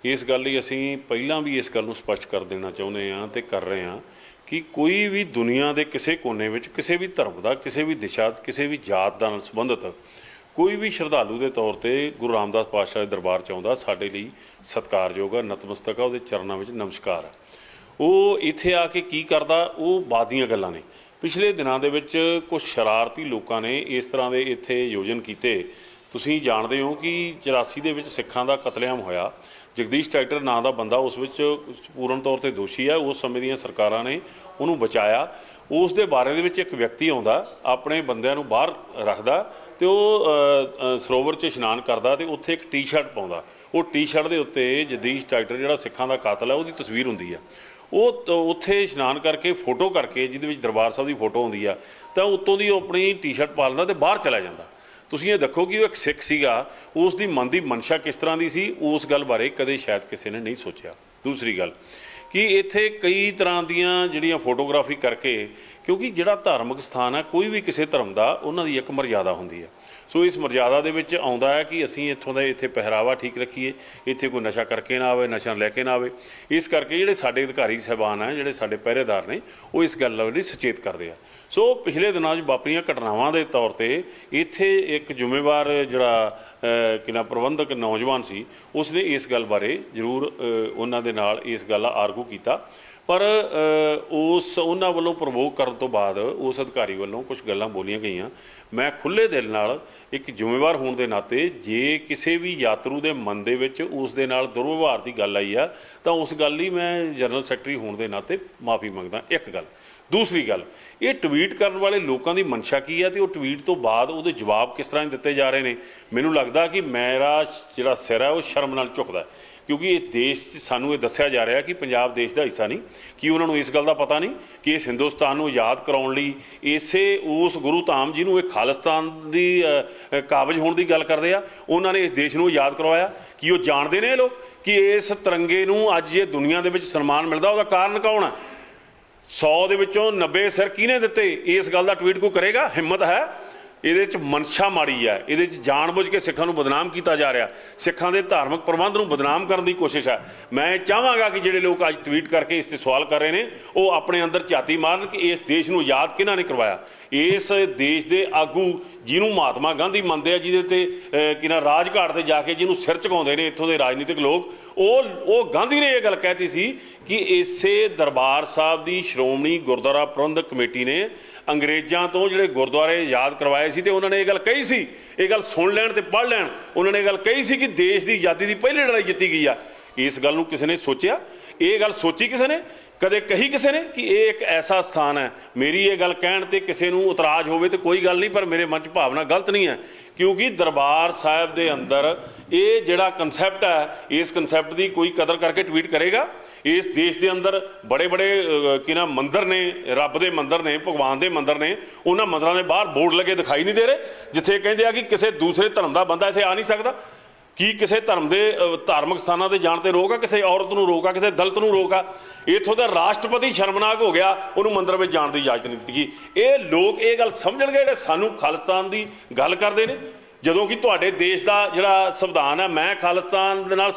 ਇਸ ਗੱਲ ਲਈ ਅਸੀਂ ਪਹਿਲਾਂ ਵੀ ਇਸ ਗੱਲ ਨੂੰ ਸਪਸ਼ਟ ਕਰ ਦੇਣਾ ਚਾਹੁੰਦੇ ਹਾਂ ਤੇ ਕਰ ਰਹੇ ਹਾਂ ਕਿ ਕੋਈ ਵੀ ਦੁਨੀਆ ਦੇ ਕਿਸੇ ਕੋਨੇ ਵਿੱਚ ਕਿਸੇ ਵੀ ਧਰਮ ਦਾ, ਕਿਸੇ ਵੀ ਦਿਸ਼ਾ, ਕਿਸੇ ਵੀ ਜਾਤ ਦਾ ਨਾਲ ਸੰਬੰਧਿਤ ਕੋਈ ਵੀ ਸ਼ਰਧਾਲੂ ਦੇ ਤੌਰ ਤੇ ਗੁਰੂ ਰਾਮਦਾਸ ਪਾਤਸ਼ਾਹ ਦੇ ਦਰਬਾਰ 'ਚ ਆਉਂਦਾ, ਸਾਡੇ ਲਈ ਸਤਿਕਾਰਯੋਗ ਆ, ਨਤਮਸਤਕ ਆ, ਉਹਦੇ ਚਰਨਾਂ ਵਿੱਚ ਨਮਸਕਾਰ ਆ। ਉਹ ਇੱਥੇ ਆ ਕੇ ਕੀ ਕਰਦਾ, ਉਹ ਬਾਅਦ ਦੀਆਂ ਗੱਲਾਂ ਨੇ। ਪਿਛਲੇ ਦਿਨਾਂ ਦੇ ਵਿੱਚ ਕੁਝ ਸ਼ਰਾਰਤੀ ਲੋਕਾਂ ਨੇ ਇਸ ਤਰ੍ਹਾਂ ਦੇ ਇੱਥੇ ਆਯੋਜਨ ਕੀਤੇ। ਤੁਸੀਂ ਜਾਣਦੇ ਹੋ ਕਿ 84 ਦੇ ਵਿੱਚ ਸਿੱਖਾਂ ਦਾ ਕਤਲੇਆਮ ਹੋਇਆ। ਜਗਦੀਸ਼ ਟਰੈਕਟਰ ਨਾਂ ਦਾ ਬੰਦਾ ਉਸ ਵਿੱਚ ਪੂਰਨ ਤੌਰ ਤੇ ਦੋਸ਼ੀ ਹੈ। ਉਸ ਸਮੇਂ ਦੀਆਂ ਸਰਕਾਰਾਂ ਨੇ ਉਹਨੂੰ ਬਚਾਇਆ। ਉਸ ਦੇ ਬਾਰੇ ਦੇ ਵਿੱਚ ਇੱਕ ਵਿਅਕਤੀ ਆਉਂਦਾ, ਆਪਣੇ ਬੰਦਿਆਂ ਨੂੰ ਬਾਹਰ ਰੱਖਦਾ ਤੇ ਉਹ ਸਰੋਵਰ 'ਚ ਇਸ਼ਨਾਨ ਕਰਦਾ ਤੇ ਉੱਥੇ ਇੱਕ ਟੀ-ਸ਼ਰਟ ਪਾਉਂਦਾ। ਉਹ ਟੀ-ਸ਼ਰਟ ਦੇ ਉੱਤੇ ਜਗਦੀਸ਼ ਟਰੈਕਟਰ ਜਿਹੜਾ ਸਿੱਖਾਂ ਦਾ ਕਾਤਲ ਹੈ ਉਹਦੀ ਤਸਵੀਰ ਹੁੰਦੀ ਆ। ਉਹ ਉੱਥੇ ਇਸ਼ਨਾਨ ਕਰਕੇ ਫੋਟੋ ਕਰਕੇ, ਜਿਹਦੇ ਵਿੱਚ ਦਰਬਾਰ ਸਾਹਿਬ ਦੀ ਫੋਟੋ ਹੁੰਦੀ ਆ, ਤਾਂ ਉੱਤੋਂ ਦੀ ਉਹ ਆਪਣੀ ਟੀ-ਸ਼ਰਟ ਪਾ ਲੈਂਦਾ ਤੇ ਬਾਹਰ ਚਲਾ ਜਾਂਦਾ। ਤੁਸੀਂ ਇਹ ਦੇਖੋ ਕਿ ਉਹ ਇੱਕ ਸਿੱਖ ਸੀਗਾ, ਉਸ ਦੀ ਮਨ ਦੀ ਮਨਸ਼ਾ ਕਿਸ ਤਰ੍ਹਾਂ ਦੀ ਸੀ, ਉਸ ਗੱਲ ਬਾਰੇ ਕਦੇ ਸ਼ਾਇਦ ਕਿਸੇ ਨੇ ਨਹੀਂ ਸੋਚਿਆ। ਦੂਸਰੀ ਗੱਲ ਕਿ ਇੱਥੇ ਕਈ ਤਰ੍ਹਾਂ ਦੀਆਂ ਜਿਹੜੀਆਂ ਫੋਟੋਗ੍ਰਾਫੀ ਕਰਕੇ, ਕਿਉਂਕਿ ਜਿਹੜਾ ਧਾਰਮਿਕ ਸਥਾਨ ਹੈ ਕੋਈ ਵੀ ਕਿਸੇ ਧਰਮ ਦਾ, ਉਹਨਾਂ ਦੀ ਇੱਕ ਮਰਿਆਦਾ ਹੁੰਦੀ ਹੈ। ਸੋ ਇਸ ਮਰਜ਼ਾਦਾ ਦੇ ਵਿੱਚ ਆਉਂਦਾ ਹੈ ਕਿ ਅਸੀਂ ਇੱਥੋਂ ਦਾ ਇੱਥੇ ਪਹਿਰਾਵਾ ਠੀਕ ਰੱਖੀਏ, ਇੱਥੇ ਕੋਈ ਨਸ਼ਾ ਕਰਕੇ ਨਾ ਆਵੇ, ਨਸ਼ਾ ਲੈ ਕੇ ਨਾ ਆਵੇ। ਇਸ ਕਰਕੇ ਜਿਹੜੇ ਸਾਡੇ ਅਧਿਕਾਰੀ ਸਾਹਿਬਾਨ ਹੈ, ਜਿਹੜੇ ਸਾਡੇ ਪਹਿਰੇਦਾਰ ਨੇ, ਉਹ ਇਸ ਗੱਲ ਲਈ ਸੁਚੇਤ ਕਰਦੇ ਆ। ਸੋ ਪਿਛਲੇ ਦਿਨਾਂ 'ਚ ਵਾਪਰੀਆਂ ਘਟਨਾਵਾਂ ਦੇ ਤੌਰ ਤੇ ਇੱਥੇ ਇੱਕ ਜ਼ਿੰਮੇਵਾਰ ਜਿਹੜਾ ਕਿਨਾ ਪ੍ਰਬੰਧਕ ਨੌਜਵਾਨ ਸੀ, ਉਸਨੇ ਇਸ ਗੱਲ ਬਾਰੇ ਜ਼ਰੂਰ ਉਹਨਾਂ ਦੇ ਨਾਲ ਇਸ ਗੱਲ ਆਰਗੂ ਕੀਤਾ, ਪਰ ਉਹਨਾਂ ਵੱਲੋਂ ਪ੍ਰਵੋਕ ਕਰਨ ਤੋਂ ਬਾਅਦ ਉਸ ਅਧਿਕਾਰੀ ਵੱਲੋਂ ਕੁਝ ਗੱਲਾਂ ਬੋਲੀਆਂ ਗਈਆਂ। ਮੈਂ ਖੁੱਲ੍ਹੇ ਦਿਲ ਨਾਲ ਇੱਕ ਜ਼ਿੰਮੇਵਾਰ ਹੋਣ ਦੇ ਨਾਤੇ, ਜੇ ਕਿਸੇ ਵੀ ਯਾਤਰੂ ਦੇ ਮਨ ਦੇ ਵਿੱਚ ਉਸ ਦੇ ਨਾਲ ਦੁਰਵਿਵਹਾਰ ਦੀ ਗੱਲ ਆਈ ਆ ਤਾਂ ਉਸ ਗੱਲ ਲਈ ਮੈਂ ਜਨਰਲ ਸੈਕਟਰੀ ਹੋਣ ਦੇ ਨਾਤੇ ਮਾਫੀ ਮੰਗਦਾ। ਇੱਕ ਗੱਲ। ਦੂਸਰੀ ਗੱਲ, ਇਹ ਟਵੀਟ ਕਰਨ ਵਾਲੇ ਲੋਕਾਂ ਦੀ ਮਨਸ਼ਾ ਕੀ ਹੈ ਤੇ ਉਹ ਟਵੀਟ ਤੋਂ ਬਾਅਦ ਉਹਦੇ ਜਵਾਬ ਕਿਸ ਤਰ੍ਹਾਂ ਦਿੱਤੇ ਜਾ ਰਹੇ ਨੇ। ਮੈਨੂੰ ਲੱਗਦਾ ਕਿ ਮੇਰਾ ਜਿਹੜਾ ਸਿਰ ਹੈ ਉਹ ਸ਼ਰਮ ਨਾਲ ਝੁਕਦਾ, ਕਿਉਂਕਿ ਇਸ ਦੇਸ਼ 'ਚ ਸਾਨੂੰ ਇਹ ਦੱਸਿਆ ਜਾ ਰਿਹਾ ਕਿ ਪੰਜਾਬ ਦੇਸ਼ ਦਾ ਹਿੱਸਾ ਨਹੀਂ। ਕਿ ਉਹਨਾਂ ਨੂੰ ਇਸ ਗੱਲ ਦਾ ਪਤਾ ਨਹੀਂ ਕਿ ਇਸ ਹਿੰਦੁਸਤਾਨ ਨੂੰ ਆਜ਼ਾਦ ਕਰਾਉਣ ਲਈ ਇਸੇ ਉਸ ਗੁਰੂ ਧਾਮ ਜਿਹਨੂੰ ਇਹ ਖਾਲਿਸਤਾਨ ਦੀ ਕਾਬਜ ਹੋਣ ਦੀ ਗੱਲ ਕਰਦੇ ਆ, ਉਹਨਾਂ ਨੇ ਇਸ ਦੇਸ਼ ਨੂੰ ਆਜ਼ਾਦ ਕਰਵਾਇਆ। ਕਿ ਉਹ ਜਾਣਦੇ ਨੇ ਇਹ ਲੋਕ ਕਿ ਇਸ ਤਿਰੰਗੇ ਨੂੰ ਅੱਜ ਇਹ ਦੁਨੀਆ ਦੇ ਵਿੱਚ ਸਨਮਾਨ ਮਿਲਦਾ, ਉਹਦਾ ਕਾਰਨ ਕੌਣ ਹੈ? 100 ਦੇ ਵਿੱਚੋਂ 90 ਸਿਰ ਕਿਹਨੇ ਦਿੱਤੇ? ਇਸ ਗੱਲ ਦਾ ਟਵੀਟ ਕੋਈ ਕਰੇਗਾ? ਹਿੰਮਤ ਹੈ? ਇਹਦੇ 'ਚ ਮਨਸ਼ਾ ਮਾੜੀ ਹੈ, ਇਹਦੇ 'ਚ ਜਾਣਬੁੱਝ ਕੇ ਸਿੱਖਾਂ ਨੂੰ ਬਦਨਾਮ ਕੀਤਾ ਜਾ ਰਿਹਾ, ਸਿੱਖਾਂ ਦੇ ਧਾਰਮਿਕ ਪ੍ਰਬੰਧ ਨੂੰ ਬਦਨਾਮ ਕਰਨ ਦੀ ਕੋਸ਼ਿਸ਼ ਹੈ। ਮੈਂ ਚਾਹਾਂਗਾ ਕਿ ਜਿਹੜੇ ਲੋਕ ਅੱਜ ਟਵੀਟ ਕਰਕੇ ਇਸ 'ਤੇ ਸਵਾਲ ਕਰ ਰਹੇ ਨੇ, ਉਹ ਆਪਣੇ ਅੰਦਰ ਝਾਤੀ ਮਾਰਨ ਕਿ ਇਸ ਦੇਸ਼ ਨੂੰ ਆਜ਼ਾਦ ਕਿਹਨਾਂ ਨੇ ਕਰਵਾਇਆ। ਇਸ ਦੇਸ਼ ਦੇ ਆਗੂ ਜਿਹਨੂੰ ਮਹਾਤਮਾ ਗਾਂਧੀ ਮੰਨਦੇ ਆ, ਜਿਹਦੇ ਤੇ ਕਿਨਾ ਰਾਜਘਾਟ ਤੇ ਜਾ ਕੇ ਜਿਹਨੂੰ ਸਿਰ ਝੁਕਾਉਂਦੇ ਨੇ ਇੱਥੋਂ ਦੇ ਰਾਜਨੀਤਿਕ ਲੋਕ, ਉਹ ਗਾਂਧੀ ਨੇ ਇਹ ਗੱਲ ਕਹਿਤੀ ਸੀ ਕਿ ਇਸੇ ਦਰਬਾਰ ਸਾਹਿਬ ਦੀ ਸ਼੍ਰੋਮਣੀ ਗੁਰਦੁਆਰਾ ਪ੍ਰਬੰਧਕ ਕਮੇਟੀ ਨੇ ਅੰਗਰੇਜ਼ਾਂ ਤੋਂ ਜਿਹੜੇ ਗੁਰਦੁਆਰੇ ਆਜ਼ਾਦ ਕਰਵਾਏ ਸੀ, ਤੇ ਉਹਨਾਂ ਨੇ ਇਹ ਗੱਲ ਕਹੀ ਸੀ, ਇਹ ਗੱਲ ਸੁਣ ਲੈਣ ਤੇ ਪੜ੍ਹ ਲੈਣ, ਉਹਨਾਂ ਨੇ ਇਹ ਗੱਲ ਕਹੀ ਸੀ ਕਿ ਦੇਸ਼ ਦੀ ਆਜ਼ਾਦੀ ਦੀ ਪਹਿਲੀ ਲੜਾਈ ਜਿੱਤੀ ਗਈ ਆ। ਇਸ ਗੱਲ ਨੂੰ ਕਿਸੇ ਨੇ ਸੋਚਿਆ? ਇਹ ਗੱਲ ਸੋਚੀ ਕਿਸੇ ਨੇ? ਕਦੇ ਕਹੀ ਕਿਸੇ ਨੇ ਕਿ ਇਹ ਇੱਕ ਐਸਾ ਸਥਾਨ ਹੈ? ਮੇਰੀ ਇਹ ਗੱਲ ਕਹਿਣ ਤੇ ਕਿਸੇ ਨੂੰ ਇਤਰਾਜ਼ ਹੋਵੇ ਤੇ ਕੋਈ ਗੱਲ ਨਹੀਂ, ਪਰ ਮੇਰੇ ਮਨ 'ਚ ਭਾਵਨਾ ਗਲਤ ਨਹੀਂ ਹੈ, ਕਿਉਂਕਿ ਦਰਬਾਰ ਸਾਹਿਬ ਦੇ ਅੰਦਰ ਇਹ ਜਿਹੜਾ ਕਨਸੈਪਟ ਹੈ, ਇਸ ਕਨਸੈਪਟ ਦੀ ਕੋਈ ਕਦਰ ਕਰਕੇ ਟਵੀਟ ਕਰੇਗਾ? ਇਸ ਦੇਸ਼ ਦੇ ਅੰਦਰ ਬੜੇ ਕਿਨਾ ਮੰਦਰ ਨੇ, ਰੱਬ ਦੇ ਮੰਦਰ ਨੇ, ਭਗਵਾਨ ਦੇ ਮੰਦਰ ਨੇ, ਉਹਨਾਂ ਮੰਦਰਾਂ ਦੇ ਬਾਹਰ ਬੋਰਡ ਲੱਗੇ ਦਿਖਾਈ ਨਹੀਂ ਦੇ ਰਹੇ ਜਿੱਥੇ ਕਹਿੰਦੇ ਆ ਕਿ ਕਿਸੇ ਦੂਸਰੇ ਧਰਮ ਦਾ ਬੰਦਾ ਇੱਥੇ ਆ ਨਹੀਂ ਸਕਦਾ। ਕੀ ਕਿਸੇ ਧਰਮ ਦੇ ਧਾਰਮਿਕ ਸਥਾਨਾਂ 'ਤੇ ਜਾਣ 'ਤੇ ਰੋਕ ਆ? ਕਿਸੇ ਔਰਤ ਨੂੰ ਰੋਕ ਆ? ਕਿਸੇ ਦਲਿਤ ਨੂੰ ਰੋਕ ਆ? ਇੱਥੋਂ ਦਾ ਰਾਸ਼ਟਰਪਤੀ ਸ਼ਰਮਨਾਕ ਹੋ ਗਿਆ, ਉਹਨੂੰ ਮੰਦਰ ਵਿੱਚ ਜਾਣ ਦੀ ਇਜਾਜ਼ਤ ਨਹੀਂ ਦਿੱਤੀ ਗਈ। ਇਹ ਲੋਕ ਇਹ ਗੱਲ ਸਮਝਣਗੇ ਜਿਹੜੇ ਸਾਨੂੰ ਖਾਲਿਸਤਾਨ ਦੀ ਗੱਲ ਕਰਦੇ ਨੇ, ਜਦੋਂ ਕਿ ਤੁਹਾਡੇ ਦੇਸ਼ ਦਾ ਜਿਹੜਾ ਸੰਵਿਧਾਨ ਹੈ, ਮੈਂ ਖਾਲਿਸਤਾਨ ਦੇ ਨਾਲ